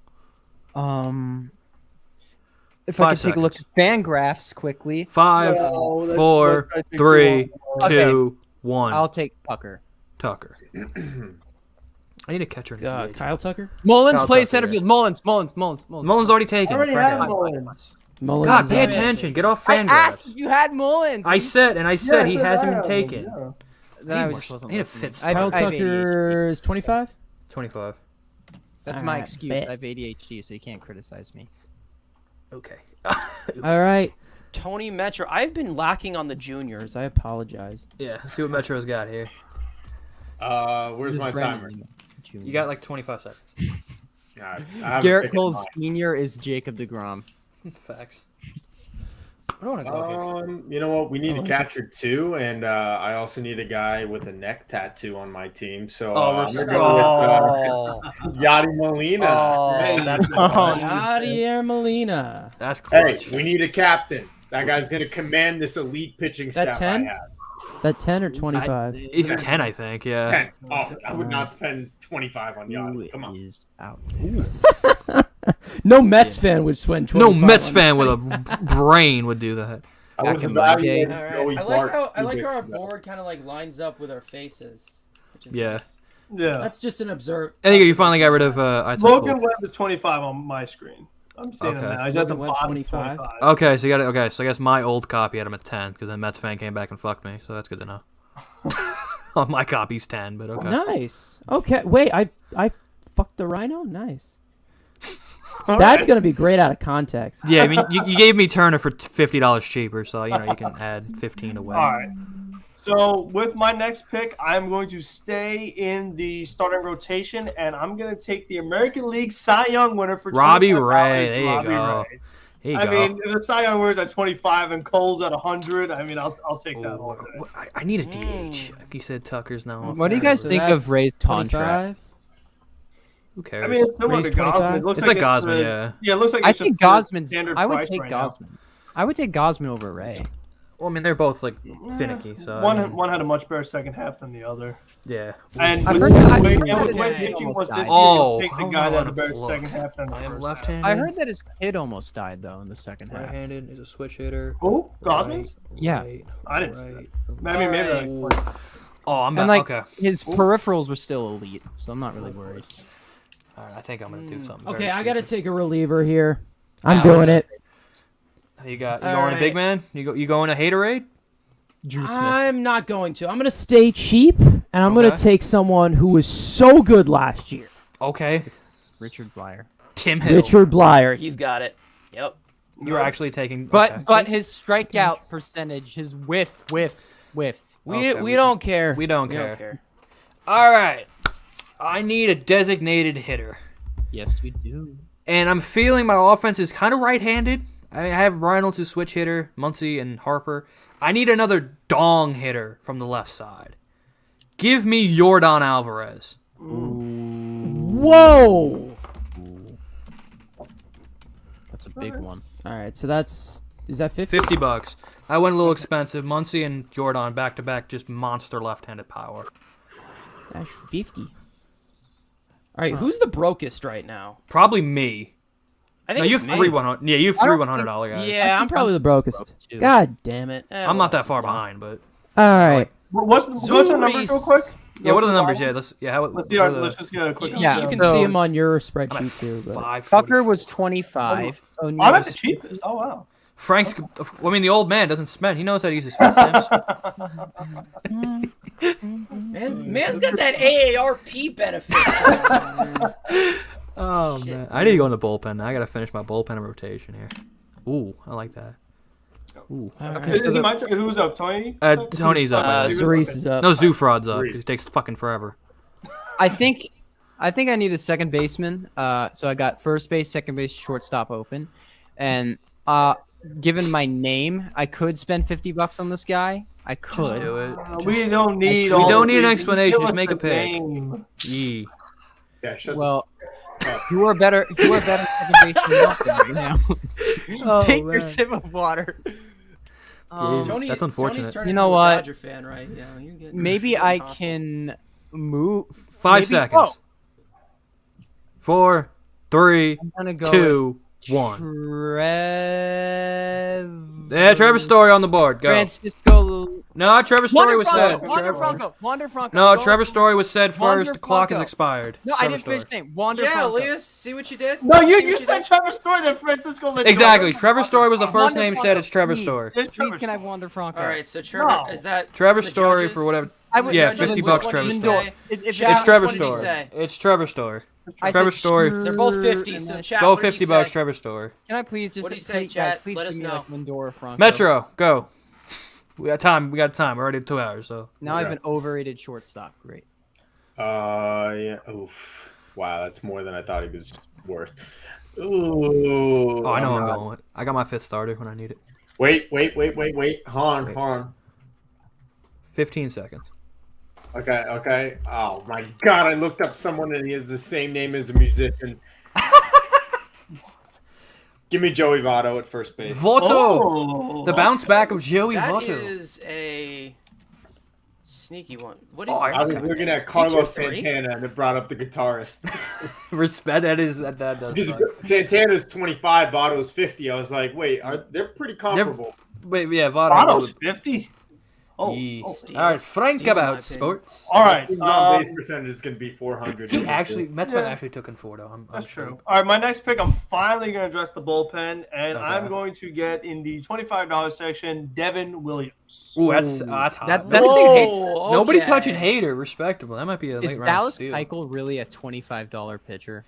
If I 5 could take a look at Fangraphs quickly. 5, No, 4, that takes 3, too long. 2, 1. I'll take Tucker. Tucker. I need a catcher in the DH. Kyle Tucker. Mullins Kyle plays Tucker, center yeah. field. Mullins. Mullins already taken. I already Frank have out. Mullins. Mullins God, is pay out. attention. Get off I Fangraphs. asked if you had Mullins. I said he Yes, I hasn't been have taken. him, yeah. Then I Need just more- wasn't need a listening. fit I have- Kyle I have ADHD. Tucker is 25. 25. That's All my right, excuse. bet. I have ADHD, so you can't criticize me. Okay. All right. TonyMetro. I've been lacking on the juniors. I apologize. Yeah, let's see what Metro's got here. Where's Just my timer? randomly, Junior. You got like 25 seconds. All right, I haven't Garrett picked Cole's mine. senior is Jacob DeGrom. Facts. I don't want to go here. You know what? We need a catcher too, and I also need a guy with a neck tattoo on my team. So I'm gonna go with Yadi Molina. Oh, that's Javier Molina. That's Hey, clutch. we need a captain. That guy's gonna command this elite pitching That staff 10? I have. That 10 or 25? He's 10, I think. Yeah. 10. Oh, I would not spend 25 on Yadi. Come on. Is out. No Mets fan would spend 25. No Mets on fan with a brain would do that. I Back was in my day. evaluating All right. Joey I Clark like 2 how weeks our ago. board kind of like lines up with our faces. Which is Yeah. nice. Yeah. That's just an observe. I think you finally got rid of iTalk. Logan Webb is 25 on my screen. I'm seeing him Okay. now. He's at the Logan Webb's bottom 25. 25. Okay, so you got it. Okay, so I guess my old copy had him at 10 because then Mets fan came back and fucked me. So that's good to know. On my copy's 10, but okay. Nice. Okay. Wait, I fucked the rhino? Nice. All That's right. going to be great out of context. Yeah, I mean, you gave me Turner for $50 cheaper, so you can add 15 away. All right. So with my next pick, I'm going to stay in the starting rotation, and I'm going to take the American League Cy Young winner for Robbie $25, Ray. There you Robbie go. Ray. Here you I go. mean, if the Cy Young winner's at 25 and Cole's at 100, I mean, I'll take that all day. I need a DH. Like you said, Tucker's now. off What do you there, guys so think that's of Ray's 25. contract? Who cares? I mean, it's similar Ray's to Gosman. 25? It looks It's like Gosman, the- yeah. Yeah, it looks like I it's think just the Gosman's. standard I would price take right now. Gosman. I would take Gosman over Ray. Well, I mean, they're both like finicky. So One I mean, one had a much better second half than the other. yeah. And I've with heard that- the way- I've and heard with the way that his pitching kid was this year, almost you'll take died. the Oh, guy that I had the better wanna look. second half than the I am first left-handed. I heard that his kid almost died though in the second half. Right-handed is a switch hitter. half. Who? Gosman's? Yeah. I didn't see right. that. I mean, maybe like Oh, I'm And not. like Okay. his peripherals were still elite, so I'm not really worried. All right, I think I'm gonna do something. Okay, very I got to stupid. take a reliever here. I'm Alex. doing it. You got. You All going to right. big man? You going to Haterade? Drew Smith. I'm not going to. I'm going to stay cheap, and I'm going Okay. to take someone who was so good last year. Okay. Richard Blyer. Tim Hill. Richard Blyer. He's got it. Yep. You were actually taking. But okay. but his strikeout percentage, his whiff. We Okay, don't care. we don't care. All right. I need a designated hitter. Yes, we do. And I'm feeling my offense is kind of right-handed. I mean, I have Reynolds, who's switch hitter, Muncy, and Harper. I need another dong hitter from the left side. Give me Yordan Alvarez. Whoa. That's a big one. All right, so is that 50? $50. I went a little expensive. Muncy and Yordan back-to-back, just monster left-handed power. That's 50. All right, who's the brokest right now? Probably me. I No, think you it's have me. three $100. Yeah, you have three $100 guys. Yeah, I'm probably the brokest. too. God damn it. I'm not that far behind, but All right. what's our numbers real quick? yeah. What are the Go to numbers? bottom. Yeah, let's. Yeah, how? Let's see. Let's just get a quick. Yeah, You can so- see him on your I'm at spreadsheet too. But. 5. Tucker was 25. I'm O'Neal at the was cheapest. Oh wow. Frank's. I mean, the old man doesn't spend. He knows how to use his food stamps. Man's got that AARP benefit. Oh man, I need to go in the bullpen. I gotta finish my bullpen rotation here. Ooh, I like that. Ooh. Is it my turn? Who's up? Tony? Tony's up. I guess. Cerise is up. No, Zufrod's up because he takes fucking forever. I think I need a second baseman. So I got first base, second base, shortstop open, and given my name, I could spend $50 on this guy. I could. Just do it. We don't need. We all don't the need an reasons. explanation, Give just us make the a pick. name. Yee. Yeah, shut Well, you are better. You are better second baseman right now. Oh, Take man. your sip of water. Jesus, that's unfortunate. You know what? Dodger fan, right? Yeah, he's getting Maybe I can move. 5 maybe- seconds. 4, 3, I'm gonna go 2, 1. Yeah, Trevor Story on the board. Go. Francisco. No, Trevor Story was said. Wander Franco. No, Trevor Story was said Wander first. The clock is Franco. expired. No, I didn't finish the name. Wander Yeah, Franco. Elias, see what you did? No, See you what said did? Trevor Story, then Francisco Lindor. Exactly. Trevor Story was the first Wander name Franco, said. It's Trevor please. Story. There's Trevor Please, can I have Wander Franco? All right, so Trevor, No. is that Trevor the Story judges? for whatever. I would Yeah, judge $50 Lindor. Trevor Lindor. Story. If It's Trevor What did he Story. say? It's Trevor Story. I Trevor said Story. They're both 50, so chat, Go what did he $50, say? Trevor Story. Can I please just What do you say, guys, chat? please Let give us me know. like Lindor or Franco. Metro, go. We got time. We're already at 2 hours. So Now I have an overrated shortstop. Great. Yeah. Oof. Wow, that's more than I thought he was worth. Ooh. I know I'm going with. I got my 5th starter when I need it. Wait. Hold on. 15 seconds. Okay. Oh my God! I looked up someone and he has the same name as a musician. Give me Joey Votto at first base. Votto. Oh. The bounce back of Joey That Votto. is a sneaky one. What is I was looking at Carlos 2-3? Santana and it brought up the guitarist. Respect. That does. Because suck. Santana's 25, Votto's 50. I was like, wait, they're pretty comparable. Wait, yeah, Votto. Otto's 50? Oh, Steve. all right, Frank Steve, in my about opinion. sports. All right. On base percentage is going to be 400. He actually, Metsfan actually took him 4 though. I'm That's sure. true. All right, my next pick, I'm finally going to address the bullpen, and Okay. I'm going to get in the $25 section Devin Williams. Ooh, that's hot. That's Whoa, Nobody okay. touching Hater. Respectable. That might be a Is late round Dallas steal. Keuchel really a $25 pitcher?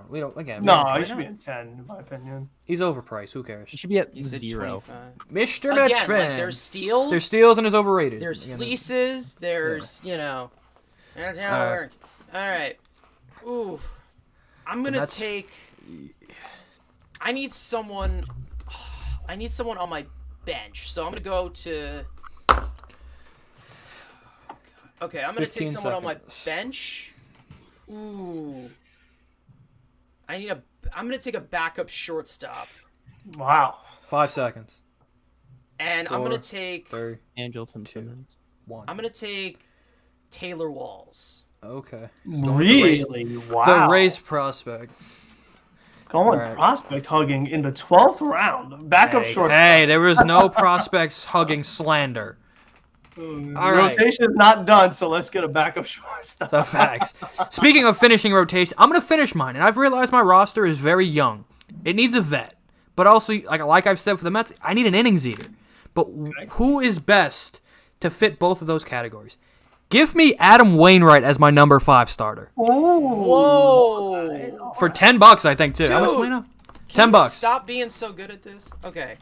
We don't. Again, No, why he should not? be in 10, in my opinion. He's overpriced. Who cares? He should be at You said 0. 25. Mr. Again, Metsfan. like, there's steals. There's steals and is overrated. There's Again, fleeces. There's, that's how it works. All right. Ooh. I'm going to that's- take. I need someone on my bench. So I'm going to go to. Okay, I'm going to take 15 someone on my seconds. bench. Ooh. I'm going to take a backup shortstop. Wow. 5 seconds. And I'm 4, going to take 3, Angelton Simmons. 1. I'm going to take Taylor Walls. Okay. Really? Wow. The race prospect. Going Alright. prospect hugging in the 12th round. Backup shortstop. Hey, there was no prospects hugging slander. All right. Rotation is not done, so let's get a backup shortstop. The facts. Speaking of finishing rotation, I'm going to finish mine, and I've realized my roster is very young. It needs a vet. But also, like I've said for the Mets, I need an innings eater. But who is best to fit both of those categories? Give me Adam Wainwright as my number 5 starter. Whoa! For $10, I think, too. How much do we know? $10. Stop being so good at this. Okay.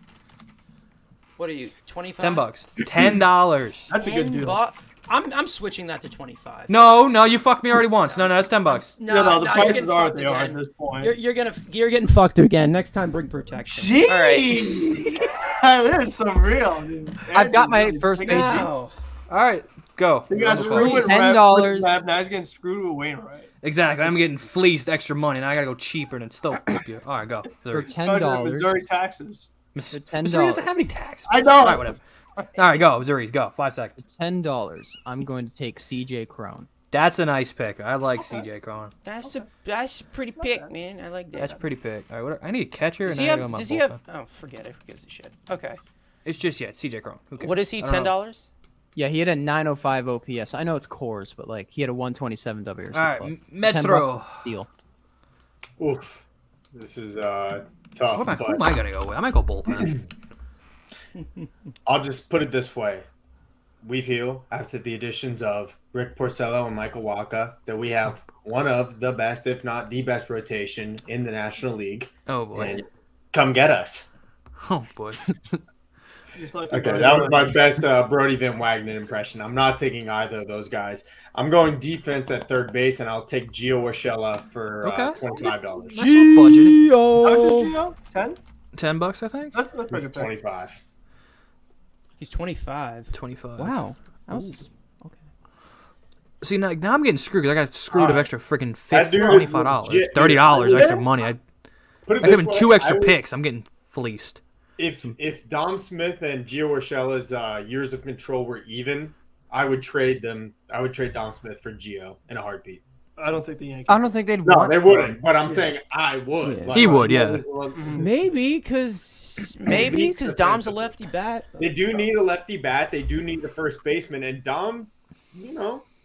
What are you? 25. $10. $10. That's a good deal. I'm switching that to 25. No, you fucked me already once. No, that's $10. No, the you're prices getting are fucked what they are again. at this point. You're getting fucked again. Next time, bring protection. Jeez! There's some real. I've got my first baseman. Wow. All right, go. You got screwed with $10. Rep, now he's getting screwed with Wainwright. Exactly. I'm getting fleeced extra money, and I got to go cheaper and still flip you. All right, go. For Charged with $10. Missouri taxes. $10. Missouri doesn't have any tax. I know. All right, whatever. All right, go. Missouri's go. 5 seconds. $10. I'm going to take CJ Crone. That's a nice pick. I like CJ Cron. That's a pretty pick, man. I like that. That's a pretty pick. All right, I need a catcher, Does and he I gotta go have? my Does he bullpen. have? Oh, forget it. Who gives a shit? Okay. It's just CJ Cron. What is he? I don't know. $10? Yeah, he had a 905 OPS. I know it's cores, but like he had a 127 WRC. All right, club. Metro. $10 steal. Oof. This is tough. Who am I gonna go with? I might go bullpen. I'll just put it this way. We feel, after the additions of Rick Porcello and Michael Wacha, that we have one of the best, if not the best, rotation in the National League. Oh boy! And come get us. Oh boy! Okay, that was my best Brody Van Wagner impression. I'm not taking either of those guys. I'm going defense at third base, and I'll take Gio Urshela for $25. Nice little budget. How much is Gio? 10? $10, I think. That's pretty This is good. 25. He's 25. 25. Wow. That was okay. See, now I'm getting screwed because I got screwed of extra freaking That dude is $25, legit, $30 dude. extra money. I Put it give this him way, 2 extra I would- picks. I'm getting fleeced. If Dom Smith and Gio Urshela's years of control were even, I would trade them. I would trade Dom Smith for Gio in a heartbeat. I don't think the Yankees. I don't think they'd No, want. they wouldn't. But I'm saying I would. Yeah. Like, He would, yeah. Maybe because Dom's a lefty bat. They do need a lefty bat. They do need a first baseman. And Dom, he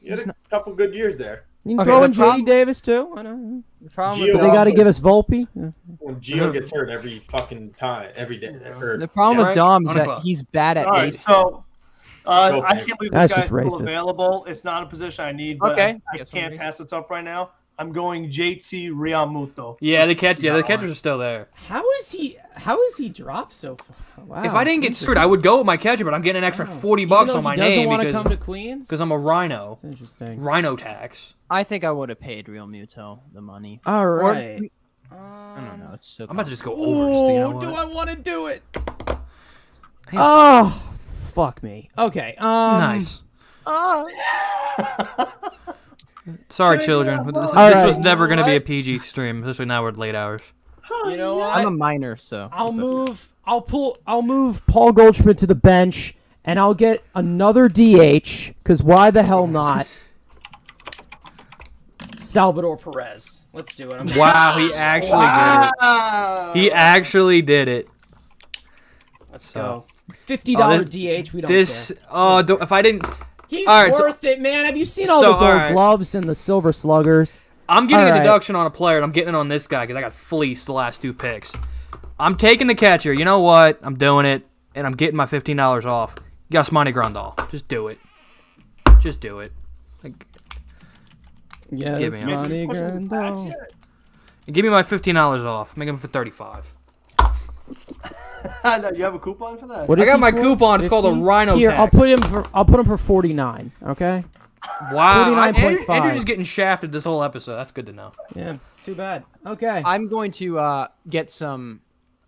had a couple good years there. You can Okay, throw the in problem- JD Davis too. I know. The problem Gio with But they got to also- give us Volpe. Yeah. When Gio gets hurt every fucking time, every day. the problem with Dom is On that o'clock. he's bad at All right, baseball. so I can't believe That's this guy's just still racist. available. It's not a position I need, but Okay. I Guess can't I'm pass this up right now. I'm going JT Realmuto. Yeah, the catchers are still there. How is he dropped so far? Wow. If I didn't get screwed, I would go with my catcher, but I'm getting an extra $40 on my doesn't name want to come to Queens. because I'm a rhino. That's interesting. Rhino tax. I think I would have paid Real Muto the money. All Or- right. I don't know. It's so. I'm about to just go over. Just, you know what? do I want to do it? Oh, fuck me. Okay. Nice. Sorry, children. This All was right. never going to be a PG stream. Especially now we're at late hours. You know what? I'm a minor, so I'll move Paul Goldschmidt to the bench, and I'll get another DH. Because why the hell not? Salvador Perez. Let's do it. Wow, he actually did it. He actually did it. Let's go. $50 DH. We don't care. If I didn't, He's all right, worth it, man. Have you seen all so, the all gold right. gloves and the silver sluggers? I'm getting All a right. deduction on a player, and I'm getting it on this guy because I got fleeced the last 2 picks. I'm taking the catcher. You know what? I'm doing it, and I'm getting my $15 off. Yasmani Grandal. Just do it. Just do it. Like, Yes, Give me a- money, Grandal. give me my $15 off. Make him for $35. You have a coupon for that? What I is got he my for? coupon. It's called a 50? Rhino Here, tax. I'll put him for 49. Okay. Wow. 49.5. Andrew's just getting shafted this whole episode. That's good to know. Yeah. Too bad. Okay. I'm going to get some.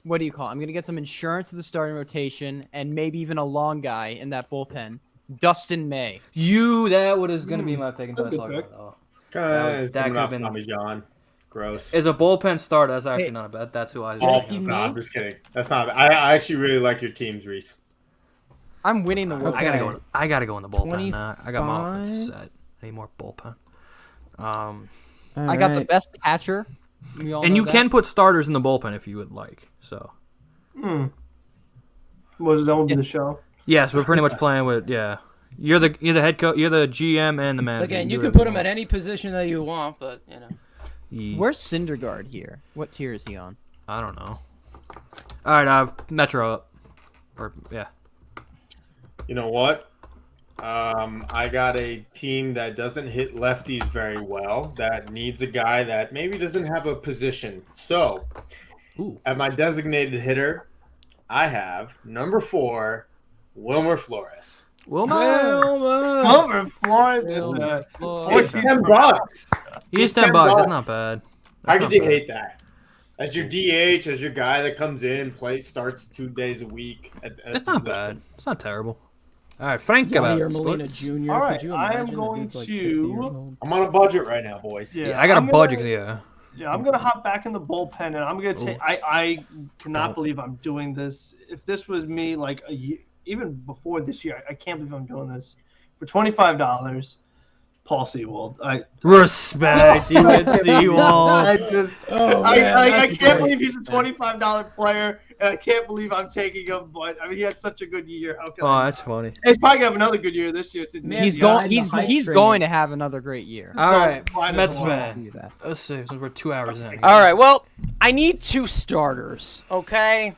What do you call it? I'm going to get some insurance of the starting rotation and maybe even a long guy in that bullpen. Dustin May. That was going to be my pick until I Good saw pick. Grandal. That that could have been- Tommy John. Gross. As a bullpen starter, that's actually not bad. That's who I was Oh, thinking. no, I'm just kidding. That's not. I actually really like your teams, Reese. I'm winning the World I gotta Series. go. I gotta go in the bullpen. I got my 25? offense set. I need more bullpen. I got the best catcher. We all And know you that. can put starters in the bullpen if you would like. So That would be the show. yes, we're pretty much playing with You're the head coach. You're the GM and the manager. Again, you do can whatever put him want. at any position that you want, but Where's Syndergaard here? What tier is he on? I don't know. All right, I've Metro up. You know what? I got a team that doesn't hit lefties very well, that needs a guy that maybe doesn't have a position. So, at my designated hitter, I have number 4, Wilmer Flores. Wilmer Flores. It's $10. He's $10. That's not bad. How could you hate that? As your DH, as your guy that comes in, starts 2 days a week. That's not bad. It's not terrible. All right, Frank. Javier Molina Jr. All right, Could you I am imagine? The going dude's like 60 years to. old. I'm on a budget right now, boys. Yeah, I got a I'm budget. gonna- Yeah, I'm gonna hop back in the bullpen, and I'm gonna take. I cannot believe I'm doing this. If this was me, like a year, even before this year, I can't believe I'm doing this for $25. Paul Sewald. Respect, you at Sewald. I just, I that's can't great. believe he's a $25 player, and I can't believe I'm taking him. But I mean, he had such a good year. How can Oh, that's funny. He's probably gonna have another good year this year. Since Man, He's Yeah, going. and the He's hype he's train. going to have another great year. All right, why Mets doesn't fan. Do that. Let's see, since we're 2 hours in. All right, well, I need 2 starters, okay?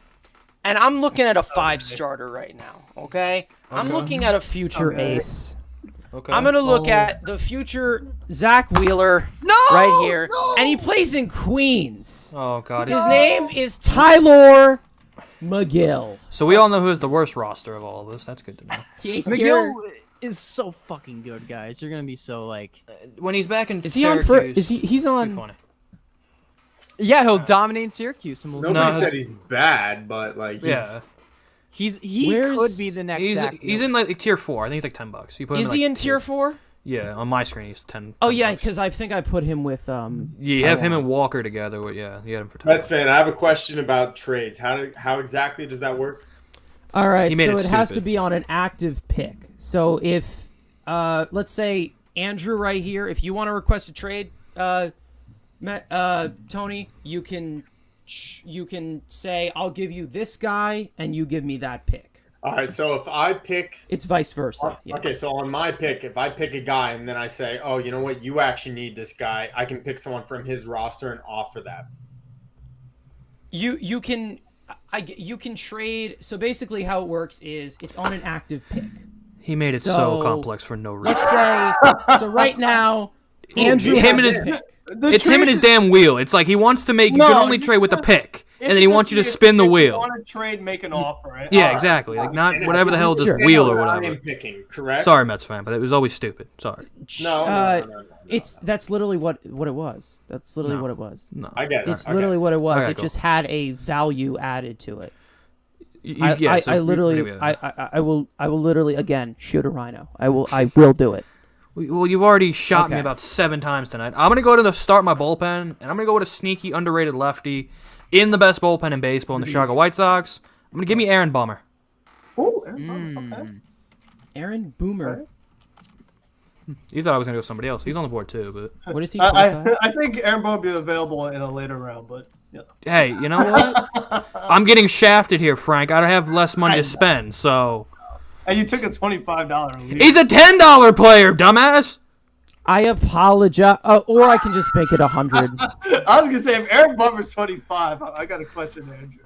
And I'm looking at a 5-starter right now, okay? I'm looking at a future ace. Okay. I'm going to look at the future Zach Wheeler right here. And he plays in Queens. Oh God. His name is Tyler McGill. So we all know who has the worst roster of all of this. That's good to know. McGill is so fucking good, guys. You're gonna be so like. When he's back in Is he on for? Syracuse, Is he's it'll be on? funny. Yeah, he'll dominate Syracuse, and we'll Nobody No, said he's bad, but like Yeah, he Where's- could be the next. Zach he's Wheeler. in like tier 4. I think he's like $10. You put him Is in, he like, in tier 4? Yeah, on my screen he's 10. Oh yeah, $10. because I think I put him with Yeah, you have him and Walker together. Yeah, you had him for 10. Mets fan, I have a question about trades. How exactly does that work? All right, He made so it it has to stupid. be on an active pick. So if, let's say Andrew right here, if you want to request a trade, Tony, you can say I'll give you this guy and you give me that pick. All right, so if I pick, it's vice versa. Yeah. Okay, so on my pick, if I pick a guy and then I say, oh, you know what, you actually need this guy, I can pick someone from his roster and offer that. You can trade. So basically, how it works is it's on an active pick. He made it so complex for no reason. Let's say so right now, Andrew him has and his his pick. It's him and his damn wheel. It's like he wants to make. You can only trade with the pick, and then he wants you to spin the If wheel. you want to trade, make an offer, right? Yeah, exactly. Like not whatever the hell, just Sure. wheel or I whatever. am picking, correct? Sorry, Mets fan, but it was always stupid. Sorry. No. That's literally what it was. That's literally what it was. No, I get it. It's literally what it was. Okay, It cool. just had a value added to it. Yeah, so I literally, I will literally again shoot a rhino. I will do it. Well, you've already shot me Okay. about 7 times tonight. I'm gonna go to start my bullpen, and I'm gonna go with a sneaky, underrated lefty in the best bullpen in baseball in the Chicago White Sox. I'm gonna give me Aaron Bummer. Oh, okay. Aaron Boomer. You thought I was gonna go with somebody else. He's on the board too, but What is he? I think Aaron Boone will be available in a later round, but yeah. hey, you know what? I'm getting shafted here, Frank. I have less money to spend, so. And you took a $25 lead. He's a $10 player, dumbass. I apologize. Or I can just make it 100. I was gonna say if Aaron Bummer's 25, I got a question, Andrew.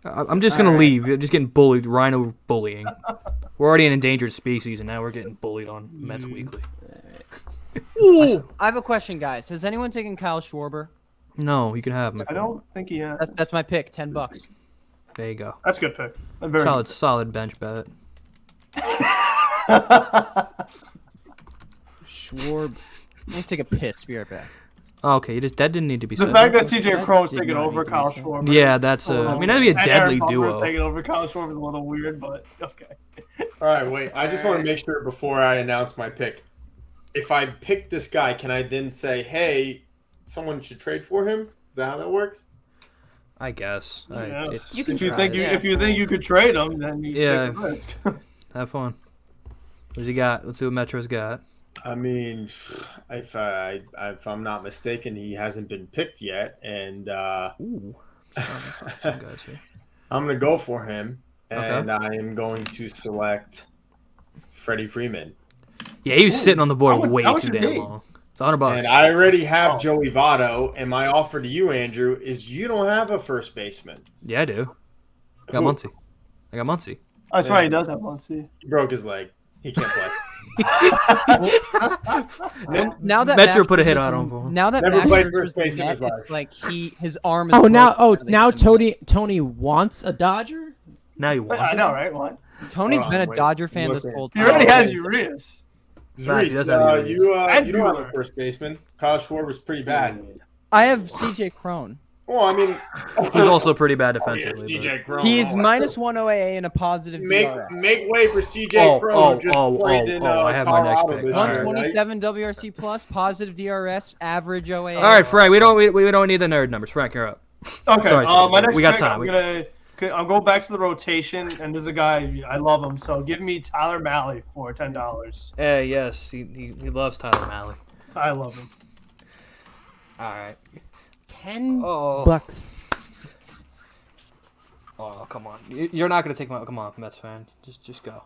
Man. I'm just gonna leave. You're just getting bullied. Rhino bullying. We're already an endangered species, and now we're getting bullied on Mets Weekly. Ooh, I have a question, guys. Has anyone taken Kyle Schwarber? No, you can have him. I don't think he has. That's my pick. $10. There you go. That's a good pick. A very Solid, solid bench bet. Schwarb. Let me take a piss. Be right back. Okay, that didn't need to be The said. fact that CJ Crowe's did taking not over need to be Kyle said. Schwarber. Yeah, that's I mean, that'd be a and deadly Aaron Bummer's duo. taking over Kyle Schwarber is a little weird, but okay. All right, wait. I just want to make sure before I announce my pick. If I pick this guy, can I then say, hey, someone should trade for him? Is that how that works? I guess. Yeah. You can If you try think it. if you think you could trade him, then you Yeah. take a risk. Have fun. What's he got? Let's see what Metro's got. I mean, if I'm not mistaken, he hasn't been picked yet, and Ooh. Some guys here. I'm going to go for him, and Okay. I am going to select Freddie Freeman. Yeah, he was sitting on the board way how much too you damn paid? long. It's $100. And I already have Joey Votto, and my offer to you, Andrew, is you don't have a first baseman. Yeah, I do. I got Who? Muncy. I got Muncy. That's right, he does have one. See, He broke his leg. He can't play. Now that Metro Max put a hit Scherzer- out on him. Now that Never Max played Scherzer's first base in net, his life. it's like his arm is. Oh now broken. now Tony wants a Dodger? Now you want I it. know, right? What? Tony's Hold been on, a wait. Dodger fan Look this at- whole He time. already has Urias. Right, he Reese, does have you And don't have a Bueller. first baseman. Kyle Schwarber's pretty bad. I have CJ Crone. Well, I mean, He's also pretty bad yeah, defensively. but- CJ Crone. He's minus 1 OAA and a positive DRS. Make way for CJ Crone. Just played in I have my next Colorado pick. this All year, right. 127 WRC plus, positive DRS, average OAA. All right, Frank. We don't need the nerd numbers. Frank, you're up. Okay, Sorry, my next we got pick, time. I'll go back to the rotation, and this is a guy I love him. So give me Tyler Malley for $10. Yes, he loves Tyler Malley. I love him. All right. $10. Oh, come on. You're not gonna take my. Come on, Mets fan. Just go.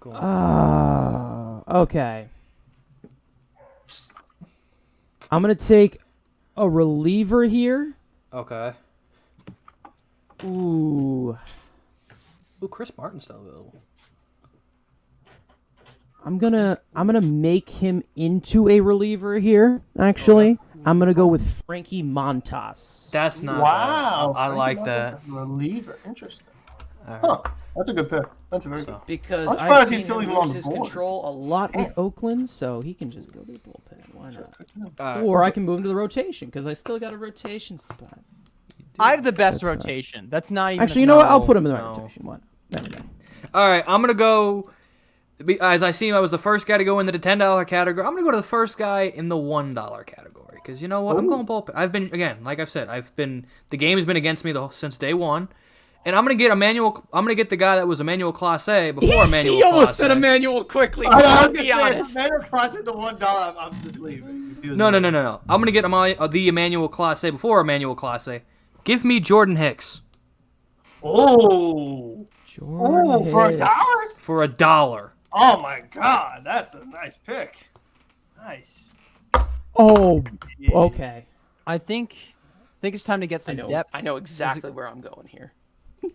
Go on. Okay. I'm gonna take a reliever here. Okay. Ooh. Ooh, Chris Martin's still available. I'm gonna make him into a reliever here. Actually, I'm gonna go with Frankie Montas. That's not Wow, bad. I like that. Reliever, interesting. All right. Huh, that's a good pick. That's a very good. Because I'm I've surprised seen he's still him even on lose the his board. control a lot with Oakland, so he can just go to the bullpen. Why not? All right. Or I can move him to the rotation because I still got a rotation spot. I have the best That's rotation. That's not even. Actually, you know what? I'll put him in the No. rotation. What? There we go. All right, I'm gonna go. As I see him, I was the first guy to go into the $10 category. I'm gonna go to the first guy in the $1 category because you know what? I'm going bullpen. I've been like I've said, the game has been against me since day one, and I'm gonna get Emmanuel. I'm gonna get the guy that was Emmanuel Class A before Emmanuel. He almost Class said A. Emmanuel quickly. I was I'll gonna be say, honest. if Banter crosses the $1, I'm just leaving. No. I'm gonna get the Emmanuel Clase before Emmanuel Clase. Give me Jordan Hicks. Oh, Jordan for Hicks. $1? For $1. Oh my God, that's a nice pick. Nice. Oh, okay. I think it's time to get some depth. I know exactly where I'm going here.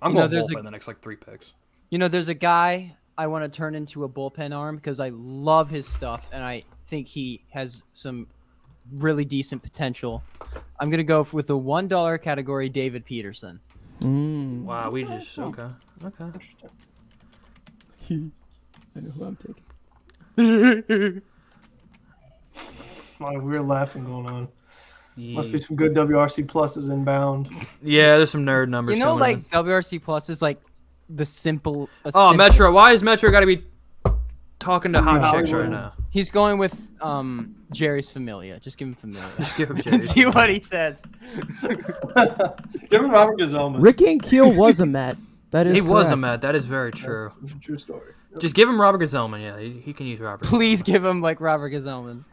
I'm going bullpen in the next 3 picks. There's a guy I want to turn into a bullpen arm because I love his stuff and I think he has some really decent potential. I'm gonna go with the $1 category, David Peterson. Wow, we just okay. I know who I'm taking. A lot of weird laughing going on. Must be some good WRC pluses inbound. Yeah, there's some nerd numbers. WRC plus is like the simple. Metro. Why is Metro got to be talking to hot chicks right now? He's going with Jerry's Familia. Just give him Familia. Just give him Jerry's. See what he says. Give him Robert Gazelman. Ricky and Keel was a Met. That is. He was a Met. That is very true. True story. Just give him Robert Gazelman. Yeah, he can use Robert. Please give him like Robert Gazelman.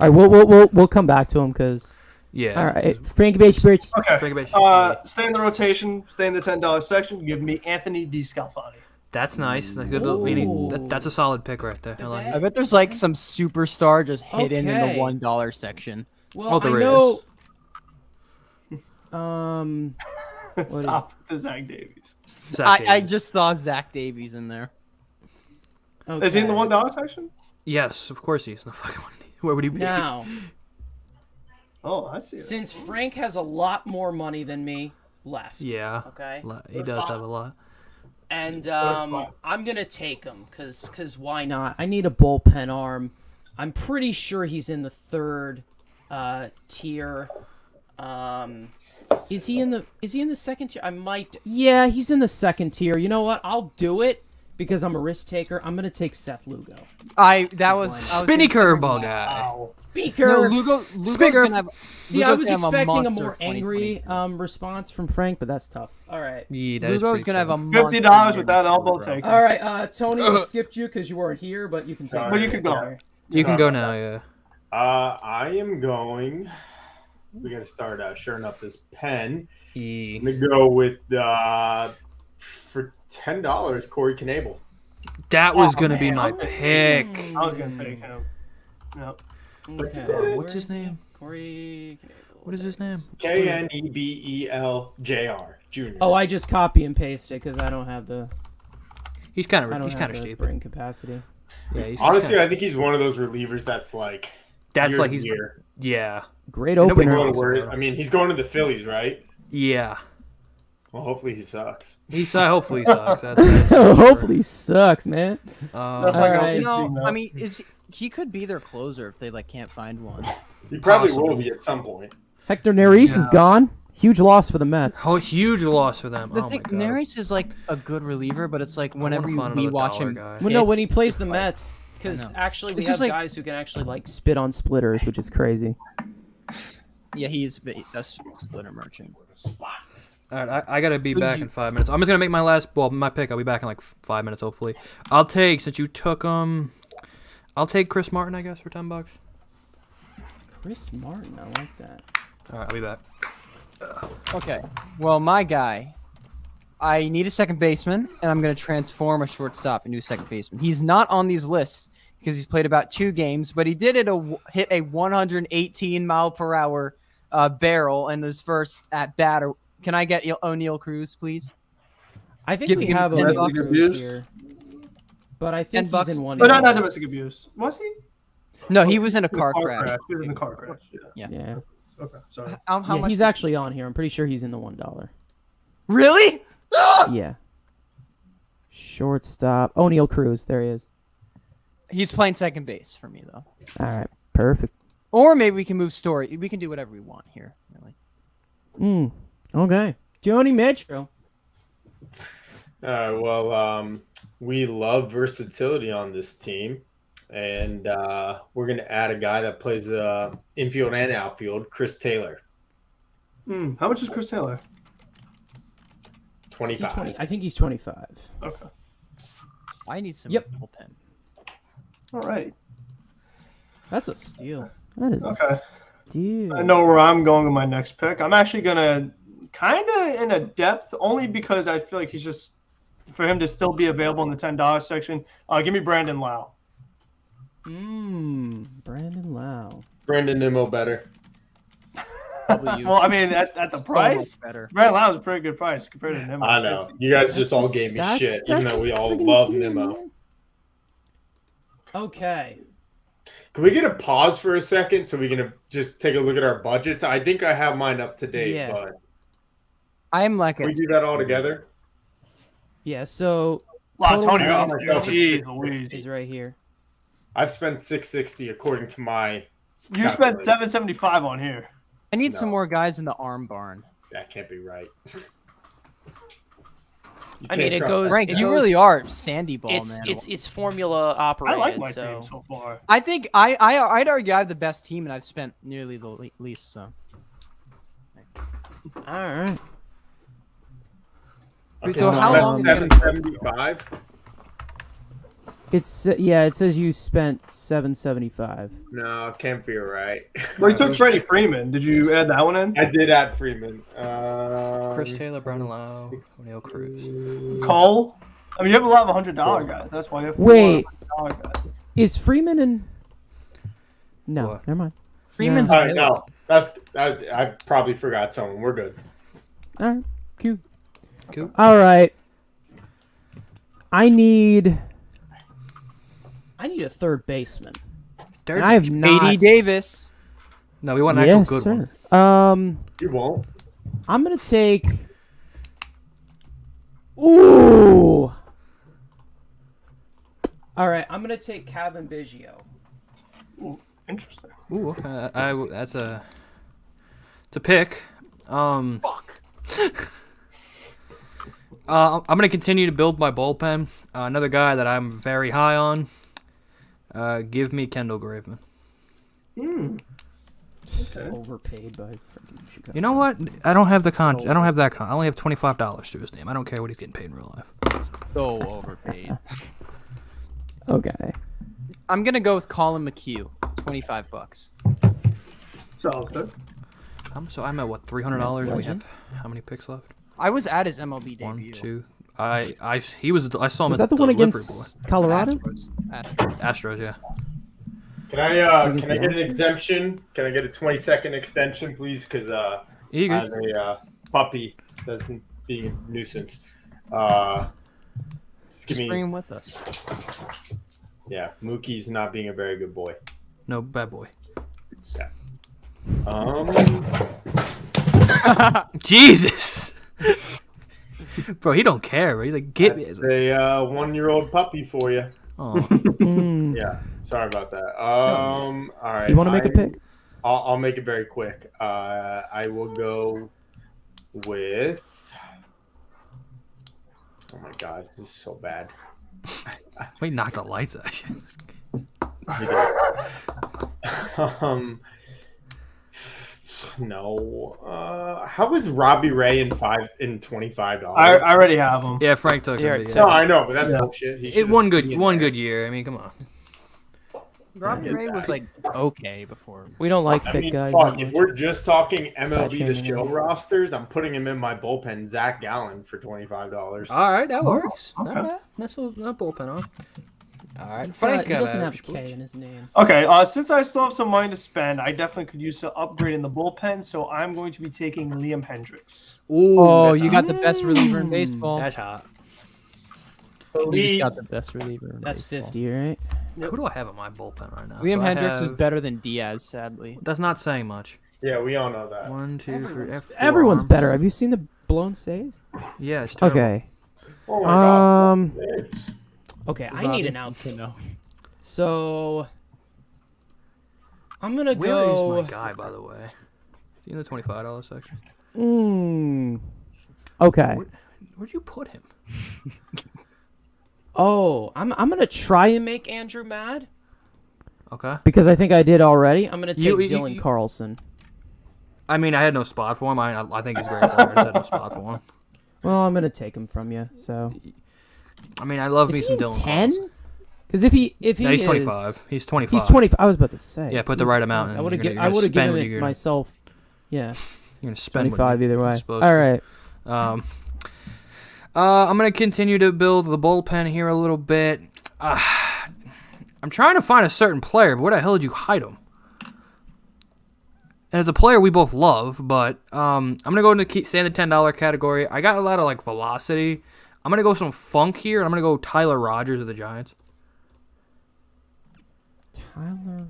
All right, we'll come back to him because. Yeah. All right, Frankie Bates. Okay. Stay in the rotation. Stay in the $10 section. Give me Anthony DeScalfani. That's nice. That's, good that's a solid pick right there. I like it. I bet there's like some superstar just hidden in the $1 section. Well, there I know. Stop the Zach Davies. I just saw Zach Davies in there. Okay. Is he in the $1 section? Yes, of course he's in the fucking one. Where would he be? Now. Oh, I see. Since Frank has a lot more money than me left. Yeah. Okay. He does have a lot. And I'm gonna take him because why not? I need a bullpen arm. I'm pretty sure he's in the 3rd tier. Is he in the 2nd tier? I might. Yeah, he's in the 2nd tier. You know what? I'll do it because I'm a risk taker. I'm gonna take Seth Lugo. Spinny curveball guy. Speaker. No, Lugo's gonna have. See, I was expecting a more angry response from Frank, but that's tough. All right. Yeah, Lugo's gonna have a $50 with that elbow take. All right, Tony, we skipped you because you weren't here, but you can take. But you can go. You can go now. Yeah. I am going. We got to start sharing up this pen. I'm gonna go with for $10, Corey Knebel. That was gonna be my pick. I was gonna take him. Yep. Okay. What's his name? Corey. What is his name? Knebel Jr. Oh, I just copy and paste it because I don't have the. He's kind of stupid. Brain capacity. Yeah. Honestly, I think he's one of those relievers that's like. He's. Yeah. Great opener. I mean, he's going to the Phillies, right? Yeah. Well, hopefully he sucks. Hopefully he sucks. Hopefully he sucks, man. Right. I mean, he could be their closer if they can't find one. He probably will be at some point. Hector Neris is gone. Huge loss for the Mets. Oh, huge loss for them. The thing, Neris is like a good reliever, but it's like whenever we watch him. Well, no, when he plays the Mets, because actually we have guys who can actually spit on splitters, which is crazy. Yeah, he's a splitter merchant. All right, I gotta be back in 5 minutes. I'm just gonna make my pick. I'll be back in 5 minutes, hopefully. Since you took I'll take Chris Martin, I guess, for $10. Chris Martin, I like that. All right, I'll be back. Okay, well, my guy, I need a second baseman, and I'm going to transform a shortstop into a second baseman. He's not on these lists because he's played about 2 games, but he did hit a 118-mile-per-hour barrel in his first at-bat. Can I get O'Neal Cruz, please? I think we have O'Neal Cruz here. But I think he's in one. But not domestic abuse. Was he? No, he was in a car crash. He was in a car crash. Yeah. Okay, sorry. How much? He's actually on here. I'm pretty sure he's in the $1. Really? Yeah. Shortstop. O'Neal Cruz. There he is. He's playing second base for me, though. All right. Perfect. Or maybe we can move Story. We can do whatever we want here. Really. Okay. TonyMetro. We love versatility on this team, and we're going to add a guy that plays infield and outfield, Chris Taylor. How much is Chris Taylor? 25. I think he's 25. Okay. I need some bullpen. All right. That's a steal. That is Okay. Dude. I know where I'm going with my next pick. I'm actually gonna kind of in a depth only because I feel like he's just for him to still be available in the $10 section. Give me Brandon Lau. Brandon Lau. Brandon Nimmo better. Well, I mean, at the price, better. Brandon Lau is a pretty good price compared to Nimmo. I know. You guys just all gave me shit, even though we all love Nimmo. Okay. Can we get a pause for a second so we can just take a look at our budgets? I think I have mine up to date, but I'm like, can we do that all together? Yeah, so Wow, total Tony, amount jeez Louise. is right here. I've spent $660 according to my. You spent $775 on here. I need some more guys in the arm barn. That can't be right. I mean, it goes. Frank, it you goes, really are Sandy Ball, it's, man. It's formula operated. I like my so. team so far. I think I'd argue I have the best team, and I've spent nearly the least. So. All right. Okay, So how long? $775. It's it says you spent $775. No, can't be right. Well, you took Freddie Freeman. Did you add that one in? I did add Freeman. Chris Taylor, Brandon Lau, O'Neal Cruz. Cole. I mean, you have a lot of $100 guys. That's why you have Wait. $100 guys. Is Freeman in? No, What? never mind. Freeman's All right, no, I probably forgot someone. We're good. All right, cute. Cool. All right. I need a third baseman. and I have not. A.D. Davis. No, we want an actual Yes, good sir. one. You won't. I'm gonna take. Ooh. All right, I'm gonna take Kevin Biggio. Ooh, interesting. Ooh, that's a pick. Fuck. I'm gonna continue to build my bullpen. Another guy that I'm very high on. Give me Kendall Graveman. Okay. Overpaid by freaking Chicago. You know what? I don't have the I don't have that I only have $25 to his name. I don't care what he's getting paid in real life. So overpaid. Okay. I'm gonna go with Colin McHugh. $25. Sounds good. So I'm at what, $300? And we have how many picks left? I was at his MLB debut. 1, 2. I saw him. Was at that the one Delivery against Colorado? Astros, yeah. Can I get an exemption? Can I get a 20-second extension, please? Because I have a puppy that's being a nuisance. Just Bring him with us. Yeah, Mookie's not being a very good boy. No, bad boy. Yeah. Jesus. Bro, he don't care. Bro. He's like, get me. That's a 1-year-old puppy for you. Oh. Yeah, sorry about that. All right. You want to make a pick? I'll make it very quick. I will go with. Oh my God, this is so bad. We knocked the lights out. No. How was Robbie Ray in $25? I already have him. Yeah, Frank took Yeah, it. No, I know, but that's bullshit. It one good year. I mean, come on. Robbie Ray was like okay before. We don't like I thick mean, guys. fuck, that if much. we're just talking MLB The Fat Show shaming. rosters, I'm putting him in my bullpen, Zach Gallen, for $25. All right, that works. Not bad. That's not bullpen, huh? All right, Frank. He doesn't have average, K please. in his name. Okay, since I still have some money to spend, I definitely could use some upgrade in the bullpen, so I'm going to be taking Liam Hendricks. Ooh, Oh, that's you hot. got the best reliever in baseball. That's hot. You just got the best reliever. In That's baseball. 50. Right? Who do I have in my bullpen right now? Liam So I Hendricks is have- better than Diaz, sadly. That's not saying much. Yeah, we all know that. 1, 2, 3, Everyone's four. better. Have you seen the blown saves? Yeah, it's terrible. Okay. Oh my God. Okay, I need an outfit. No. So I'm gonna Where is go. my guy, by the way? Is he in the $25 section? Okay. Where'd you put him? Oh, I'm gonna try and make Andrew mad Okay. Because I think I did already. I'm gonna take You- Dylan Carlson. I mean, I had no spot for him. I think he's very player. I just had no spot for him. Well, I'm gonna take him from you. So I mean, I love me is he some in Dylan 10? Carlson. Because if he No, he's is, 25. He's 25. He's 25. I was about to say. Yeah, put the He's right 20. amount in. I would have You're gonna given spend what it you're gonna- myself. Yeah. You're gonna spend 25 either way. supposed All to. right. I'm gonna continue to build the bullpen here a little bit. I'm trying to find a certain player, but where the hell did you hide him? And as a player, we both love, but I'm gonna go into stay in the $10 category. I got a lot of like velocity. I'm gonna go some funk here. I'm gonna go Tyler Rogers of the Giants. Tyler.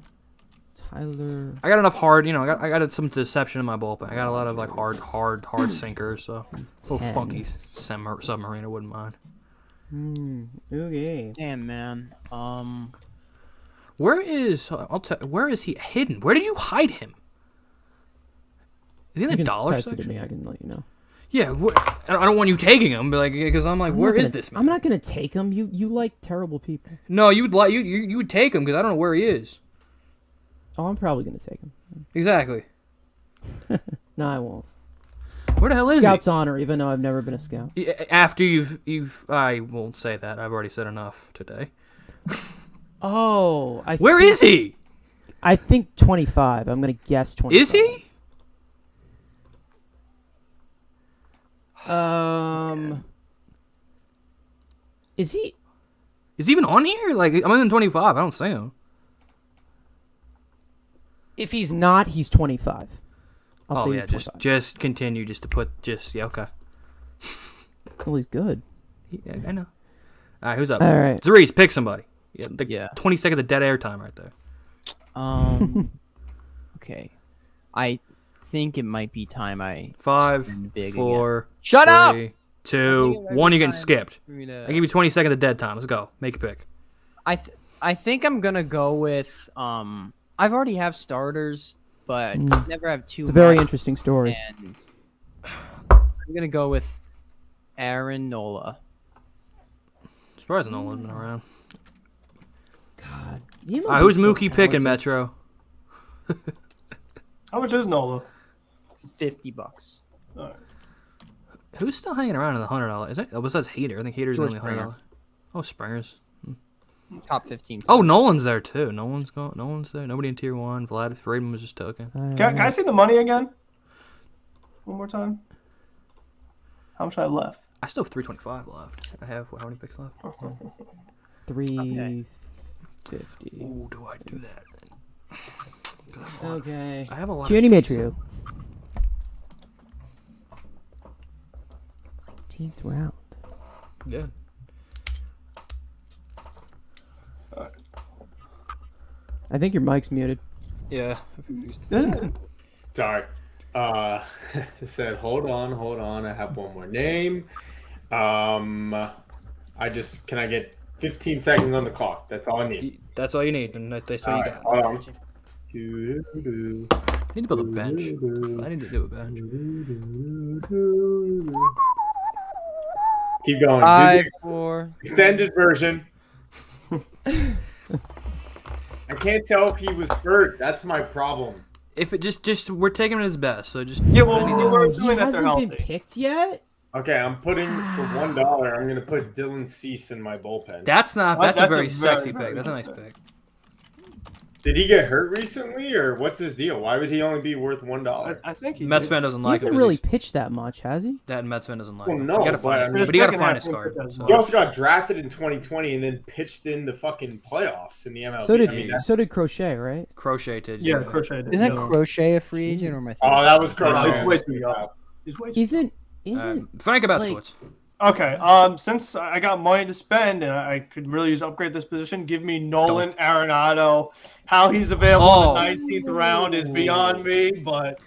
I got enough hard, I got some deception in my bullpen. I got a lot of like hard sinkers, so a little 10. funky submarine. I wouldn't mind. Okay. Damn, man. Where is he hidden? Where did you hide him? Is he in the dollar text it section? to me. I can let you know. Yeah, I don't want you taking him, but because I'm like, where is this man? I'm not gonna take him. You like terrible people. No, you would take him because I don't know where he is. Oh, I'm probably gonna take him. Exactly. No, I won't. Where the hell is Scout's honor, even though I've never been a scout. he? After you've I won't say that. I've already said enough today. Oh, Where is he? I think 25. I'm gonna guess 25. Is he? Is he? Is he even on here? Like, I'm in 25. I don't see him. If he's not, he's 25. I'll say he's 25. just continue just to put okay. Well, he's good. Yeah, I know. All right, who's up? All right. Zarice, pick somebody. Yeah. 20 seconds of dead air time right there. Okay. I think it might be time I 5, spend big 4, again. Shut up! 3, 2, 1. You're getting skipped. I give you 20 seconds of dead time. Let's go. Make a pick. I think I'm gonna go with I've already have starters, but I never have two. It's a very matches, interesting story. And I'm gonna go with Aaron Nola. Surprised Nolan's been around. God. Who's Mookie picking, Metro? How much is Nola? $50. All right. Who's still hanging around in the $100? Is it? Besides Hader, I think Hader's George only $100. Springer. Oh, Springer's. Top 15. Oh, Nolan's there too. Nolan's there. Nobody in tier 1. Friedman was just token. Can I see the money again? One more time. How much I have left? I still have 325 left. I have how many picks left? 350. Ooh, do I do that? Okay. I have a lot. TonyMetro. 19th round. Yeah. I think your mic's muted. Yeah. Sorry. It said, hold on. I have one more name. Can I get 15 seconds on the clock? That's all I need. That's all you need, and that's what you got. Hold on. I need to build a bench. I need to do a bench. Keep going. 5, 4. Extended version. I can't tell if he was hurt. That's my problem. If it just we're taking it as best, so just Yeah, well, we're He assuming that they're hasn't been healthy. picked yet? Okay, I'm putting for $1. I'm gonna put Dylan Cease in my bullpen. that's a very sexy very pick. That's a good nice pick. pick. Did he get hurt recently, or what's his deal? Why would he only be worth $1? I think he Metsfan did. doesn't He like hasn't him. really pitched that much, has he? That Metsfan doesn't like Well, him. no, You gotta find but- him. His But you gotta second find half his card. does So. well. He also got drafted in 2020 and then pitched in the fucking playoffs in the MLB. So did Crochet, right? Crocheted. Yeah, Crochet did. Isn't Yeah. Crochet a free agent or am I thinking? Oh, that was No, Crochet. he's way too young. He's way too Isn't Frank about like- sports. Okay, since I got money to spend and I could really use upgrade this position, give me Nolan Arenado. How he's available in the 19th round is beyond me, but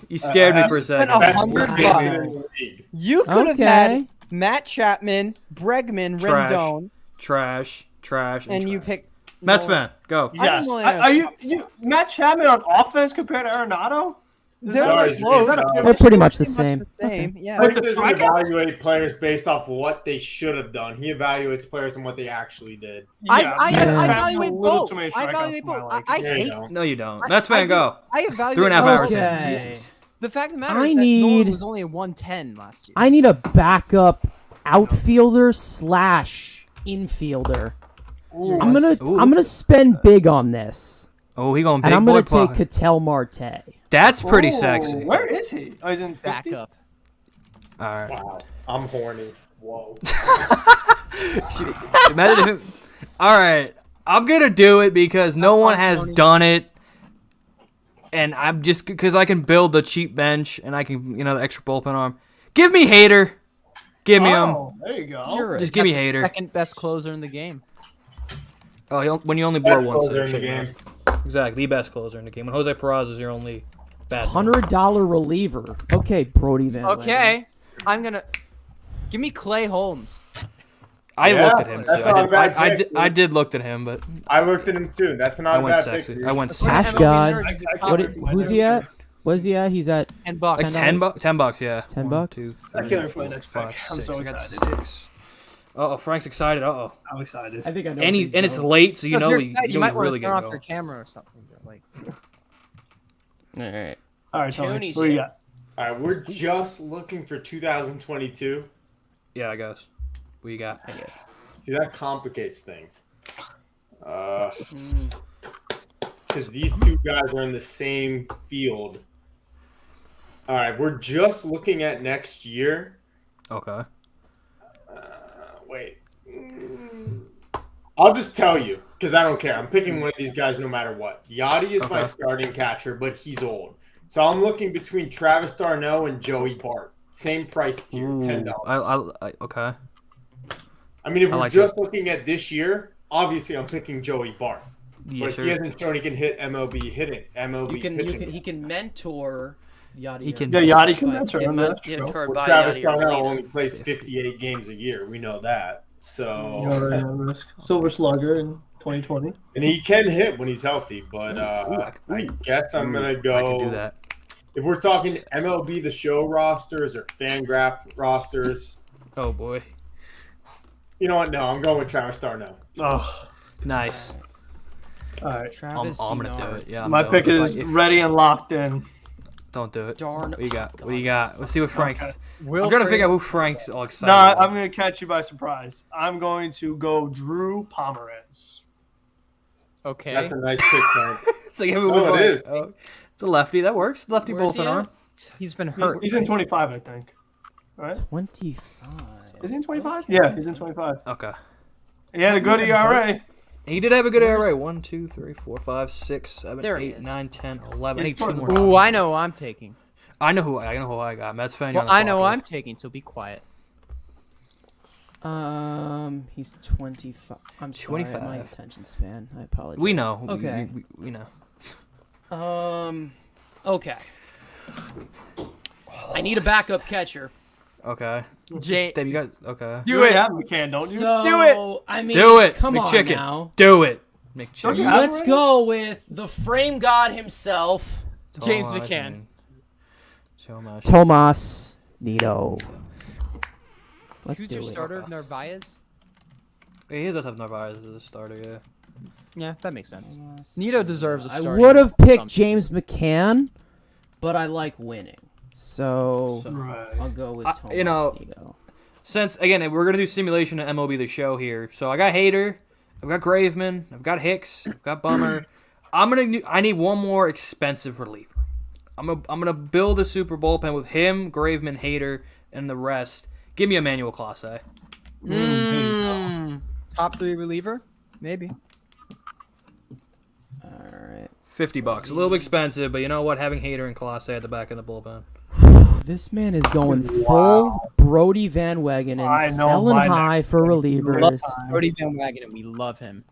You scared me for a second. Spent Best $100. receiver in the league. You could have Okay. had Matt Chapman, Bregman, Trash. Rendon, Trash, and you trash. picked Metsfan, go. yes. really Are you Matt Chapman on offense compared to Arenado? They're Sorry, close. They're pretty much the same. Yeah. Like He the doesn't strikeouts? evaluate players based off what they should have done. He evaluates players on what they actually did. I Yeah. evaluate A little both. too many I strikeouts evaluate for my both. liking. I Yeah, you hate. don't. No, you don't. I Metsfan, do. go. I evaluate 3.5 both. hours in. Okay. Jesus. The fact of the matter I is that need- Nolan was only a 110 last year. I need a backup outfielder / infielder. I'm gonna spend big on this. Oh, he going big And I'm boy gonna take pocket. Ketel Marte. That's pretty sexy. Where is he? Oh, he's in 50? Backup. All right. Wow, I'm horny. Whoa. Imagine if. All right, I'm gonna do it because no one has done it, and I'm just because I can build the cheap bench and I can, the extra bullpen arm. Give me Hader. Give me him. There you go. Just give me Hader. Second best closer in the game. Oh, when you only blow Best one closer in the save. game. Exactly, the best closer in the game. When Jose Peraza is your only bad. $100 reliever. Okay, Brody Van. Okay, I'm gonna give me Clay Holmes. I looked at him that's too. not a bad pick, I did look at him, but I looked at him too. That's not I a went bad sexy. pick. I went Cash sexy. God. I Who's he at? What is he at? He's at $10. Like $10, yeah. $10. 2, I can't wait for my next pick. I'm 6. so I got excited. 6. Uh-oh, Frank's excited. Uh-oh. I'm excited. I think I know. And it's late, so you know If he, you're excited, you you know might he's want really to turn gonna off your go. camera or something. Like, All right. All right, Tony. Tony's What do you here. got? All right, we're just looking for 2022. Yeah, I guess. What you got? See, that complicates things. Because these two guys are in the same field. All right, we're just looking at next year. Okay. Wait. I'll just tell you, because I don't care. I'm picking one of these guys no matter what. Yachty is my starting catcher, but he's old. So I'm looking between Travis d'Arnaud and Joey Bart. Same price tier, $10. Okay. I mean, if we're like just looking at this year, obviously I'm picking Joey Bart. Yes, But sir. he hasn't shown he can hit MLB hitting, MLB pitching. He can mentor Yachty. He can- Yeah, Yachty can mentor him. That's true. mentored Well, by Travis Yachty or d'Arnaud later. only plays 58 games a year. We know that. So, Silver Slugger in 2020. and he can hit when he's healthy. But I guess I'm gonna go. I can do that. If we're talking MLB The Show rosters or FanGraph rosters, Oh boy. you know what? No, I'm going with Travis d'Arnaud. Oh, Nice. all right. Travis I'm gonna do Denard. it. Yeah. My I'm pick going. is ready and locked in. Don't do it. Darn. What do you got? What do you got? Let's see what Frank's. Okay. I'm trying to figure out who Frank's all excited. No, about. I'm going to catch you by surprise. I'm going to go Drew Pomeranz. okay. That's a nice pick, Frank. It's like everyone's Oh, it like, is. oh, it's a lefty. That works. Lefty Where's he bullpen arm. at? He's been hurt. He's in 25, I think. Right? 25. Is he in 25? Yeah, he's in 25. Okay. He had a good ERA. He did have a good ERA. 1, 2, 3, 4, 5, 6, 7, There he 8, is. 9, 10, 11. I He's need 2 more. Ooh, I know who I'm taking. I know who I got. Metsfan. Well, I know who I'm taking, so be quiet. He's 25. I'm sorry, 25. my attention span. I apologize. We know. Okay. We know. Okay. I need a backup catcher. Okay. Jay, Dave, you got okay. You already have McCann, don't you? So, I mean, Do it. Come McChicken. on now. Do it. Don't you McChicken. have Let's go with the frame god himself, James McCann. So much. Tomas Nito. Let's who's do your it. starter? Narvaez? He does have Narvaez as a starter, yeah. Yeah, that makes sense. Nito deserves a I starting would have role picked sometime. James McCann, but I like winning. So Right. I'll go with Tomas Nito. Since again we're gonna do simulation of MLB The Show here, so I got Hader, I've got Graveman, I've got Hicks, I've got Bummer. I need one more expensive reliever. I'm gonna build a super bullpen with him, Graveman, Hader, and the rest. Give me Emmanuel Clase. Top 3 reliever? Maybe. All right. $50, a little bit expensive, but you know what? Having Hader and Clase at the back of the bullpen. This man is going full Brody Van Wagenen I and know selling my high next for pick. relievers. Brody Van Wagenen, we love him.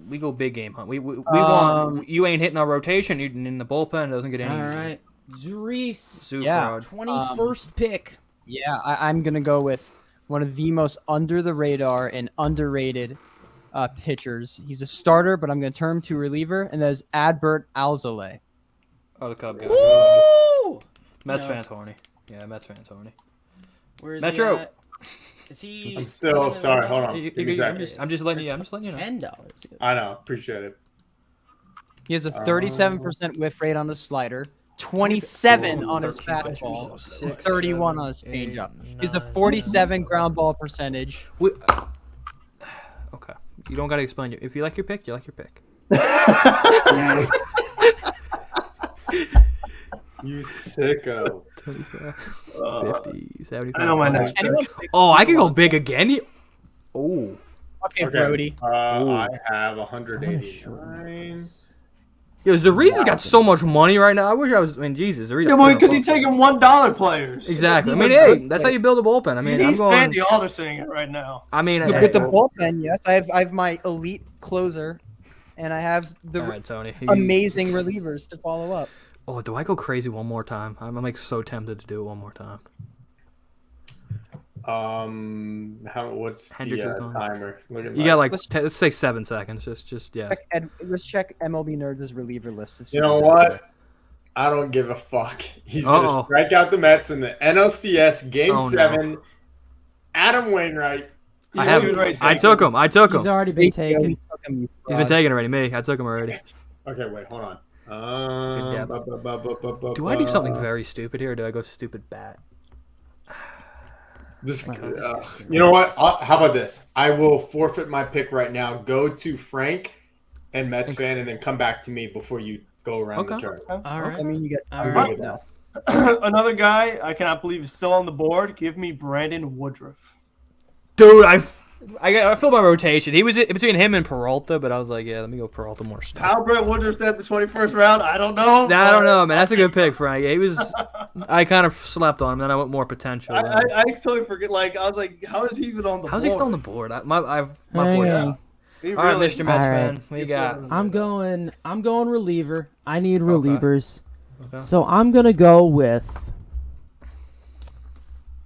We go big game hunt. We want you ain't hitting our rotation. You're in the bullpen. It doesn't get any. All right. Zurice, Zufrod. 21st pick. Yeah, I'm going to go with one of the most under the radar and underrated pitchers. He's a starter, but I'm going to turn him to reliever, and that is Adbert Alzolay. Oh, the Cub guy. Woo! Mets No. fans horny. Yeah, Mets fans horny. Where is Metro. he at? Is he? I'm still sorry. Hold on. You- Give me a you- I'm second. just letting you. I'm just letting you know. $10. I know. Appreciate it. He has a 37% whiff rate on his slider, 27 on his fastball, 31 on his changeup. He has a 47 ground ball percentage. Okay. You don't gotta explain it. If you like your pick, you like your pick. You sicko. 50, 75. I know my next pick. Oh, I can go big again. Oh. Okay, Brody. I have 189. Yo, Zarise's got so much money right now. I wish I was. I mean, Jesus, Zarise's. Yeah, well, because he's taking $1 players. Exactly. I mean, hey, that's how you build a bullpen. I mean, He's I'm going. Sandy Alderson it right now. I mean, With the bullpen, yes, I have my elite closer, and I have the all right, Tony. amazing relievers to follow up. Oh, do I go crazy one more time? I'm like so tempted to do it one more time. What's Hendricks is the gone. timer? Look at You got like let's say 7 seconds. Just yeah. Let's check MLB Nerds' reliever list. To see You know what? I don't give a fuck. He's gonna strike out the Mets in the NLCS Game 7. No. Adam Wainwright. I took him. He's already been taken. He's been taken already. Me. I took him already. Okay, wait, hold on. Do I do something very stupid here, or do I go stupid bat? You know what? How about this? I will forfeit my pick right now. Go to Frank and Metsfan, and then come back to me before you go around the turn. All right. I mean, you get right now. Another guy I cannot believe is still on the board. Give me Brandon Woodruff. Dude, I filled my rotation. He was between him and Peralta, but I was like, yeah, let me go Peralta more stuff. How Brett Woodruff's at the 21st round? I don't know. I don't know, man. That's a good pick, Frank. Yeah, he was. I kind of slept on him, then I went more potential. I totally forget. Like I was like, how is he even on the board? How's he still on the board? My board's out. All right, Mr. Mets fan, what you got? I'm going reliever. I need relievers. Okay. So I'm gonna go with.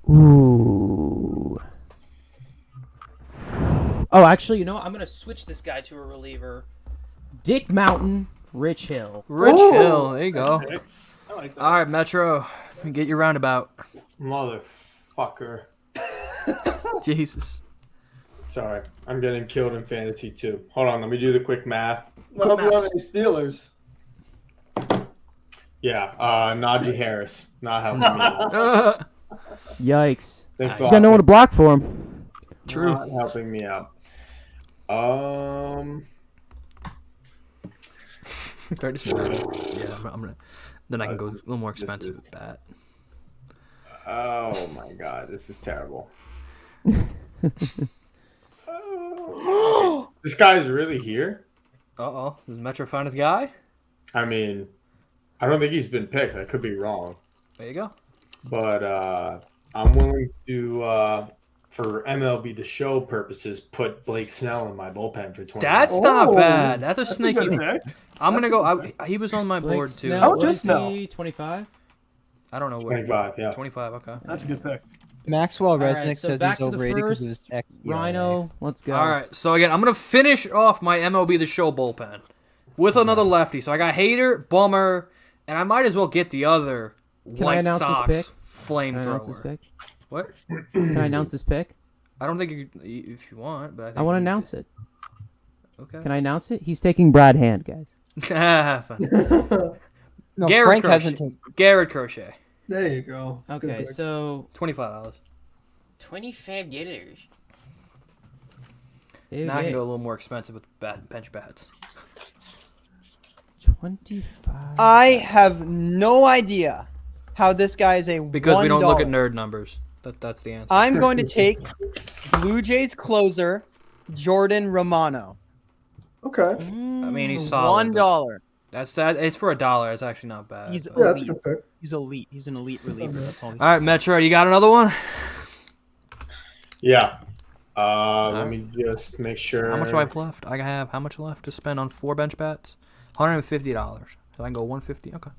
Ooh. Oh, actually, you know what? I'm gonna switch this guy to a reliever. Dick Mountain, Rich Hill. Hill, there you go. I like that. All right, Metro, get your roundabout. Motherfucker. Jesus. Sorry, I'm getting killed in fantasy too. Hold on, let me do the quick math. Well, I hope you Steelers. Yeah, Najee Harris not helping me. Yikes! Thanks He's got no one to block for him. True. Not helping me out. Yeah, I'm gonna. Then I can go a little more expensive with that. Oh my god, this is terrible. This guy's really here? Uh-oh. Does Metro find his guy? I mean, I don't think he's been picked. I could be wrong. There you go. But I'm willing to, for MLB The Show purposes, put Blake Snell in my bullpen for 20. That's not bad. That's a sneaky pick. I'm going to go. He was on my board, too. Snell, what is he, 25? I don't know. 25, yeah. 25, okay. That's a good pick. Maxwell Resnick Right, so says back he's to the overrated because of first, his ex. Rhino, let's go. All right, so again, I'm going to finish off my MLB The Show bullpen with another lefty. So I got Hayden, Bummer, and I might as well get the other White Sox flamethrower. What? Can I announce this pick? I don't think you if you want, but I want to announce it. Okay. Can I announce it? He's taking Brad Hand, guys. No, Garrett Frank Crochet. hasn't taken. Garrett Crochet. There you go. Okay, so $25. $25. Now I can go a little more expensive with bench bats. 25. I have no idea how this guy is a because $1. We don't look at nerd numbers. That's the answer. I'm going to take Blue Jays closer Jordan Romano. Okay. I mean, he's solid. $1. That's that. It's for $1. It's actually not bad. He's Yeah, that's a elite. good pick. He's elite. He's an elite reliever. That's all. All right, Metro, you got another one? Yeah. Let me just make sure. How much do I have left? I have how much left to spend on 4 bench bats? $150. So I can go 150. Okay.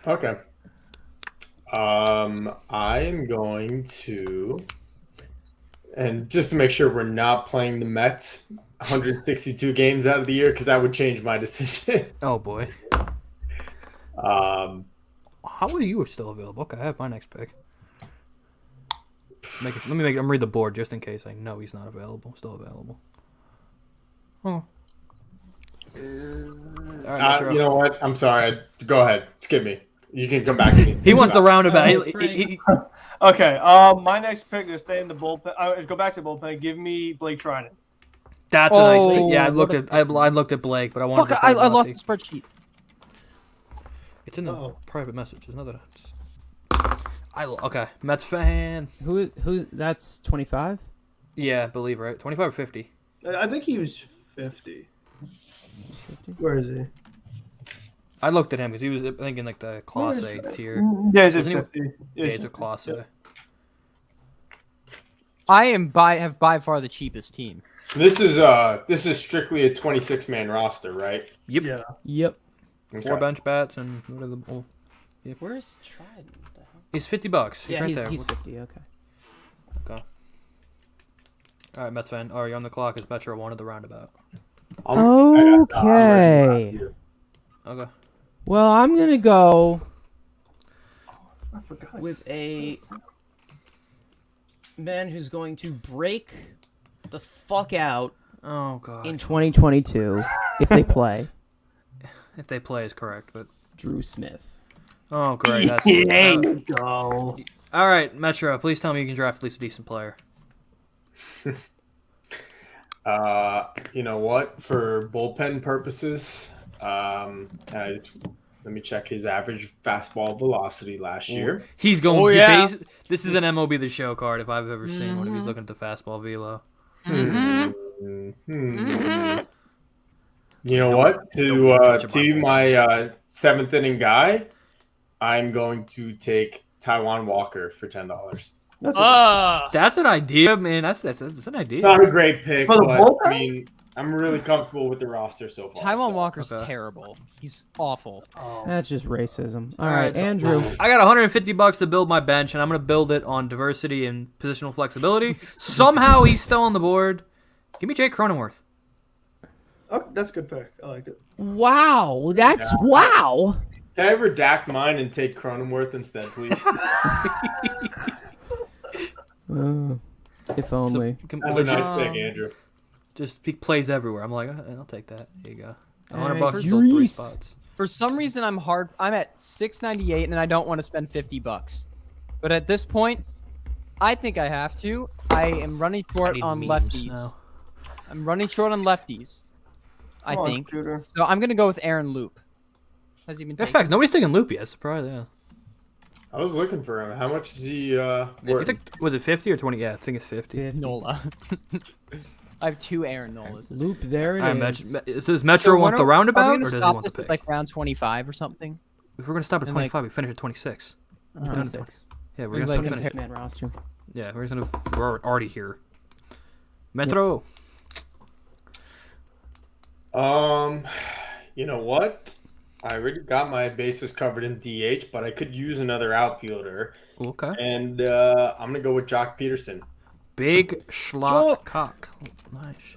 Okay. I am going to, and just to make sure we're not playing the Mets 162 games out of the year, because that would change my decision. Oh boy. How are you still available? Okay, I have my next pick. Let me read the board just in case I know he's not available. Still available. Oh. All right, you know what? I'm sorry. Go ahead. Skip me. You can come back. He wants the roundabout. Okay. My next pick is stay in the bullpen. Go back to the bullpen. Give me Blake Trinan. That's a nice pick. Yeah, I looked at Blake, but I wanted to. I lost the spreadsheet. It's in the private message. It's not that. Okay, Metsfan. Who's that's 25? Yeah, I believe right. 25 or 50. I think he was 50. Where is he? I looked at him because he was thinking like the Class A tier. Yeah, he's at 50. Yeah, he's a Class A. I have by far the cheapest team. This is strictly a 26-man roster, right? Yep. Yeah. Yep. Okay. 4 bench bats and whatever. Yep. Where's Trident? He's $50. He's Yeah, right there. he's 50. Okay. Okay. All right, Mets fan. Oh, you're on the clock. It's Metro wanted the roundabout. Okay. Okay. Well, I'm gonna go with a man who's going to break the fuck out. Oh god. In 2022, if they play. If they play is correct, but Drew Smith. Oh great. That's, there you go. All right, Metro. Please tell me you can draft at least a decent player. You know what? For bullpen purposes, let me check his average fastball velocity last year. He's going. This is an MLB The Show card if I've ever seen one. If he's looking at the fastball velo. You know what? To my seventh inning guy, I'm going to take Taiwan Walker for $10. That's an idea, man. That's an idea. It's not a great pick, For the but bullpen? I mean, I'm really comfortable with the roster so far. Taiwan Walker's terrible. He's awful. That's just racism. All All right, right, so- Andrew. I got $150 to build my bench, and I'm going to build it on diversity and positional flexibility. Somehow he's still on the board. Give me Jake Cronenworth. Oh, that's a good pick. I like it. Wow, that's wow. Can I redact mine and take Cronenworth instead, please? If only. That's a nice pick, Andrew. Just he plays everywhere. I'm like, I'll take that. There you go. $100 Hey, to build 3 Reese. spots. For some reason, I'm at $698 and I don't want to spend $50. But at this point, I think I have to. I am running short on lefties. now. I'm running short on lefties. I Come on, think. computer. So I'm gonna go with Aaron Loop. Has he been In taken? fact, nobody's taking Loop yet. Surprise, yeah. I was looking for him. How much is he You worth? think, was it 50 or 20? Yeah, I think it's 50. Nola. I have 2 Aaron Nolas. Loop, there it I is. imagine, does Metro want the Are roundabout, we or gonna does he stop want the this at, pick? like round 25 or something? If we're gonna stop at and, 25, we finish at 26. We're done at 20. 26. Yeah, we're and, gonna like, start Six-man roster. Yeah, we're already here. Metro. You know what? I already got my bases covered in DH, but I could use another outfielder. Okay. And I'm gonna go with Jock Peterson. Big schlot cock. Nice.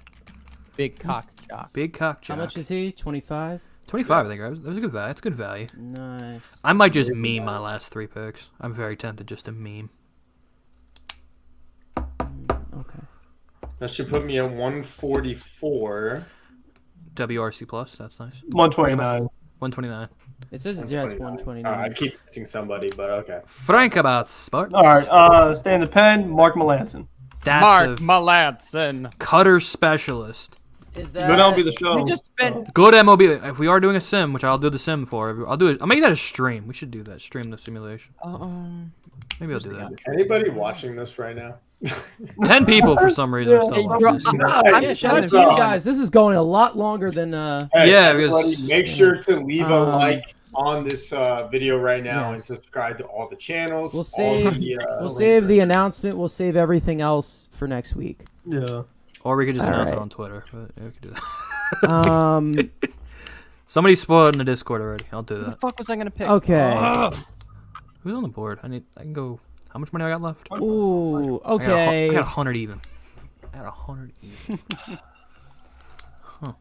Big cock jock. Big cock How jock. much is he? 25? 25, I think. That was a good value. That's good value. Nice. I might just meme my last 3 picks. I'm very tempted just to meme. Okay. That should put me at 144. WRC plus. That's nice. 129. 129. It says it's 129. I keep missing somebody, but okay. Frank about sports. All right. Stay in the pen. Mark Melanson. That's a Melanson. cutter specialist. Is Good MLB The Show. We just spent. Good MLB. If we are doing a sim, which I'll do the sim for, I'll do it. I'll make that a stream. We should do that. Stream the simulation. Maybe I'll do that. Anybody watching this right now? 10 people for some reason. are still Hey, watching bro, this. Yeah, shout out to you guys. This is going a lot longer than. Hey, Yeah, everybody, because- make sure to leave a like on this video right now and subscribe to all the channels. We'll all save. the, We'll links save are- the announcement. We'll save everything else for next week. Yeah. Or we could just announce it Alright. on Twitter. But yeah, we could do that. Um. Somebody spoiled in the Discord already. I'll do Who the that. fuck was I gonna pick? Okay. Who's on the board? I can go. How much money I got left? Ooh. I Okay. got 100 even. I got 100 even. Huh.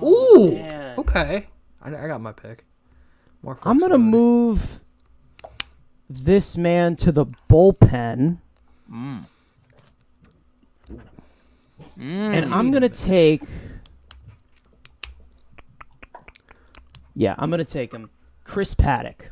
Ooh. man. Okay. I got my pick. More I'm gonna flexibility. move this man to the bullpen, and I'm gonna take. Yeah, I'm gonna take him. Chris Paddock.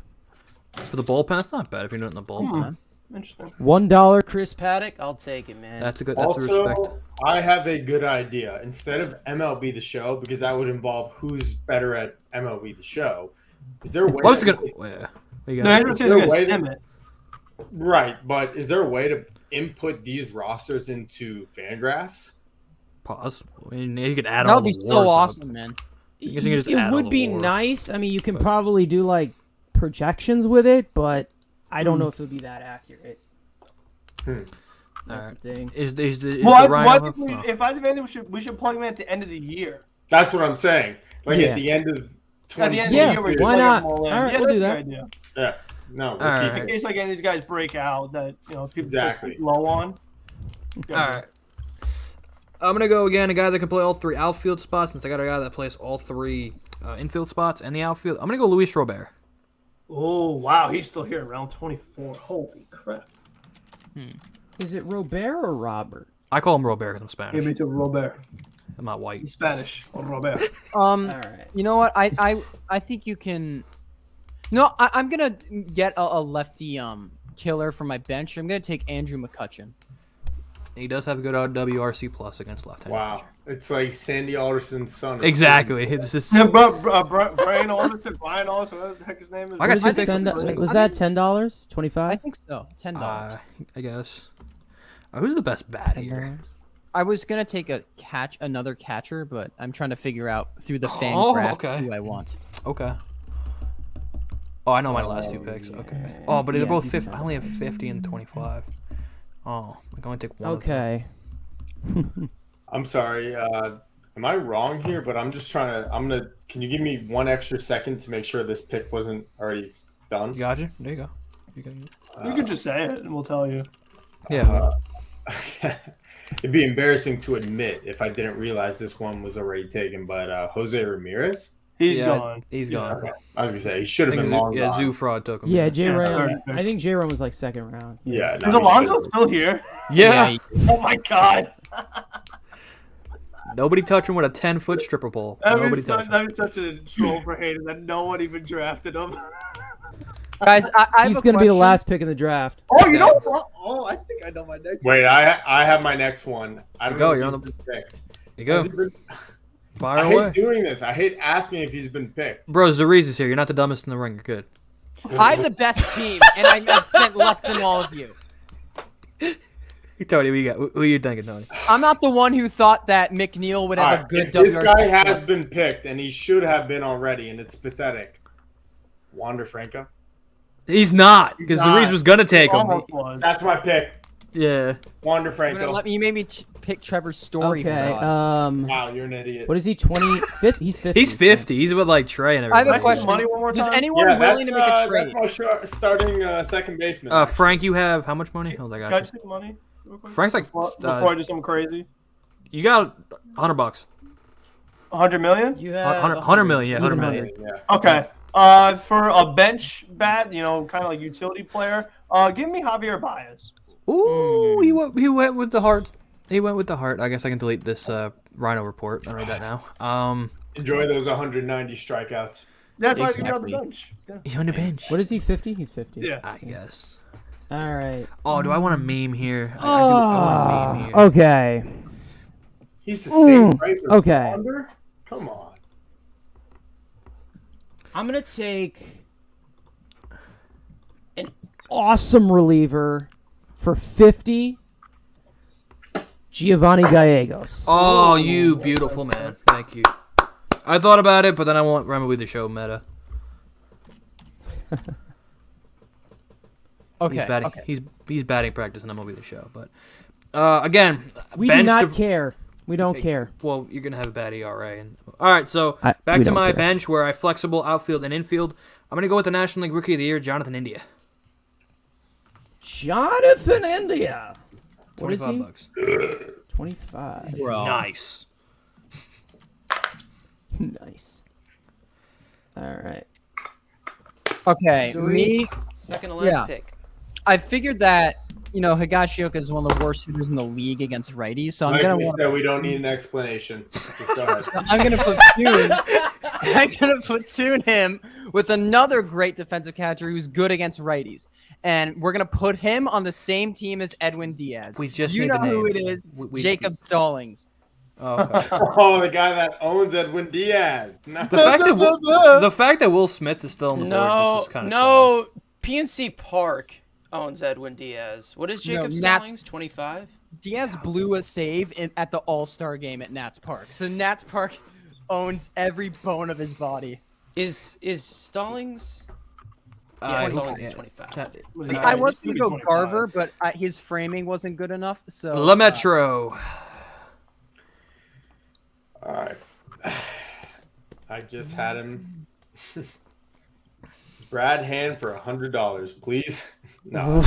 For the bullpen, it's not bad if you're doing it in the bullpen. Interesting. $1 Chris Paddock. I'll take it, man. That's a respect. Also, I have a good idea. Instead of MLB The Show, because that would involve who's better at MLB The Show, is there a way? Right, but is there a way to input these rosters into Fangraphs? Pause. I mean, you could add That all would the be so awesome, man. It would be nice. I mean, you can probably do like projections with it, but I don't know if it would be that accurate. That's the thing. If I demanded, we should plug him in at the end of the year. That's what I'm saying. Like at the end of 2020. Why not? All right, we'll do that. Yeah. No, in case like any of these guys break out that people get low on. All right. I'm gonna go again. A guy that can play all 3 outfield spots. Since I got a guy that plays all 3 infield spots and the outfield, I'm gonna go Luis Robert. Oh wow, he's still here, round 24. Holy crap! Is it Robert or Robert? I call him Robert because I'm Spanish. Yeah, me too, Robert. I'm not white. He's Spanish. Or Robert. All right. You know what? I think you can. No, I'm gonna get a lefty killer for my bench. I'm gonna take Andrew McCutchen. He does have a good WRC plus against left-handed. Wow, it's like Sandy Alderson's son. Exactly. It's just Brian Alderson. What the heck his name is? Was that $10? 25? I think so. $10. I guess. Who's the best bat here? I was gonna take another catcher, but I'm trying to figure out through the fan graph who I want. Okay. Oh, I know my last 2 picks. Okay. Oh, but they're both 50. I only have 50 and 25. Oh, I can only take one. Okay. I'm sorry. Am I wrong here? But I'm just trying to. Can you give me 1 extra second to make sure this pick wasn't already done? Gotcha. There you go. You can just say it, and we'll tell you. Yeah. It'd be embarrassing to admit if I didn't realize this one was already taken. But Jose Ramirez. He's gone. He's gone. Okay. I was gonna say he should have been long gone. Zoo Fraud took him. Yeah, J-Ram. I think J-Ram was like 2nd round. Yeah. Is Alonso still here? Yeah. Oh my god. Nobody touch him with a 10-foot stripper pole. Nobody touch him. That was such a troll for Hayden that no one even drafted him. Guys, he's going to be the last pick in the draft. Oh, you know what? Oh, I think I know my next one. Wait, I have my next one. I don't know. You're on the pick. You go. Fire I away. hate doing this. I hate asking if he's been picked. Bro, Zariz is here. You're not the dumbest in the ring. You're good. I have the best team, and I spent less than all of you. Tony, who are you thinking, Tony? I'm not the one who thought that McNeil would have a good WRC. This guy has been picked, and he should have been already, and it's pathetic. Wander Franco? He's not, because Zariz was going to take him. That's my pick. Yeah. Wander Franco. You made me pick Trevor's Story. Okay. Wow, you're an idiot. What is he? 25th? He's 50. He's 50. He's with like Trey and everything. I have a question. Money one more time? Does anyone willing to make a trade? That's my starting second baseman. Frank, you have how much money? Oh, I got Can I just take money? Frank's like before I do something crazy. You got $100. 100 million? You have 100 million. Yeah, 100 million. Yeah. Okay. For a bench bat, kind of like utility player, give me Javier Baez. Ooh, he went with the heart. He went with the heart. I guess I can delete this Rhino report. I'll read that now. Enjoy those 190 strikeouts. That's why he's on the bench. Yeah. He's on the bench. What is he? 50? He's 50. Yeah. I guess. All right. Oh, do I want a meme here? I want a meme here. Okay. He's the same price as okay. Wander? Come on. I'm going to take an awesome reliever for 50. Giovanni Gallegos. Oh, you beautiful man. Thank you. I thought about it, but then I want MLB The Show meta. Okay. He's batting practice and MLB The Show, but again, we do not care. We don't care. Well, you're gonna have a bad ERA. All right, so back to my bench where I flexible outfield and infield. I'm gonna go with the National League Rookie of the Year, Jonathan India. Jonathan India. What is he? $25. 25. Bro. Nice. Nice. All right. Okay, me second to last pick. I figured that Higashioka is one of the worst hitters in the league against righties, so I'm gonna. We don't need an explanation. I'm gonna platoon. I'm gonna platoon him with another great defensive catcher who's good against righties, and we're gonna put him on the same team as Edwin Diaz. We just you need know the name. who it is? Jacob Stallings. Oh, okay. Oh, the guy that owns Edwin Diaz. No. The fact that Will Smith is still on the board is just kind of no. PNC Park owns Edwin Diaz. What is Jacob Stallings? 25. Diaz blew a save at the All-Star game at Nats Park. So Nats Park owns every bone of his body. Is Stallings? Stallings is 25. I was going to go Garver, but his framing wasn't good enough. So LaMetro. All right. I just had him. Brad Hand for $100, please. No.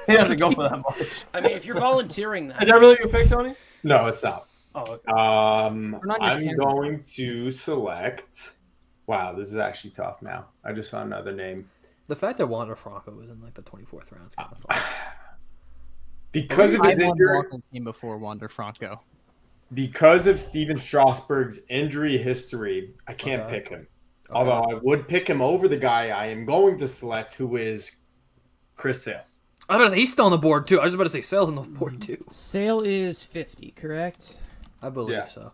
He doesn't go for that much. I mean, if you're volunteering that. Is that really your pick, Tony? No, it's not. Oh, okay. I'm going to select. Wow, this is actually tough now. I just saw another name. The fact that Wander Franco was in like the 24th round is kind of fun. Because of his injury. Team before Wander Franco. Because of Steven Strasburg's injury history, I can't pick him. Okay. Although I would pick him over the guy I am going to select, who is Chris Sale. I was about to say, he's still on the board, too. I was about to say Sale's on the board, too. Sale is 50, correct? I believe so.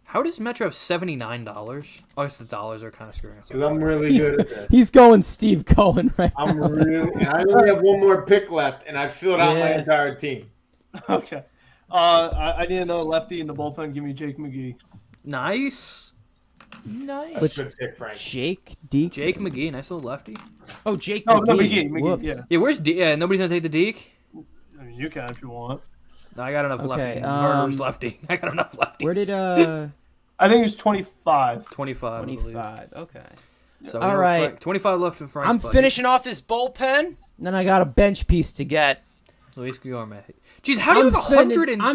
How does Metro have $79? Oh, I guess the dollars are kind of screwing us. Because I'm really good at this. He's going Steve Cohen right now. And I only have one more pick left, and I filled out my entire team. Okay. I need another lefty in the bullpen. Give me Jake McGee. Nice. Nice. Jake McGee, nice little lefty. Oh, Jake McGee. McGee. McGee, yeah. Yeah, where's nobody's gonna take the Deke? I mean, you can if you want. No, I got enough lefty. Murder's lefty. I got enough lefty. Where did I think it's 25. 25. 25. Okay. So all right. 25 left in Frank's. I'm finishing off this bullpen. Then I got a bench piece to get. Luis Guillorme. Jeez, how do you have 100 and... I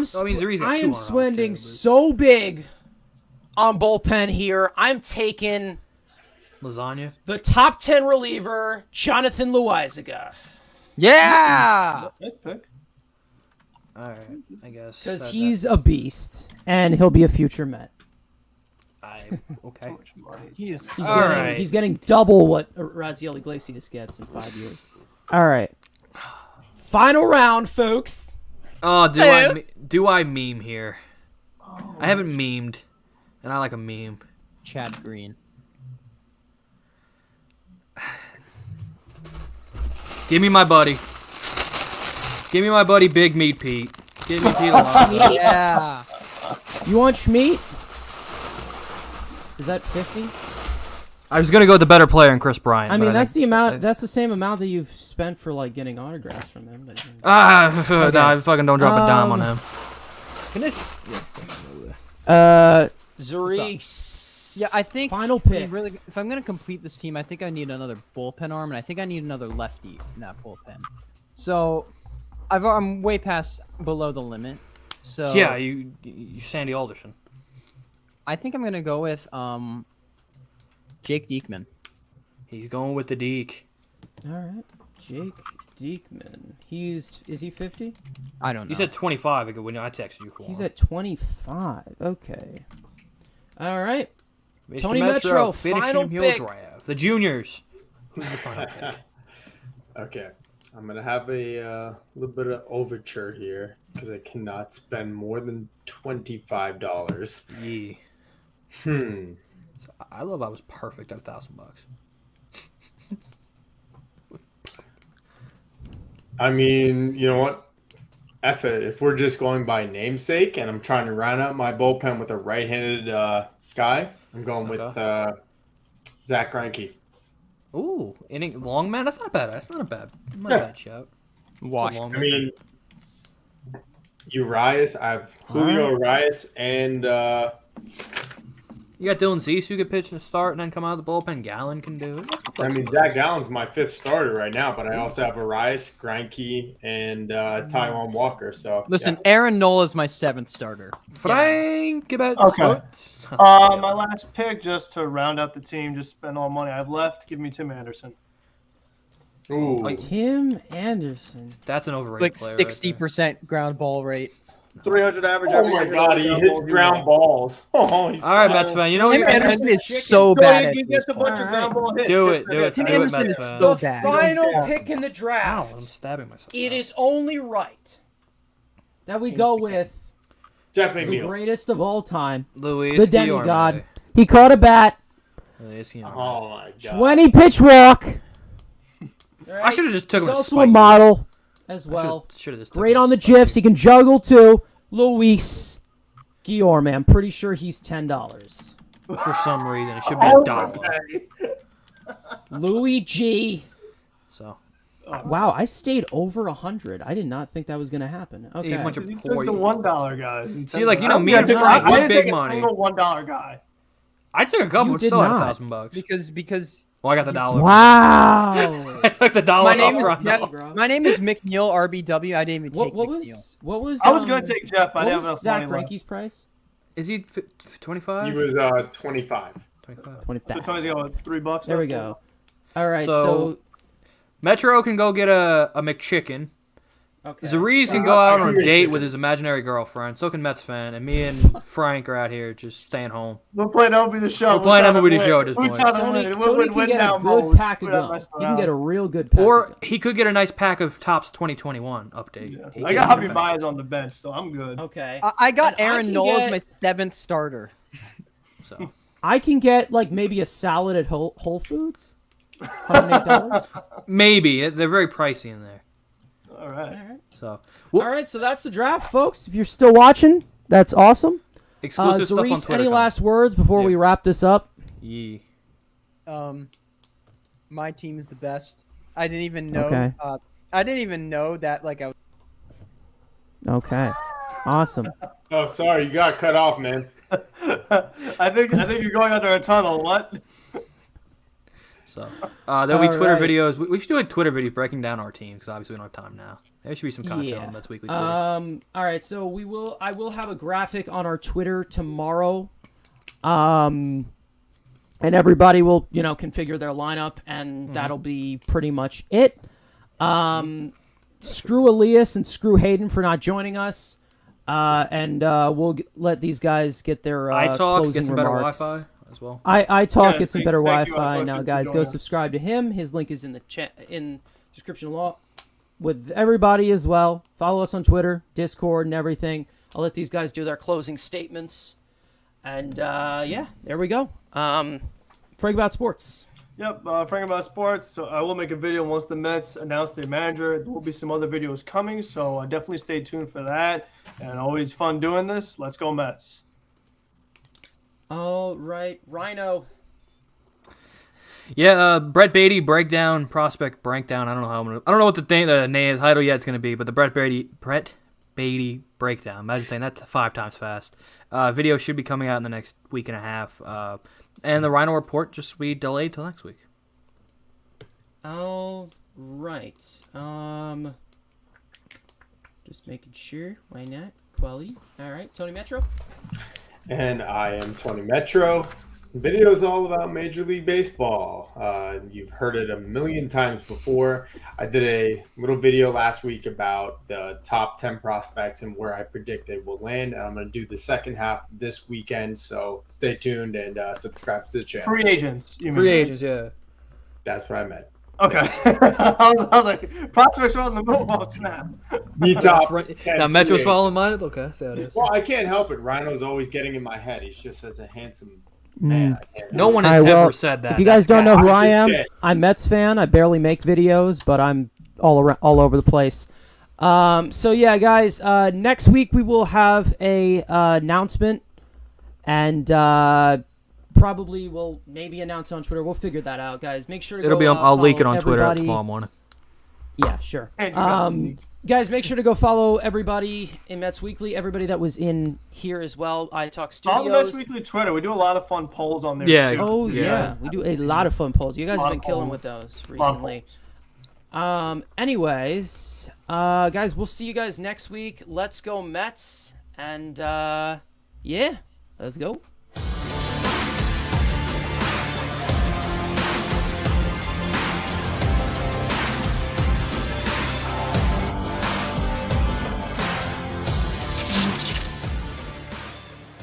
am spending so big on bullpen here. I'm taking... Lasagna? The top 10 reliever, Jonathan Loaizaga. Yeah! Nice pick. All right, I guess. Because he's a beast, and he'll be a future Met. Okay. He's getting double what Raziel Iglesias gets in 5 years. All right. Final round, folks. Oh, do I meme here? I haven't memed, and I like a meme. Chad Green. Give me my buddy. Give me my buddy Big Meat Pete. Give me Pete Alonso. Yeah. You want Schmeat? Is that 50? I was gonna go with the better player in Chris Bryant. I mean, that's the amount. That's the same amount that you've spent for like getting autographs from him. No, I fucking don't drop a dime on him. Zurich's. Yeah, I think final pick. Really, if I'm gonna complete this team, I think I need another bullpen arm, and I think I need another lefty in that bullpen. So, I'm way past below the limit. So yeah, you Sandy Alderson. I think I'm gonna go with Jake Diekman. He's going with the Deke. All right, Jake Diekman. Is he 50? I don't know. He said 25 when I texted you for him. He's at 25. Okay. All right. Mr. Tony Metro, final pick. Draft. The juniors. Who's the final pick? Okay. I'm going to have a little bit of overture here because I cannot spend more than $25. Yeah. I love I was perfect at $1,000. I mean, you know what? F it. If we're just going by namesake and I'm trying to round out my bullpen with a right-handed guy, I'm going with Zach Greinke. Ooh, inning long man. That's not bad. That's not a bad shout. Wash. I mean, Urias. I have Julio Urias and. You got Dylan Cease who could pitch and start and then come out of the bullpen. Gallen can do it. I mean, Zach Gallen's my 5th starter right now, but I also have Urias, Greinke, and Taijuan Walker. So listen, Aaron Nola is my 7th starter. Frank, Okay. My last pick, just to round out the team, just spend all the money I've left. Give me Tim Anderson. Ooh, Tim Anderson. That's an overrated like player. 60% ground ball rate. 300 average. Oh my God, he hits ground balls. Oh, he's all right, Metsfan. You know what? Tim Anderson is so So bad at he gets a baseball. bunch of ground ball hits. Do it. Tim Do it, Anderson is Metsfan. so The bad. final pick in the Ow, draft. I'm stabbing myself. It is only right that we go with definitely the me. greatest of all time, Luis the demigod. He caught a bat, Oh my God. 20 pitch walk. I should have just took He's him. also a model as well. Should have just Great on the GIFs. He can juggle too. Luis Guillorme. I'm pretty sure he's $10. For some reason, it should be $1. Louis G. So. Wow, I stayed over 100. I did not think that was going to happen. Okay. A bunch of He took the $1 guys. See, like, you know, me and Frank, I we're didn't big take a money. single $1 guy. I took a couple, You but did still had not. $1,000. Because Well, I got the $1. Wow. I took the $1 my name off is Ronald. my name is McNeil RBW. I didn't even take What McNeil. was I was going to take Jeff. I what didn't was have enough Zach money left. Greinke's price? Is he 25? He was 25. 25. 25. So Tony's got what, $3. There we left? go. All right, So- so Metro can go get a McChicken. okay. Zariz can go out on a date with his imaginary girlfriend. So can Metsfan. And me and Frank are out here just staying home. We're playing MLB The Show. We're playing trying to MLB The win. Show at this We're point. trying to Tony, win. Tony can Win get a now good mode. pack of We're not gum. messing He can get around. a real good pack Or of gum. he could get a nice pack of Topps 2021 update. He I can got get a Javier pack. Baez on the bench, so I'm good. Okay. I got And I Aaron can Nola get- as my 7th starter. So. I can get like maybe a salad at Whole Foods. $108. Maybe. They're very pricey in there. All right. So All right, so that's the draft, folks. If you're still watching, that's awesome. exclusive stuff on Zarice, Twitter. any last words before we wrap this up? Yeah. My team is the best. I didn't even know. Okay. I didn't even know that. Like I was. Okay. Awesome. Oh, sorry, you got cut off, man. I think you're going under a tunnel. What? So there'll be All Twitter right. videos. We should do a Twitter video breaking down our team because obviously we don't have time now. There should be some content on Mets Weekly Twitter. All right, so I will have a graphic on our Twitter tomorrow. And everybody will, configure their lineup, and that'll be pretty much it. Screw Elias and screw Hayden for not joining us. And we'll let these guys get their iTalk, closing get some better remarks. Wi-Fi as well. iTalk, Yeah, get some thank- better thank you, Wi-Fi. iTalk, Now, for guys, go joining. subscribe to him. His link is in the description below with everybody as well. Follow us on Twitter, Discord, and everything. I'll let these guys do their closing statements. And, yeah, there we go. Frank About Sports. Yep, Frank About Sports. So I will make a video once the Mets announce their manager. There will be some other videos coming, so definitely stay tuned for that. And always fun doing this. Let's go Mets. All right, Rhino. Yeah, Brett Beatty breakdown, prospect breakdown. I don't know what the name title yet is going to be, but the Brett Beatty breakdown. Imagine saying that 5 times fast. Video should be coming out in the next week and a half. And the Rhino report just be delayed till next week. All right. Just making sure. Why not? Quality. All right, TonyMetro. And I am TonyMetro. The video is all about Major League Baseball. You've heard it a million times before. I did a little video last week about the top 10 prospects and where I predict they will land. And I'm going to do the second half this weekend. So stay tuned and subscribe to the channel. Free agents. You mean? Free agents, yeah. That's what I meant. Okay. I was like, prospects are on the move. Oh, snap. The top Now 10 Metro's free following mine. Okay, see how it is. Well, I can't help it. Rhino's always getting in my head. He's just such a handsome man. I can't No help one it. has All right, well, ever said that. If you guys don't know who I am, Yeah. I'm Mets fan. I barely make videos, but I'm all over the place. So yeah, guys, next week we will have a announcement, and probably we'll maybe announce it on Twitter. We'll figure that out, guys. Make sure to It'll go, be. I'll leak it follow on Twitter everybody. tomorrow morning. Yeah, sure. And you got the leaks. Guys, make sure to go follow everybody in Mets Weekly. Everybody that was in here as well. iTalk Follow the Mets Studios. Weekly Twitter. We do a lot of fun polls on there, Yeah. too. Oh Yeah. yeah, we do a lot of fun polls. You guys have Lot been of killing polls. with those Lot of recently. polls. Anyways, guys, we'll see you guys next week. Let's go Mets, and yeah, let's go.